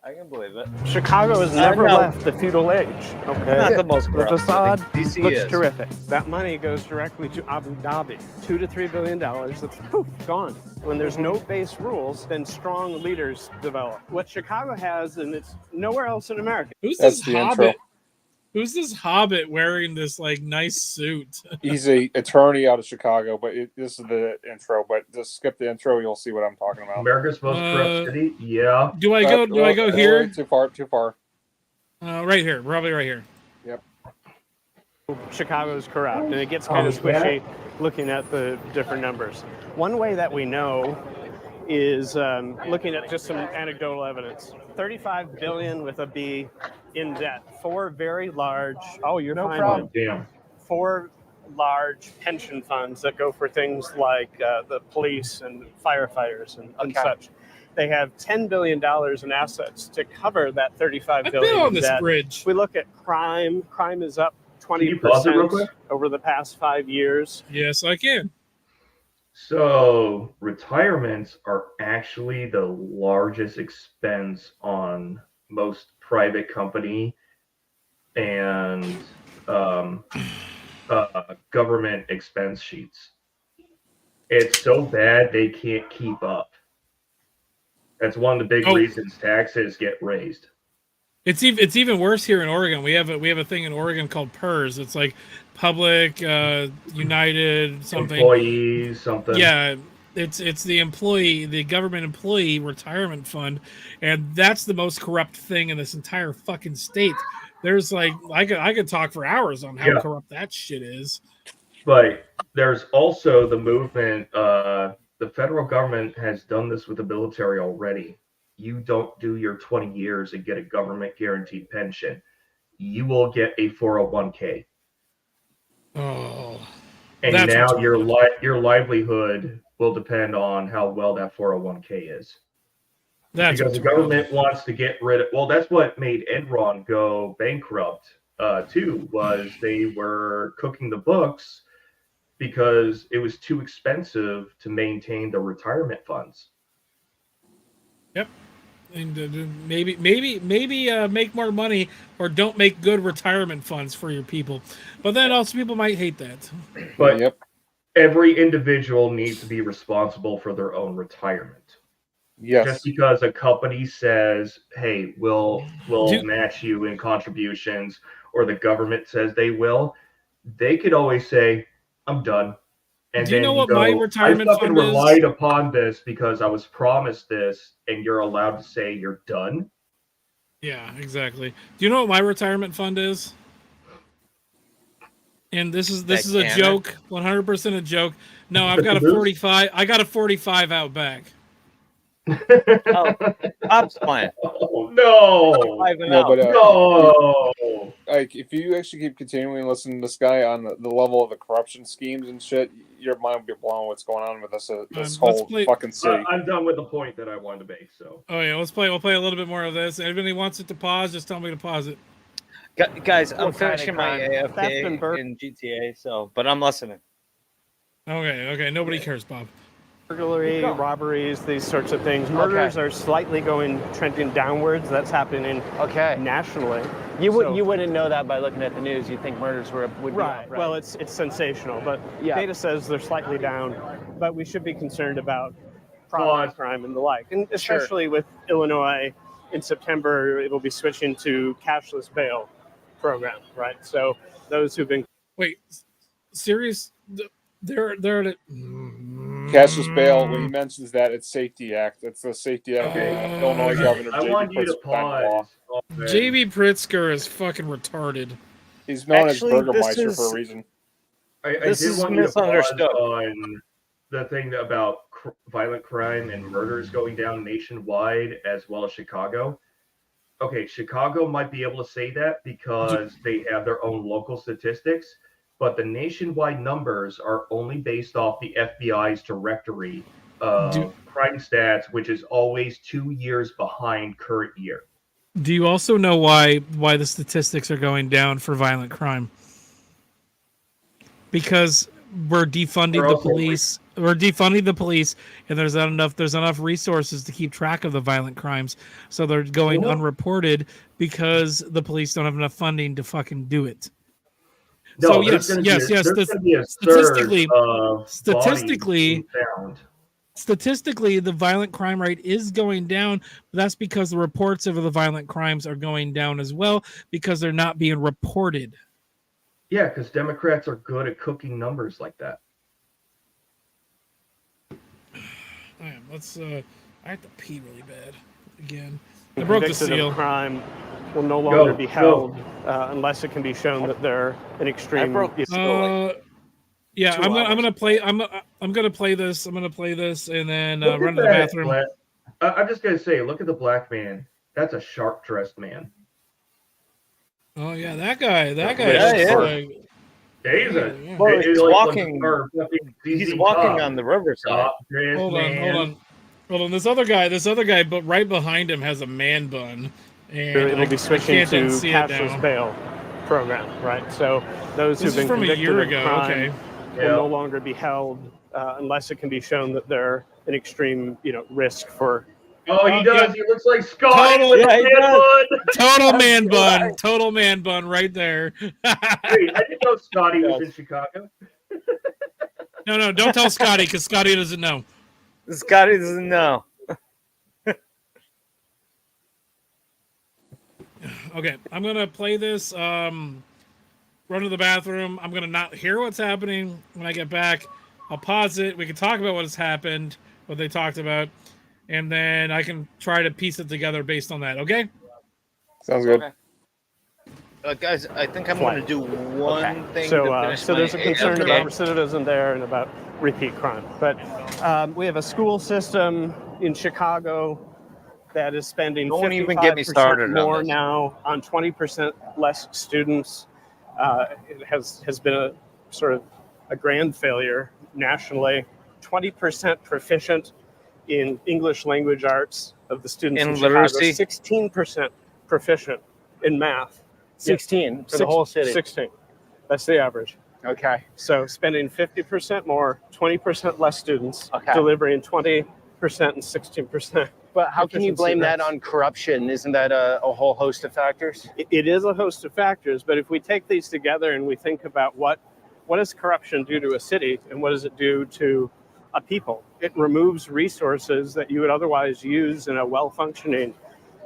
I can believe it. Chicago has never left the feudal age. Okay, Not the most the corrupt. facade DC looks is. terrific. That money goes directly to Abu Dhabi. $2 to $3 billion. That's poof, gone. When there's no base rules, then strong leaders develop. What Chicago has, and it's nowhere else in America. Who's That's this the hobbit? intro. Who's this hobbit wearing this like nice suit? He's a attorney out of Chicago, but this is the intro. But just skip the intro, you'll see what I'm talking about. America's most corrupt city. Yeah. Do I go? Do I go here? Too far. Too far. Right here. Probably right here. Yep. Chicago's corrupt, and it gets kind of squishy looking at the different numbers. One way that we know is looking at just some anecdotal evidence. 35 billion with a B in debt. 4 very large. Oh, you're no fine. Problem. Damn. 4 large pension funds that go for things like the police and firefighters and such. They have $10 billion in assets to cover that 35 billion. I've been on in this debt. bridge. We look at crime. Crime is up Can you pause it real 20% quick? over the past 5 years. Yes, I can. So retirements are actually the largest expense on most private company and government expense sheets. It's so bad they can't keep up. That's one of the big reasons taxes get raised. It's even worse here in Oregon. We have a thing in Oregon called PERS. It's like Public United something employees something. Yeah, it's the government employee retirement fund, and that's the most corrupt thing in this entire fucking state. There's like I could talk for hours on how corrupt that shit is. But there's also the movement. The federal government has done this with the military already. You don't do your 20 years and get a government guaranteed pension. You will get a 401k. Oh. And now your livelihood will depend on how well that 401k is. Because the government wants to get rid of. Well, that's what made Enron go bankrupt too. Was they were cooking the books because it was too expensive to maintain the retirement funds. Yep. And maybe make more money or don't make good retirement funds for your people. But then also people might hate that. But every individual needs to be responsible for their own retirement. Yes. Just because a company says, "Hey, we'll match you in contributions," or the government says they will, they could always say, "I'm done." And do you know what go, my retirement I fucking fund is? relied upon this because I was promised this, and you're allowed to say you're done. Yeah, exactly. Do you know what my retirement fund is? And this is a joke, 100% a joke. No, I've got a 45. I got a 45 out back. Bob's playing. Oh no! No. Like if you actually keep continuing to listen to this guy on the level of the corruption schemes and shit, your mind will be blown. What's going on with this whole fucking city? I'm done with the point that I wanted to make. So. Oh yeah, we'll play a little bit more of this. Anybody wants it to pause, just tell me to pause it. Guys, I'm finishing my AFK in GTA, but I'm listening. Okay. Nobody cares, Bob. Burglary, robberies, these sorts of things. Murders are slightly trending downwards. That's happening nationally. You wouldn't know that by looking at the news. You'd think murders would be up, right? Well, it's sensational, but data says they're slightly down. But we should be concerned about property crime and the like, and especially with Illinois in September, it will be switching to cashless bail program, right? So those who've been serious, they're cashless bail. When he mentions that, it's Safety Act. It's the Safety Act. Illinois Governor JB Pritzker. JB Pritzker is fucking retarded. He's known as Burgermeister for a reason. I did want you to pause on the thing about violent crime and murders going down nationwide as well as Chicago. Okay, Chicago might be able to say that because they have their own local statistics, but the nationwide numbers are only based off the FBI's directory of crime stats, which is always 2 years behind current year. Do you also know why the statistics are going down for violent crime? Because we're defunding the police. We're defunding the police, and there's enough resources to keep track of the violent crimes, so they're going unreported because the police don't have enough funding to fucking do it. No, So there's gonna be a statistically, surge of statistically, bodies being found. Statistically, the violent crime rate is going down, but that's because the reports of the violent crimes are going down as well because they're not being reported. Yeah, because Democrats are good at cooking numbers like that. I have to pee really bad again. I broke the Convicted seal. of crime will no longer be held unless it can be shown that they're an extreme. Yeah, Two I'm gonna hours. play. I'm gonna play this. I'm gonna play this and then Look run at to the that, bathroom. Glenn. I'm just gonna say, look at the black man. That's a sharp dressed man. Oh yeah, that guy. That guy. Yeah, looks yeah. like. Well, he's like walking. He's walking on the riverside. Hold on. This other guy, but right behind him has a man bun, and It will be switching can't to unsee it cashless now. bail program, right? So those This who've is been from a convicted year of ago, crime okay. will no longer be held unless it can be shown that they're an extreme, risk for. Oh, he does. Yeah. He looks like Scotty Total, with a man bun. Total man bun. Total man bun right there. Wait, I didn't know Scotty was in Chicago. No, don't tell Scotty because Scotty doesn't know. Scotty doesn't know. Okay, I'm gonna play this. Run to the bathroom. I'm gonna not hear what's happening when I get back. I'll pause it. We can talk about what has happened, what they talked about, and then I can try to piece it together based on that. Okay? Sounds good. Okay. Guys, I think I'm going to do one thing. So, to finish so there's a my concern AFK. about recidivism there and about repeat crime. But we have a school system in Chicago that is spending Don't even get me 55% started on more this. now on 20% less students. It has been a sort of a grand failure nationally. 20% proficient in English language arts of the students in literacy? Chicago. 16% proficient in math. 16 for the whole city. 16. That's the average. Okay. So spending 50% more, 20% less students, Okay. delivering 20% and 16%. But how can you efficiency blame that rates. on corruption? Isn't that a whole host of factors? It is a host of factors, but if we take these together and we think about what does corruption do to a city and what does it do to a people? It removes resources that you would otherwise use in a well-functioning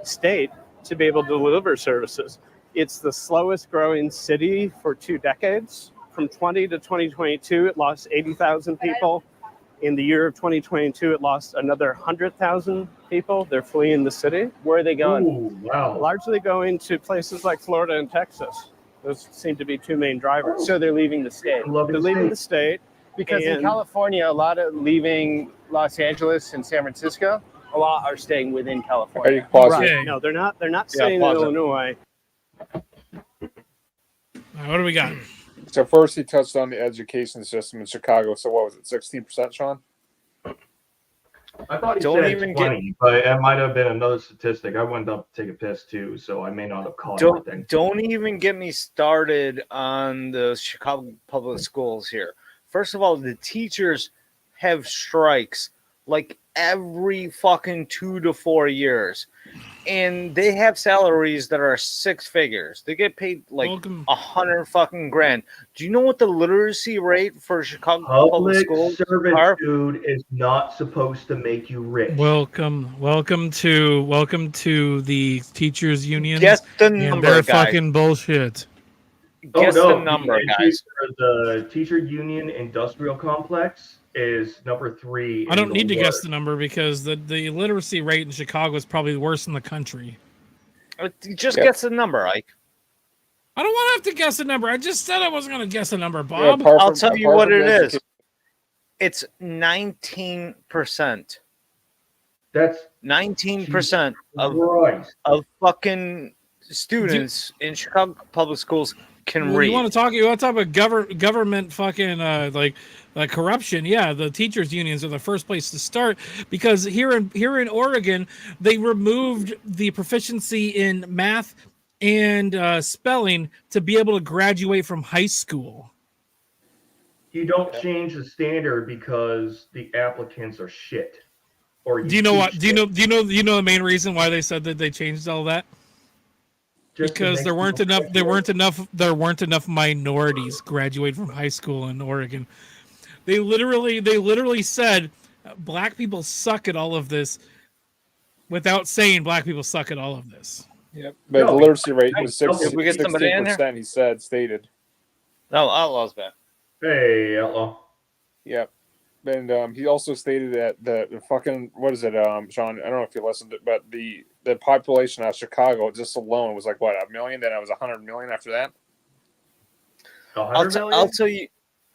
state to be able to deliver services. It's the slowest growing city for 2 decades. From 20 to 2022, it lost 80,000 people. In the year of 2022, it lost another 100,000 people. They're fleeing the city. Where are they going? Ooh, wow. Largely going to places like Florida and Texas. Those seem to be two main drivers. So they're leaving the state. They're leaving the state. Because in and- California, a lot of leaving Los Angeles and San Francisco, a lot are staying within California. Right. No, they're not. They're not staying in pause it. Illinois. What do we got? So first, he touched on the education system in Chicago. So what was it, 16%, Sean? I thought he Don't said even 20, but it might have been another statistic. I went up to take a piss too, so I may not have caught everything. Don't even get me started on the Chicago public schools here. First of all, the teachers have strikes like every fucking 2 to 4 years. And they have salaries that are 6 figures. They get paid like 100 fucking grand. Do you know what the literacy rate for Chicago public Public schools are? servitude is not supposed to make you rich. Welcome to the teachers unions. Get the and number, they're guys. fucking bullshit. Guess no, the number, the guys. The teacher union industrial complex is number 3. I don't in need the to guess world. the number because the literacy rate in Chicago is probably the worst in the country. Just guess the number, Ike. I don't want to have to guess a number. I just said I wasn't going to guess a number, Bob. I'll tell you what it is. It's 19%. That's 19% Christ. of fucking students in Chicago public schools can Well, read. you want to talk about government fucking like corruption? Yeah, the teachers unions are the first place to start because here in Oregon they removed the proficiency in math and spelling to be able to graduate from high school. You don't change the standard because the applicants are shit. Or Do you know what? Do you know the main reason why they said that they changed all that? Just because there weren't enough minorities graduate from high school in Oregon. They literally said black people suck at all of this without saying black people suck at all of this. Yep. But the literacy rate was 16%, he stated. No, Outlaw's back. Hey, Outlaw. Yep. And he also stated that the fucking, what is it, Sean? I don't know if you listened, but the population of Chicago just alone was like, what, 1 million? Then it was 100 million after that? I'll tell you.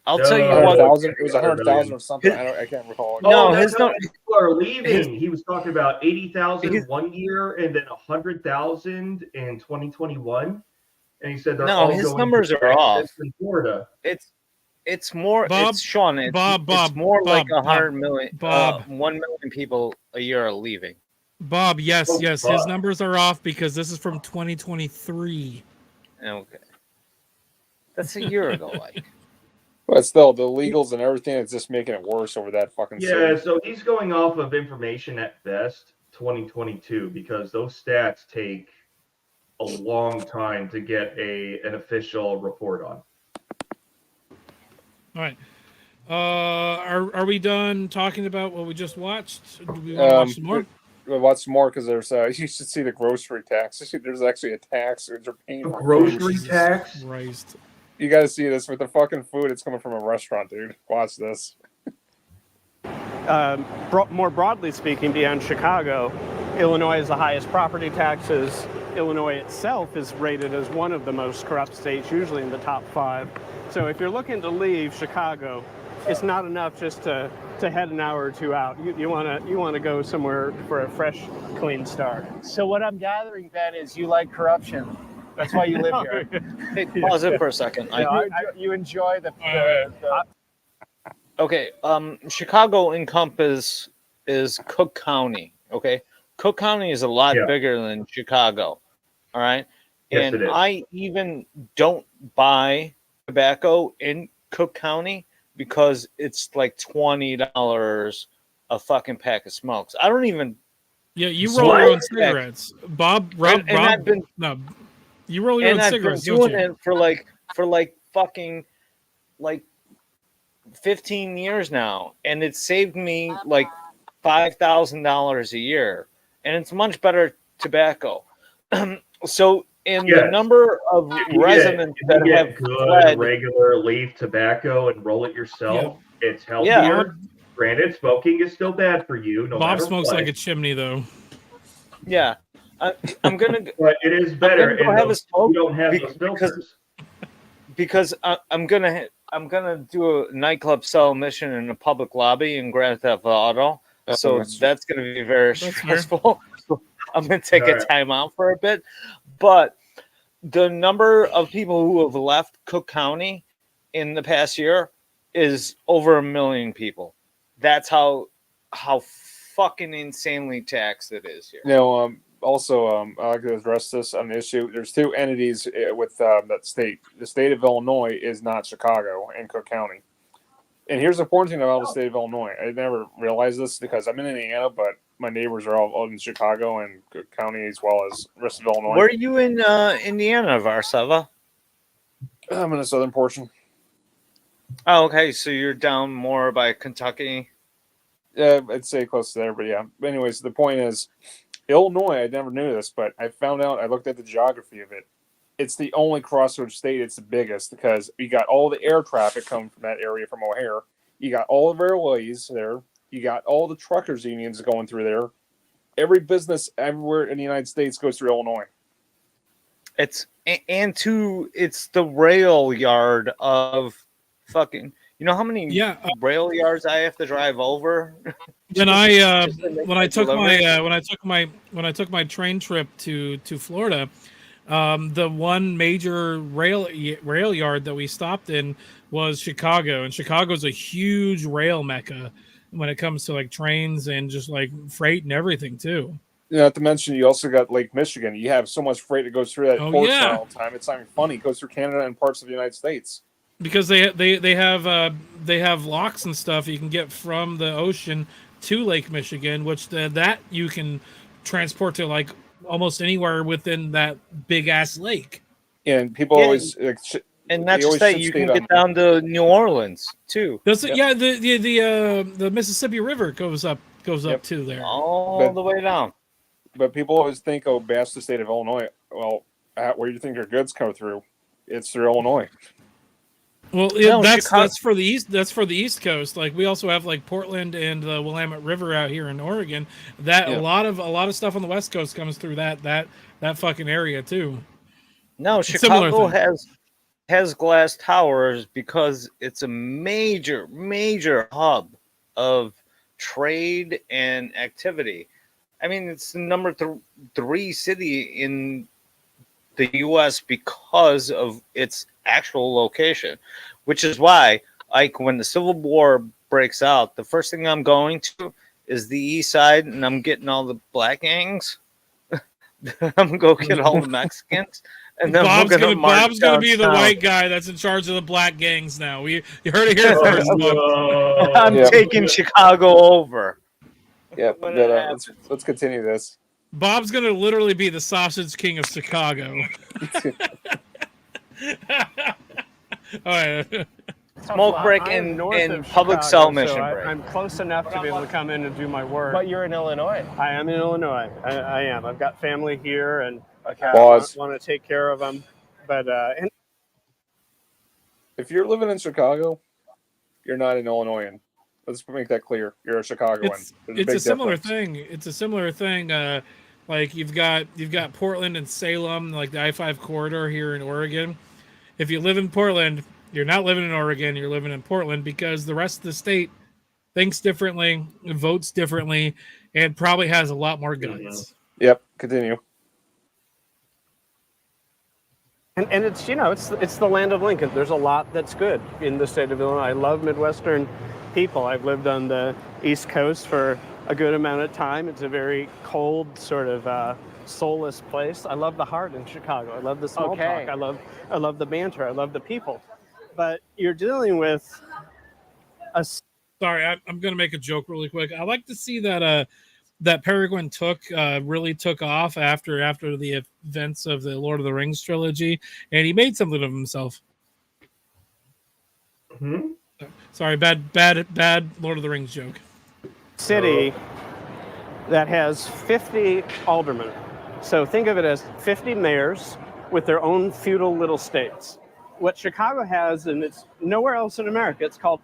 I'll tell you 100,000. It was 100,000 or something. I can't recall. No, that's how many people are leaving. He was talking about 80,000 1 year and then 100,000 in 2021. And he said they're all his going numbers to are off. in Florida. It's more. Bob, it's Sean. It's more like 100 million. 1 million people a year are leaving. Bob, yes, his numbers are off because this is from 2023. Okay, that's a year ago, like. But still, the legals and everything is just making it worse over that fucking Yeah, city. so he's going off of information at best 2022 because those stats take a long time to get an official report on. All right. Are we done talking about what we just watched? Do we want to watch some more? We'll watch some more because there's you should see the grocery tax. There's actually a tax they're paying for grocery food. tax. Christ. You got to see this with the fucking food. It's coming from a restaurant, dude. Watch this. More broadly speaking, beyond Chicago, Illinois has the highest property taxes. Illinois itself is rated as one of the most corrupt states, usually in the top 5. So if you're looking to leave Chicago, it's not enough just to head an hour or two out. You want to go somewhere for a fresh, clean start. So what I'm gathering, Ben, is you like corruption. That's why you live here. Hey, pause it for a second. You enjoy the Okay, Chicago is Cook County. Okay, Cook County is a lot bigger than Chicago. All right, Yes, it is. I even don't buy tobacco in Cook County because it's like $20 a fucking pack of smokes. I don't even. Yeah, you roll your own cigarettes, Bob. You roll your own cigarettes. I've been doing it for like fucking like 15 years now, and it saved me like $5,000 a year, and it's much better tobacco. So, the number of residents that have good regular leaf tobacco and roll it yourself, it's healthier. Yeah. Granted, smoking is still bad for you. Bob smokes like a chimney, though. Yeah, I'm gonna. But it is better. I'm gonna go have a smoke. You don't have those filters. Because I'm gonna do a nightclub style mission in a public lobby in Grand Theft Auto, so that's gonna be very stressful. So I'm gonna take a time out for a bit, but the number of people who have left Cook County in the past year is over 1 million people. That's how fucking insanely taxed it is here. Now, also, I like to address this on the issue. There's 2 entities with that state. The state of Illinois is not Chicago and Cook County. And here's the important thing about the state of Illinois. I never realized this because I'm in Indiana, but my neighbors are all in Chicago and Cook County as well as the rest of Illinois. Where are you in Indiana, Varsava? I'm in the southern portion. Oh, okay. So you're down more by Kentucky. Yeah, I'd say close to there, but yeah. But anyways, the point is, Illinois, I never knew this, but I found out, I looked at the geography of it. It's the only crossroads state. It's the biggest because you got all the air traffic coming from that area from O'Hare. You got all the railways there. You got all the truckers unions going through there. Every business everywhere in the United States goes through Illinois. It's the rail yard of fucking. You know how many rail yards I have to drive over? When I took my train trip to Florida, the one major rail yard that we stopped in was Chicago, and Chicago's a huge rail mecca when it comes to like trains and just like freight and everything too. Not to mention, you also got Lake Michigan. You have so much freight that goes through that port all the time. It's not even funny. It goes through Canada and parts of the United States. because they have locks and stuff you can get from the ocean to Lake Michigan, which that you can transport to like almost anywhere within that big ass lake. And people always and not just that, you can get down to New Orleans too. Does it? Yep. Yeah, the Mississippi River goes up to there all the way down. But people always think, oh, that's the state of Illinois. Well, where do you think your goods come through? It's through Illinois. Well, yeah, that's for the east. That's for the East Coast. Like we also have like Portland and the Willamette River out here in Oregon. That a lot of stuff on the West Coast comes through that fucking area too. No, Chicago has glass towers because it's a major hub of trade and activity. I mean, it's the number 3 city in the U.S. because of its actual location, which is why, like, when the Civil War breaks out, the first thing I'm going to is the East Side, and I'm getting all the black gangs. I'm gonna go get all the Mexicans, and then Bob's gonna be the white guy that's in charge of the black gangs now. You heard it here first. I'm taking Chicago over. Yep. Let's continue this. Bob's gonna literally be the sausage king of Chicago. All right. Smoke break and public cell mission break. I'm close enough to be able to come in and do my work. But you're in Illinois. I am in Illinois. I am. I've got family here, and I want to take care of them. But if you're living in Chicago, you're not an Illinoisan. Let's make that clear. You're a Chicagoan. It's a similar thing. It's a similar thing. Like you've got Portland and Salem, like the I-5 corridor here in Oregon. If you live in Portland, you're not living in Oregon. You're living in Portland because the rest of the state thinks differently, votes differently, and probably has a lot more guns. Yep. Continue. And it's it's the land of Lincoln. There's a lot that's good in the state of Illinois. I love Midwestern people. I've lived on the East Coast for a good amount of time. It's a very cold, sort of soulless place. I love the heart in Chicago. I love the small talk. I love the banter. I love the people. But you're dealing with a. Sorry, I'm going to make a joke really quick. I like to see that that Peregrine really took off after the events of the Lord of the Rings trilogy, and he made something of himself. Sorry, bad Lord of the Rings joke. City that has 50 aldermen. So think of it as 50 mayors with their own feudal little states. What Chicago has, and it's nowhere else in America, it's called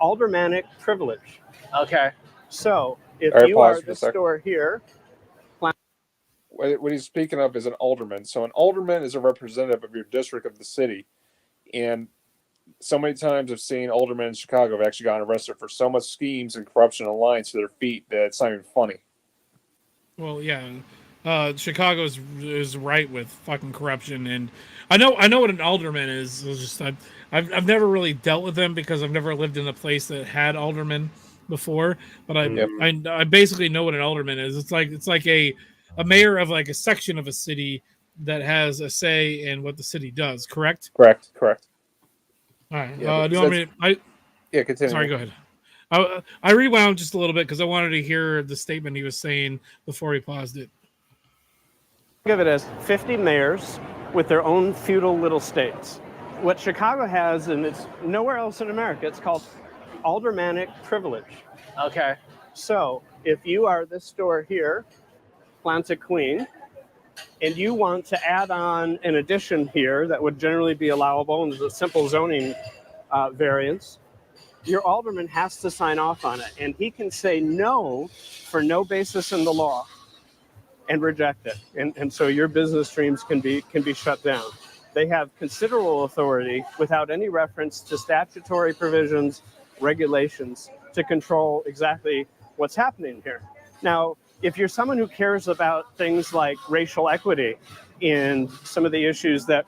aldermanic privilege. Okay. So if you are the store here. What he's speaking of is an alderman. So an alderman is a representative of your district of the city. And so many times I've seen aldermen in Chicago have actually gotten arrested for so much schemes and corruption and lying to their feet that it's not even funny. Well, yeah. Chicago is right with fucking corruption, and I know what an alderman is. It's just I've never really dealt with them because I've never lived in a place that had aldermen before. But I basically know what an alderman is. It's like a mayor of like a section of a city that has a say in what the city does. Correct. Correct. All right. Do you want me to? Yeah, continue. Sorry, go ahead. I rewound just a little bit because I wanted to hear the statement he was saying before he paused it. Think of it as 50 mayors with their own feudal little states. What Chicago has, and it's nowhere else in America, it's called aldermanic privilege. Okay. So if you are this store here, Planta Queen, and you want to add on an addition here that would generally be allowable and there's a simple zoning variance, your alderman has to sign off on it, and he can say no for no basis in the law and reject it. And so your business streams can be shut down. They have considerable authority without any reference to statutory provisions, regulations to control exactly what's happening here. Now, if you're someone who cares about things like racial equity and some of the issues that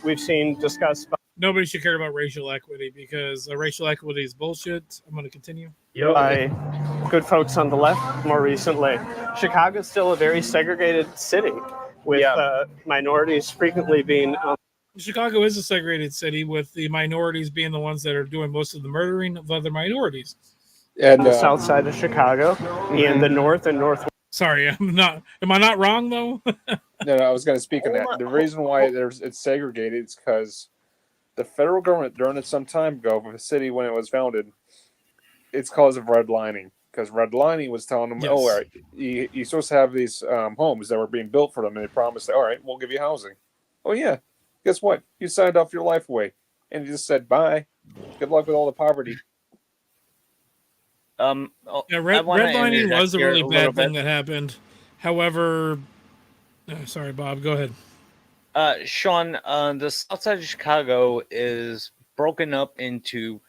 we've seen discussed. Nobody should care about racial equity because racial equity is bullshit. I'm going to continue. By good folks on the left more recently. Chicago's still a very segregated city with minorities frequently being Chicago is a segregated city, with the minorities being the ones that are doing most of the murdering of other minorities. And the south side of Chicago, and the north and northwest. Sorry, am I not wrong though? No, I was going to speak on that. The reason why it's segregated is because the federal government, during it some time ago, for the city when it was founded, it's cause of redlining. Because redlining was telling them, Yes. all right, you're supposed to have these homes that were being built for them, and they promised, all right, we'll give you housing. Oh, yeah. Guess what? You signed off your life away, and you just said, bye. Good luck with all the poverty. Yeah, redlining was a really bad thing that happened. However, sorry, Bob, go ahead. Sean, the south side of Chicago is broken up into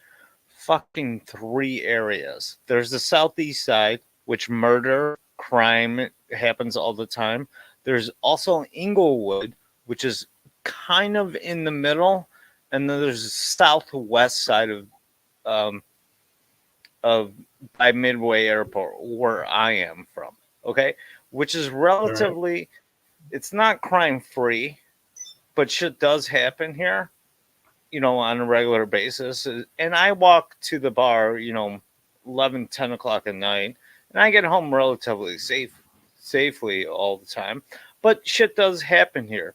fucking 3 areas. There's the southeast side, which murder, crime happens all the time. There's also Inglewood, which is kind of in the middle, and then there's the southwest side of by Midway Airport, where I am from. Okay, which is relatively, it's not crime free, but shit does happen here, on a regular basis. And I walk to the bar, 11, 10 o'clock at night, and I get home relatively safely all the time. But shit does happen here.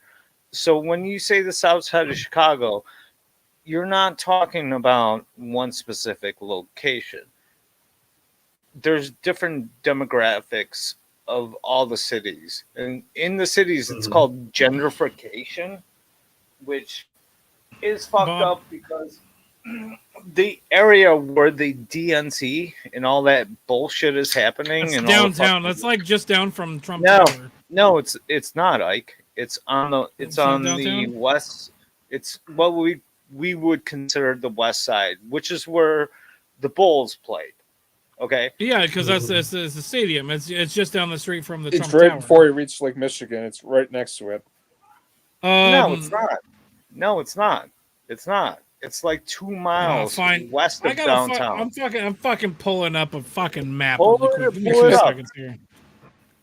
So when you say the south side of Chicago, you're not talking about one specific location. There's different demographics of all the cities. And in the cities, it's called gentrification, which is fucked up because the area where the DNC and all that bullshit is happening, That's and downtown. That's like just down from Trump Tower. No, it's not, Ike. It's on the west. It's what we would consider the west side, which is where the Bulls played. Okay. Yeah, because that's the stadium. It's just down the street from the It's Trump right Tower. before you reach Lake Michigan. It's right next to it. No, it's not. No, it's not. It's not. It's like 2 miles west of downtown. I'm fucking pulling up a fucking map. Pull really quick. it Give me 2 up. seconds here.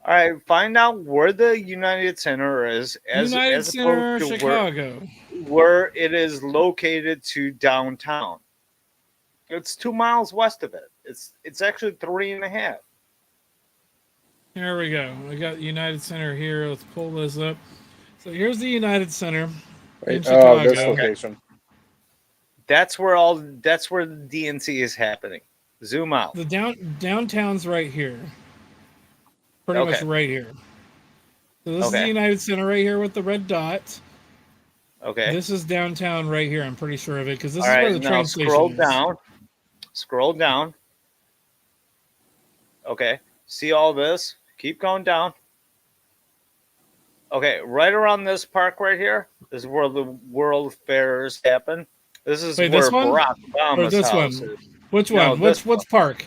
All right, find out where the United Center is, as Center, opposed to Chicago, where it is located to downtown. It's 2 miles west of it. It's actually 3.5. There we go. We got United Center here. Let's pull this up. So here's the United Center in Chicago. This location. That's where the DNC is happening. Zoom out. The downtown's right here. Pretty much right here. So this is the United Center right here with the red dot. Okay. This is downtown right here. I'm pretty sure of it because this is where the train station is. Scroll down. Okay. See all this? Keep going down. Okay, right around this park right here is where the World Fairs happen. This is where Barack Obama's house is. Which one? Which park?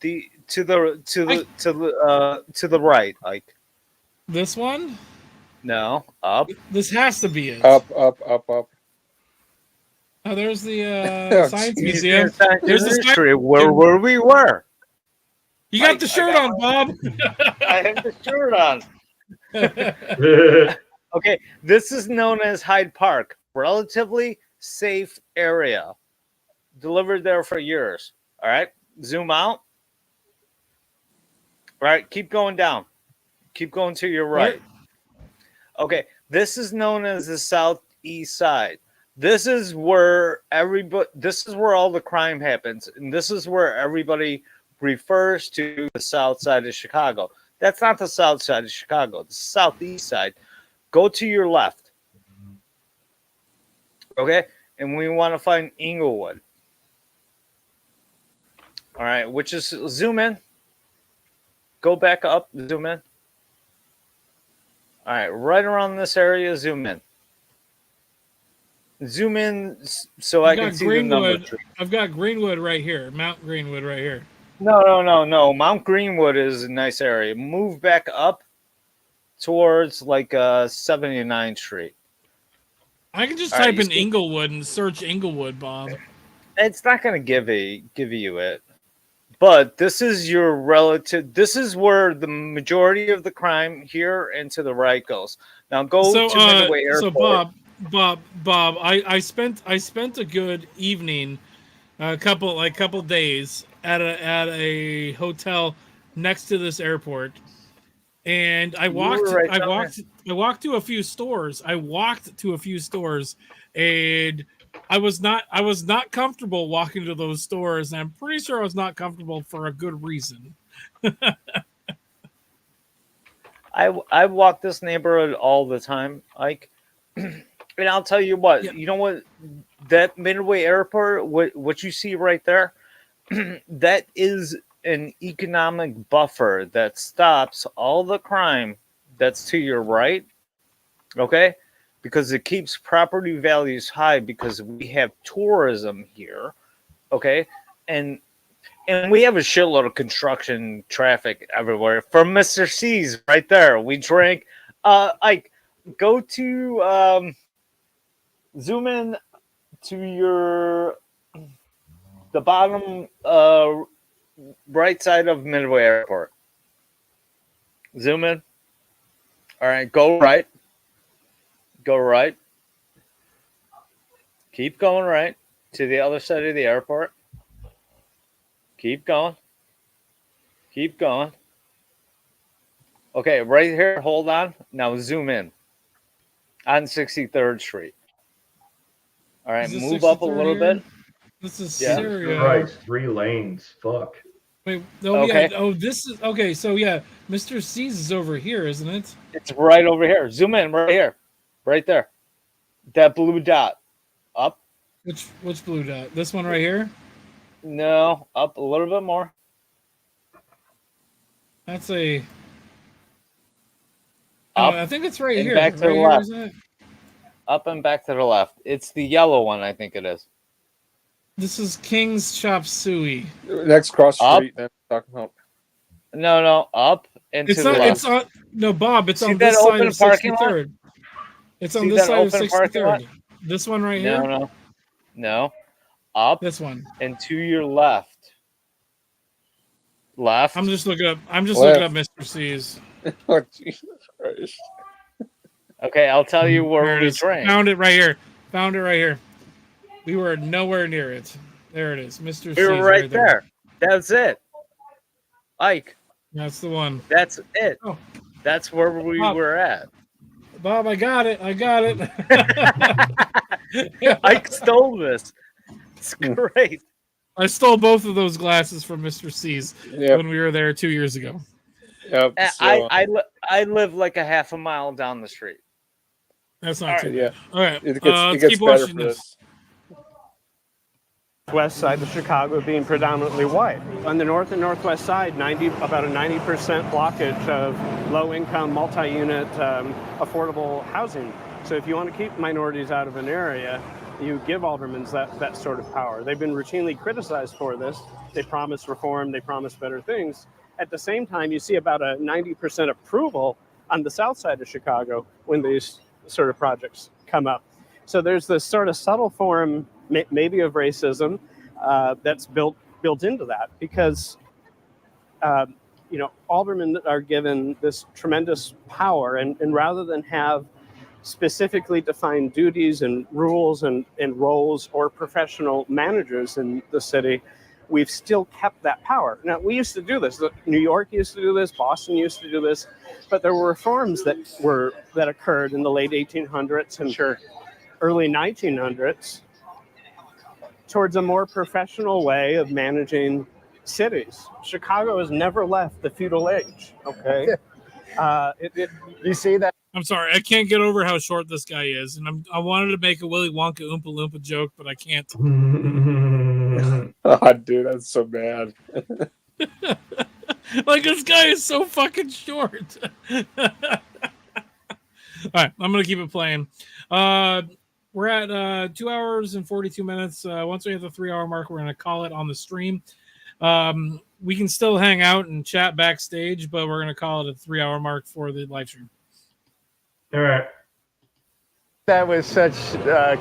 To the right, Ike. This one? No, up. This has to be it. Up. Oh, there's the Science Museum. There's the history where we were. You got the shirt on, Bob. I have the shirt on. Okay, this is known as Hyde Park. Relatively safe area. Delivered there for years. All right, zoom out. All right, keep going down. Keep going to your right. Okay, this is known as the southeast side. This is where all the crime happens, and this is where everybody refers to the south side of Chicago. That's not the south side of Chicago. The southeast side. Go to your left. Okay, and we want to find Inglewood. All right, which is zoom in. Go back up, zoom in. All right, right around this area, zoom in. Zoom in so I can see the number. I've got Greenwood right here. Mount Greenwood right here. No. Mount Greenwood is a nice area. Move back up towards like 79th Street. I can just type in Inglewood and search Inglewood, Bob. It's not going to give you it. But this is your relative. This is where the majority of the crime here and to the right goes. Now go to Midway Airport. So Bob, Bob, I spent a good evening, a couple days at a hotel next to this airport, and I You were right down there. walked to a few stores. And I was not comfortable walking to those stores, and I'm pretty sure I was not comfortable for a good reason. I walk this neighborhood all the time, Ike. And I'll tell you what, you know what? That Midway Airport, what you see right there, that is an economic buffer that stops all the crime that's to your right, okay? Because it keeps property values high because we have tourism here, okay? And we have a shitload of construction traffic everywhere. From Mr. C's right there, we drank. Ike, go to zoom in to the bottom right side of Midway Airport. Zoom in. All right, go right. Go right. Keep going right to the other side of the airport. Keep going. Keep going. Okay, right here. Hold on. Now zoom in on 63rd Street. All right, move up a little bit. This is You're right. It's 3 lanes. Fuck. Wait, yeah. Oh, this is okay. So yeah, Mr. C's is over here, isn't it? It's right over here. Zoom in right here, right there. That blue dot. Up. Which blue dot? This one right here? No, up a little bit more. That's a. Up. I think it's right and here. Back to right the here, left. isn't it? Up and back to the left. It's the yellow one, I think it is. This is King's Chop Suey. Next cross street. Then talking about. No, up and It's to not. the left. It's on. No, Bob. It's See on that this side open of parking lot? 63rd. It's on See this that side of open parking lot? 63rd. This one right here. No. Up. This one. And to your left. Left. I'm just looking up. Looking up Mr. C's. Oh, Jesus Christ. Okay, I'll tell you where There it we is. drank. Found it right here. Found it right here. We were nowhere near it. There it is, Mr. C's. We were right there. That's it. Ike. That's the one. That's it. Oh. That's where we were at. Bob, I got it. Ike stole this. It's great. I stole both of those glasses from Mr. C's Yep. when we were there 2 years ago. Yep. I live like a half a mile down the street. That's not too bad. Yeah. All right. It gets, let's it gets keep better watching for this. West side of Chicago being predominantly white. On the north and northwest side, about a 90% blockage of low-income, multi-unit, affordable housing. So if you want to keep minorities out of an area, you give aldermen that sort of power. They've been routinely criticized for this. They promise reform, they promise better things. At the same time, you see about a 90% approval on the south side of Chicago when these sort of projects come up. So there's this sort of subtle form, maybe of racism, that's built into that because, aldermen are given this tremendous power, and rather than have specifically defined duties and rules and roles or professional managers in the city, we've still kept that power. Now, we used to do this. New York used to do this. Boston used to do this. But there were reforms that occurred in the late 1800s and early 1900s towards a more professional way of managing cities. Chicago has never left the feudal age, okay? You see that? I'm sorry, I can't get over how short this guy is, and I wanted to make a Willy Wonka Oompa Loompa joke, but I can't. Oh, dude, that's so bad. Like, this guy is so fucking short. All right, I'm gonna keep it playing. We're at 2 hours and 42 minutes. Once we hit the 3 hour mark, we're gonna call it on the stream. We can still hang out and chat backstage, but we're gonna call it a 3 hour mark for the live stream. All right. That was such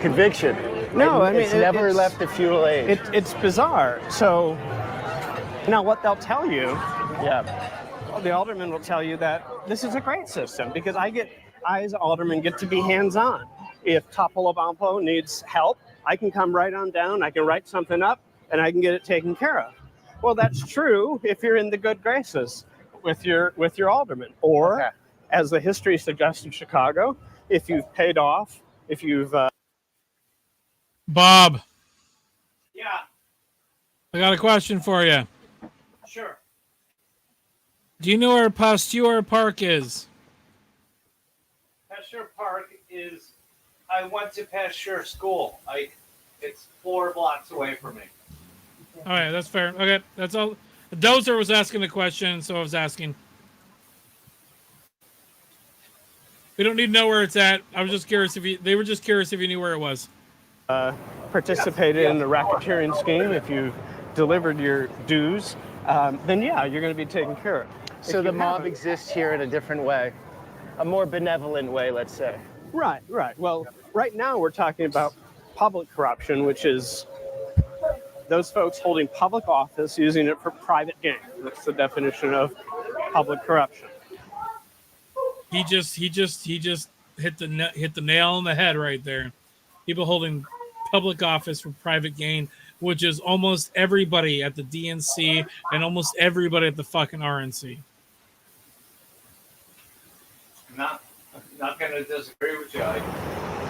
conviction. No, I mean, it's never left the feudal age. It's bizarre. So now what they'll tell you, the alderman will tell you that this is a great system because I as an alderman, get to be hands-on. If Topolobampo needs help, I can come right on down, I can write something up, and I can get it taken care of. Well, that's true if you're in the good graces with your alderman. Or, as the history suggests in Chicago, if you've paid off, if you've... Bob, Yeah, I got a question for you. sure. Do you know where Pasteur Park is? Pasteur Park is. I went to Pasteur School. It's 4 blocks away from me. All right, that's fair. Okay, that's all. Dozer was asking the question, so I was asking. We don't need to know where it's at. I was just curious if you. They were just curious if you knew where it was. Participated in a racketeering scheme, if you've delivered your dues, then yeah, you're going to be taken care of. So the mob exists here in a different way, a more benevolent way, let's say. Right. Well, right now we're talking about public corruption, which is those folks holding public office using it for private gain. That's the definition of public corruption. He just hit the nail on the head right there. People holding public office for private gain, which is almost everybody at the DNC and almost everybody at the fucking RNC. Not going to disagree with you.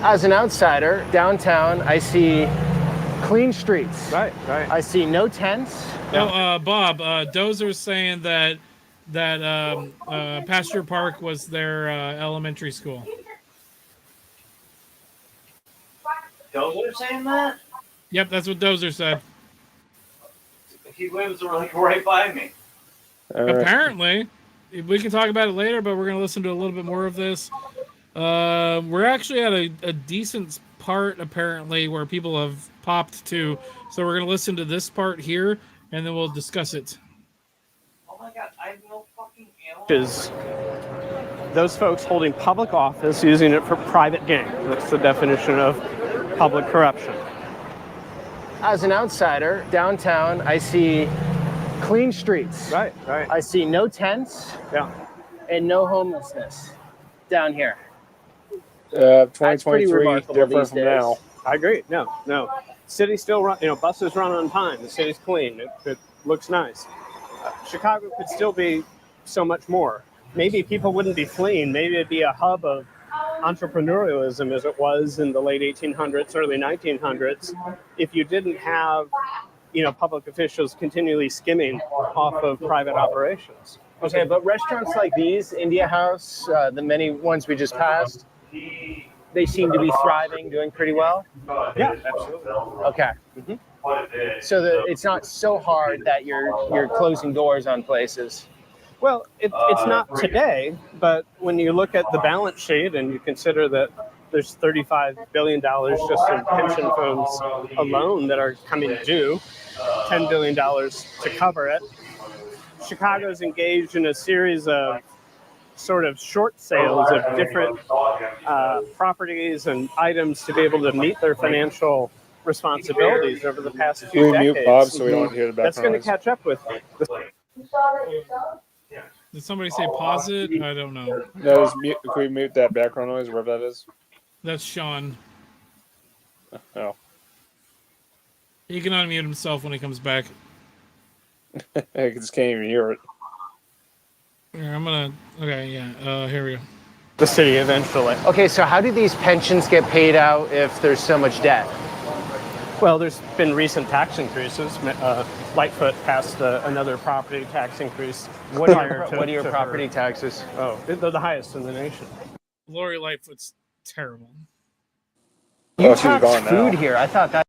As an outsider, downtown, I see clean streets. Right. I see no tents. No, Bob, Dozer's saying that Pasteur Park was their elementary school. Dozer saying that? Yep, that's what Dozer said. He lives right by me. Apparently. We can talk about it later, but we're going to listen to a little bit more of this. We're actually at a decent part, apparently, where people have popped to. So we're going to listen to this part here, and then we'll discuss it. Oh my God, I have no fucking Is those folks holding public office using it for private gain. That's the definition of public corruption. As an outsider, downtown, I see clean streets. Right. I see no tents. Yeah. And no homelessness down here. 2023 different from now. I agree. No. City still run. Buses run on time. The city's clean. It looks nice. Chicago could still be so much more. Maybe people wouldn't be fleeing. Maybe it'd be a hub of entrepreneurialism as it was in the late 1800s, early 1900s. If you didn't have, public officials continually skimming off of private operations. Okay, but restaurants like these, India House, the many ones we just passed, they seem to be thriving, doing pretty well? Yeah, absolutely. Okay. Mm-hmm. So it's not so hard that you're closing doors on places. Well, it's not today, but when you look at the balance sheet and you consider that there's $35 billion just in pension funds alone that are coming due, $10 billion to cover it. Chicago's engaged in a series of sort of short sales of different properties and items to be able to meet their financial responsibilities over the past few decades. Mute Bob so we don't hear the background. That's going to catch up with me. Did somebody say pause it? I don't know. No, can we mute that background noise, wherever that is? That's Sean. Oh. He can unmute himself when he comes back. I just can't even hear it. Here, okay, yeah, here we go. The city eventually. Okay, so how do these pensions get paid out if there's so much debt? Well, there's been recent tax increases. Lightfoot passed another property tax increase. What are your property taxes? Oh, they're the highest in the nation. Lori Lightfoot's terrible. You tax food here. I thought that.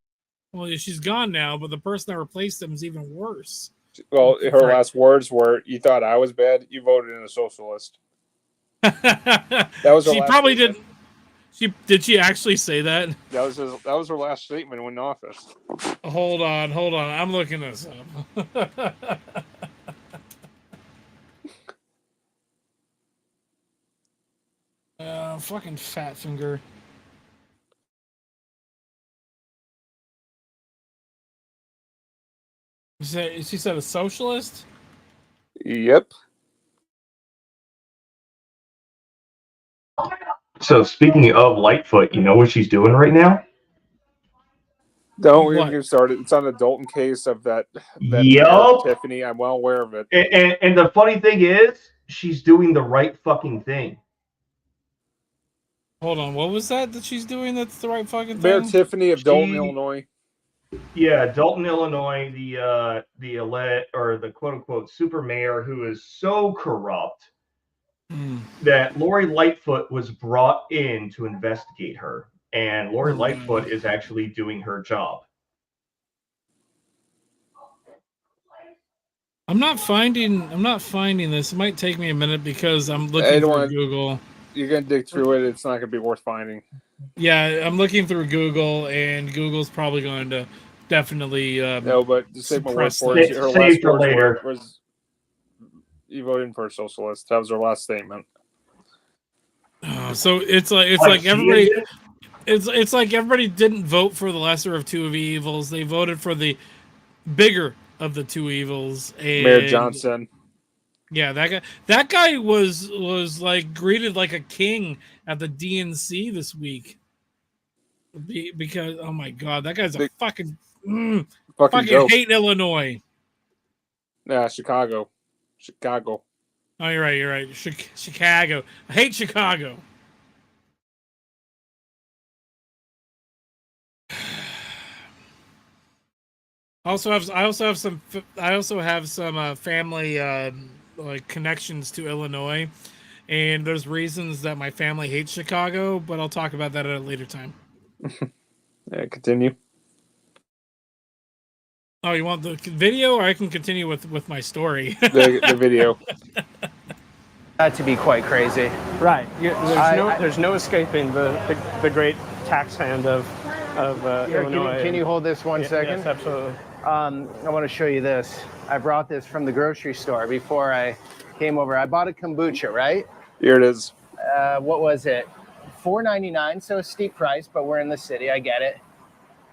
Well, she's gone now, but the person that replaced them is even worse. Well, her last words were, "You thought I was bad. You voted in a socialist." That was her she last probably statement. Did she actually say that? That was her last statement when in office. Hold on. I'm looking this up. Fucking fat finger. She said a socialist? Yep. So speaking of Lightfoot, you know what she's doing right now? Don't even get started. It's on the Dalton case of that mayor, Yup. Tiffany. I'm well aware of it. And the funny thing is, she's doing the right fucking thing. Hold on, what was that she's doing that's the right fucking Mayor thing? Tiffany of Dalton, Illinois. Yeah, Dalton, Illinois, the quote unquote super mayor who is so corrupt that Lori Lightfoot was brought in to investigate her, and Lori Lightfoot is actually doing her job. I'm not finding this. It might take me a minute because I'm looking through Google. You're gonna dig through it. It's not gonna be worth finding. Yeah, I'm looking through Google, and Google's probably going to definitely no, but just take my word suppress for it. that. Her last words was you voted for a socialist. That was her last statement. So it's like everybody, it's like everybody didn't vote for the lesser of two evils. They voted for the bigger of the two evils. And Mayor Johnson. Yeah, that guy was like greeted like a king at the DNC this week. Because oh my god, that guy's a fucking joke. hate Illinois. Yeah, Chicago. Oh, you're right. Chicago. I hate Chicago. I also have some family like connections to Illinois, and there's reasons that my family hates Chicago, but I'll talk about that at a later time. Yeah, continue. Oh, you want the video, or I can continue with my story? The video. That to be quite crazy. Right. There's no escaping the great tax hand of Illinois. Can you hold this one second? Yes, absolutely. I want to show you this. I brought this from the grocery store before I came over. I bought a kombucha, right? Here it is. What was it? $4.99, so a steep price, but we're in the city. I get it.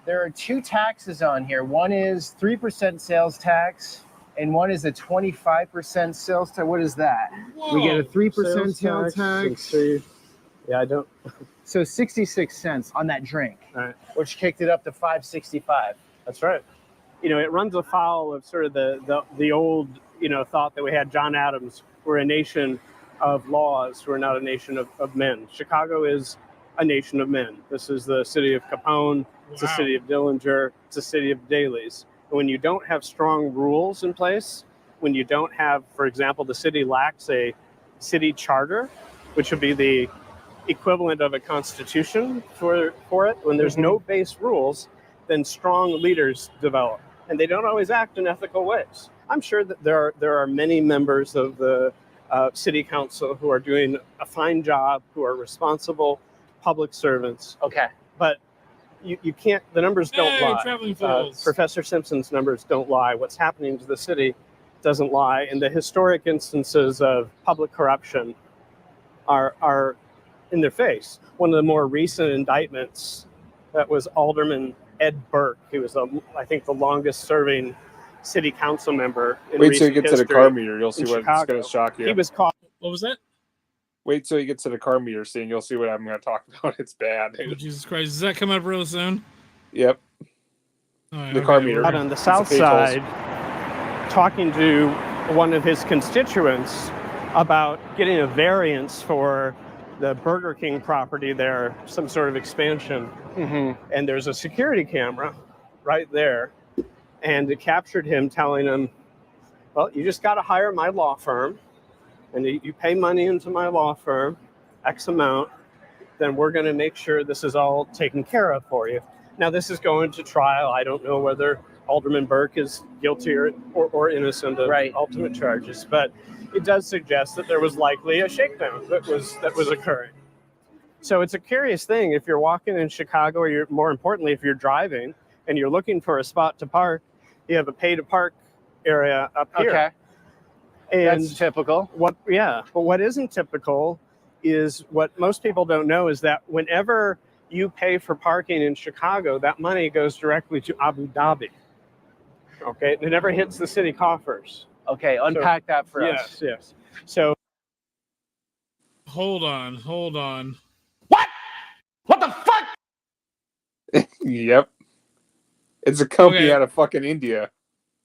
There are two taxes on here. One is 3% sales tax, and one is a 25% sales tax. What is that? Whoa. We get a 3% sales tax. Yeah, I don't. So 66 cents on that drink, right, which kicked it up to $5.65. That's right. You know, it runs afoul of sort of the old, thought that we had John Adams. We're a nation of laws. We're not a nation of men. Chicago is a nation of men. This is the city of Capone. It's the city of Dillinger. It's the city of Daley's. And when you don't have strong rules in place, when you don't have, for example, the city lacks a city charter, which would be the equivalent of a constitution for it, when there's no base rules, then strong leaders develop. And they don't always act in ethical ways. I'm sure that there are many members of the city council who are doing a fine job, who are responsible public servants. Okay. But you can't, the numbers don't lie. Traveling fools. Professor Simpson's numbers don't lie. What's happening to the city doesn't lie. And the historic instances of public corruption are in their face. One of the more recent indictments, that was Alderman Ed Burke. He was, I think, the longest serving city council member in Wait till you get to the history car meter. You'll see in what's Chicago. going to shock you. He was caught. What was that? Wait till you get to the car meter scene. You'll see what I'm going to talk about. It's bad. Oh, Jesus Christ. Does that come up real soon? Yep. Right, the car meter. Out on the south side, talking to one of his constituents about getting a variance for the Burger King property there, some sort of expansion. Mm-hmm. And there's a security camera right there. And it captured him telling him, well, you just got to hire my law firm. And you pay money into my law firm, X amount, then we're going to make sure this is all taken care of for you. Now, this is going to trial. I don't know whether Alderman Burke is guilty or innocent of ultimate charges, but it does suggest that there was likely a shakedown that was occurring. So it's a curious thing. If you're walking in Chicago, or more importantly, if you're driving and you're looking for a spot to park, you have a pay to park area up here. Okay. And that's typical. But what isn't typical is what most people don't know is that whenever you pay for parking in Chicago, that money goes directly to Abu Dhabi. Okay, it never hits the city coffers. Okay, unpack that for us. Yes. So hold on. Yep. It's a company Okay. out of fucking India.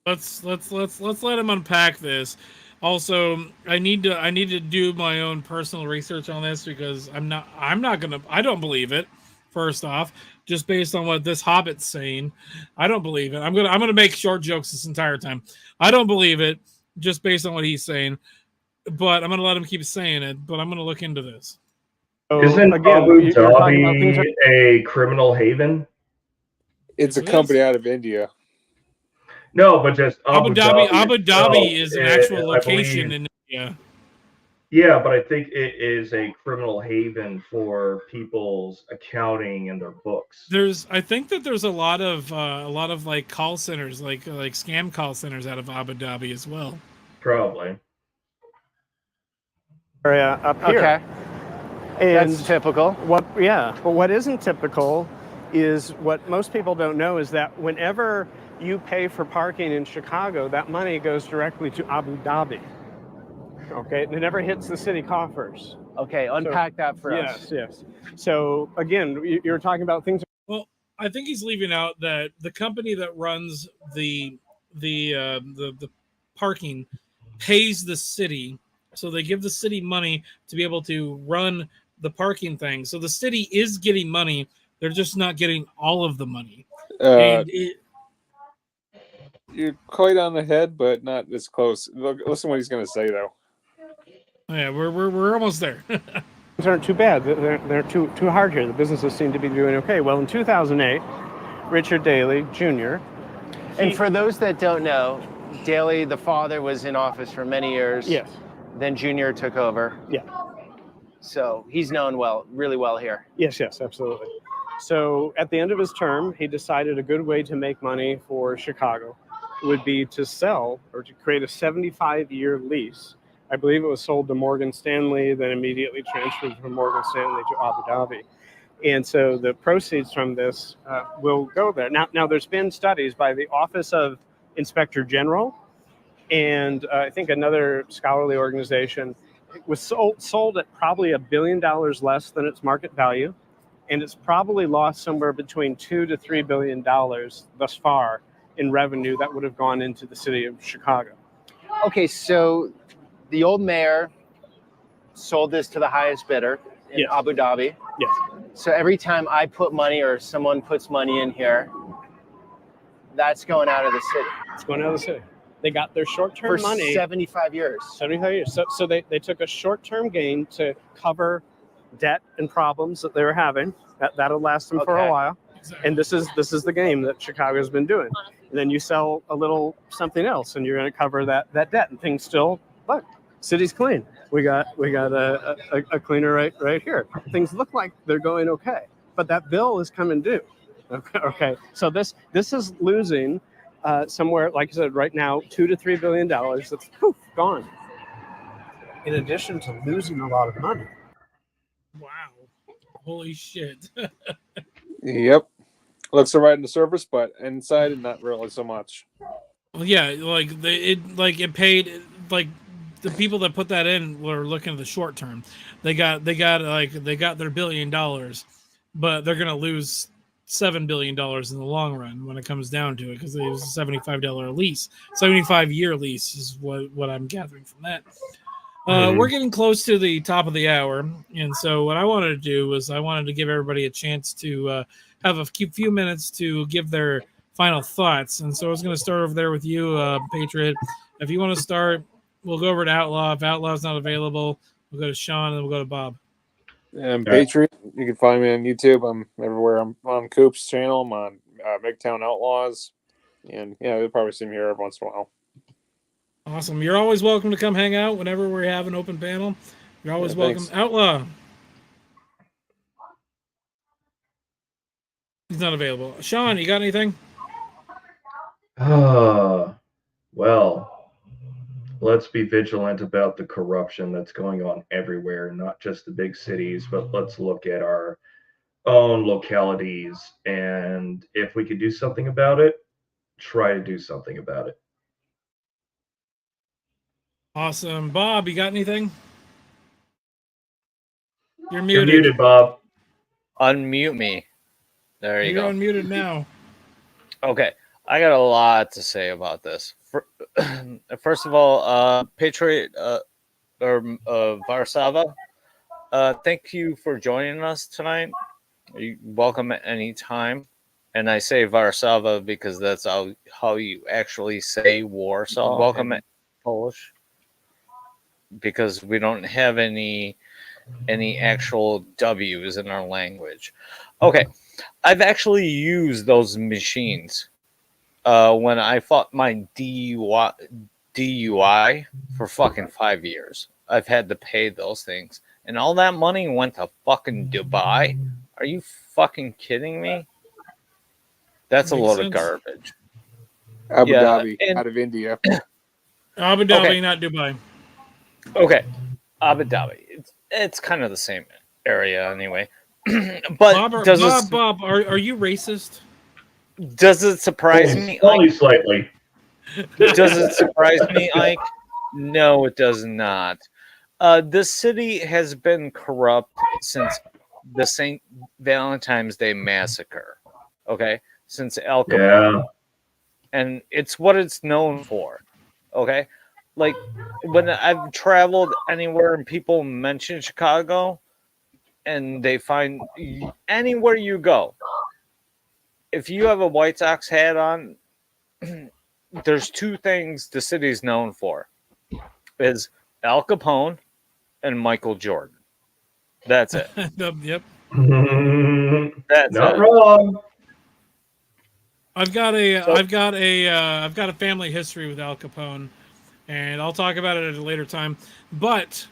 Let's let him unpack this. Also, I need to do my own personal research on this because I don't believe it. First off, just based on what this Hobbit's saying, I don't believe it. I'm gonna make short jokes this entire time. I don't believe it, just based on what he's saying. But I'm gonna let him keep saying it. But I'm gonna look into this. Isn't Abu Dhabi a criminal haven? It's a company out of India. No, but just Abu Dhabi. Abu itself, Dhabi is an actual I location believe- in India. Yeah, but I think it is a criminal haven for people's accounting and their books. I think that there's a lot of like call centers, like scam call centers out of Abu Dhabi as well. Probably. Area up here. Okay. And that's typical. But what isn't typical is what most people don't know is that whenever you pay for parking in Chicago, that money goes directly to Abu Dhabi. Okay, it never hits the city coffers. Okay, unpack that for us. Yes. So again, you're talking about things. Well, I think he's leaving out that the company that runs the parking pays the city, so they give the city money to be able to run the parking thing. So the city is getting money; they're just not getting all of the money. You're quite on the head, but not as close. Look, listen to what he's going to say, though. Yeah, we're almost there. Things aren't too bad. They're too hard here. The businesses seem to be doing okay. Well, in 2008, Richard Daley Jr. And for those that don't know, Daley, the father, was in office for many years. Yes. Then Junior took over. Yeah. So he's known really well here. Yes, absolutely. So at the end of his term, he decided a good way to make money for Chicago would be to sell or to create a 75-year lease. I believe it was sold to Morgan Stanley, then immediately transferred from Morgan Stanley to Abu Dhabi. And so the proceeds from this will go there. Now, there's been studies by the Office of Inspector General and I think another scholarly organization. It was sold at probably $1 billion less than its market value. And it's probably lost somewhere between $2 to $3 billion thus far in revenue that would have gone into the city of Chicago. Okay, so the old mayor sold this to the highest bidder in Abu Dhabi. Yes. So every time I put money or someone puts money in here, that's going out of the city. It's going out of the city. They got their short-term money. 75 years. 75 years. So they took a short-term gain to cover debt and problems that they were having. That'll last them for a while. Exactly. And this is the game that Chicago's been doing. And then you sell a little something else, and you're going to cover that debt, and things still look. City's clean. We got a cleaner right here. Things look like they're going okay, but that bill is coming due. Okay. So this is losing somewhere, like I said, right now, $2 to $3 billion. That's gone. In addition to losing a lot of money. Wow. Holy shit. Yep. Looks all right in the surface, but inside, not really so much. Well, yeah, it paid like the people that put that in were looking at the short term. They got their $1 billion, but they're gonna lose $7 billion in the long run when it comes down to it because it was a $75 lease, 75-year lease is what I'm gathering from that. We're getting close to the top of the hour, and so what I wanted to do was I wanted to give everybody a chance to have a few minutes to give their final thoughts. And so I was going to start over there with you, Patriot. If you want to start, we'll go over to Outlaw. If Outlaw's not available, we'll go to Sean, and then we'll go to Bob. Patriot, you can find me on YouTube. I'm everywhere. I'm on Coop's channel. I'm on Midtown Outlaws. And, yeah, you'll probably see me here every once in a while. Awesome. You're always welcome to come hang out whenever we have an open panel. You're always welcome. Thanks. Outlaw. He's not available. Sean, you got anything? Well, let's be vigilant about the corruption that's going on everywhere, not just the big cities, but let's look at our own localities. And if we could do something about it, try to do something about it. Awesome. Bob, you got anything? You're You're muted. muted, Bob. Unmute me. There you You're go. unmuted now. Okay, I got a lot to say about this. First of all, Patriot Varsava, thank you for joining us tonight. You're welcome at any time. And I say Warszawa because that's how you actually say Warsaw. Welcome at Polish, because we don't have any actual W's in our language. Okay, I've actually used those machines when I fought my DUI for fucking 5 years. I've had to pay those things, and all that money went to fucking Dubai. Are you fucking kidding me? That's a load of garbage. Abu Yeah, Dhabi, and- out of India. Abu Dhabi, Okay. not Dubai. Okay, Abu Dhabi. It's kind of the same area anyway. But Bob, are you racist? Does it surprise me? Only slightly. Does it surprise me, Ike? No, it does not. This city has been corrupt since the St. Valentine's Day massacre. Okay, since Al Capone, and it's what it's known for. Okay, like when I've traveled anywhere and people mention Chicago, and they find anywhere you go, if you have a White Sox hat on, there's two things the city's known for: is Al Capone and Michael Jordan. That's it. Yep. That's not it. wrong. I've got a family history with Al Capone, and I'll talk about it at a later time. But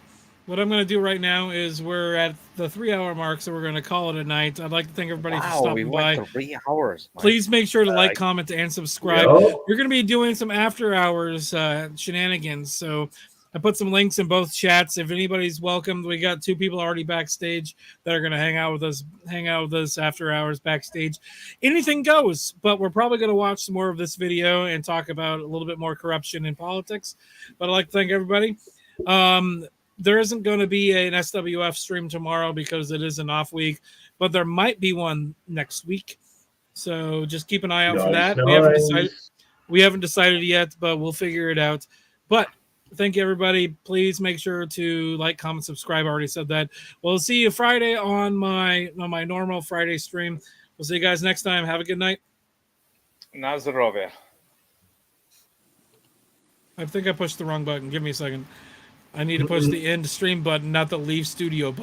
what I'm going to do right now is we're at the 3-hour mark, so we're going to call it a night. I'd like to thank everybody for stopping by. 3 hours. Please make sure to like, comment, and subscribe. Yep. We're going to be doing some after hours shenanigans, so I put some links in both chats. If anybody's welcome, we got 2 people already backstage that are going to hang out with us after hours backstage. Anything goes, but we're probably going to watch some more of this video and talk about a little bit more corruption in politics. But I'd like to thank everybody. There isn't going to be an SWF stream tomorrow because it is an off week, but there might be one next week. So just keep an eye out for that. We haven't decided yet, but we'll figure it out. But thank you, everybody. Please make sure to like, comment, subscribe. I already said that. We'll see you Friday on my normal Friday stream. We'll see you guys next time. Have a good night. Na zdrowie. I think I pushed the wrong button. Give me a second. I need to push the end stream button, not the leave studio button.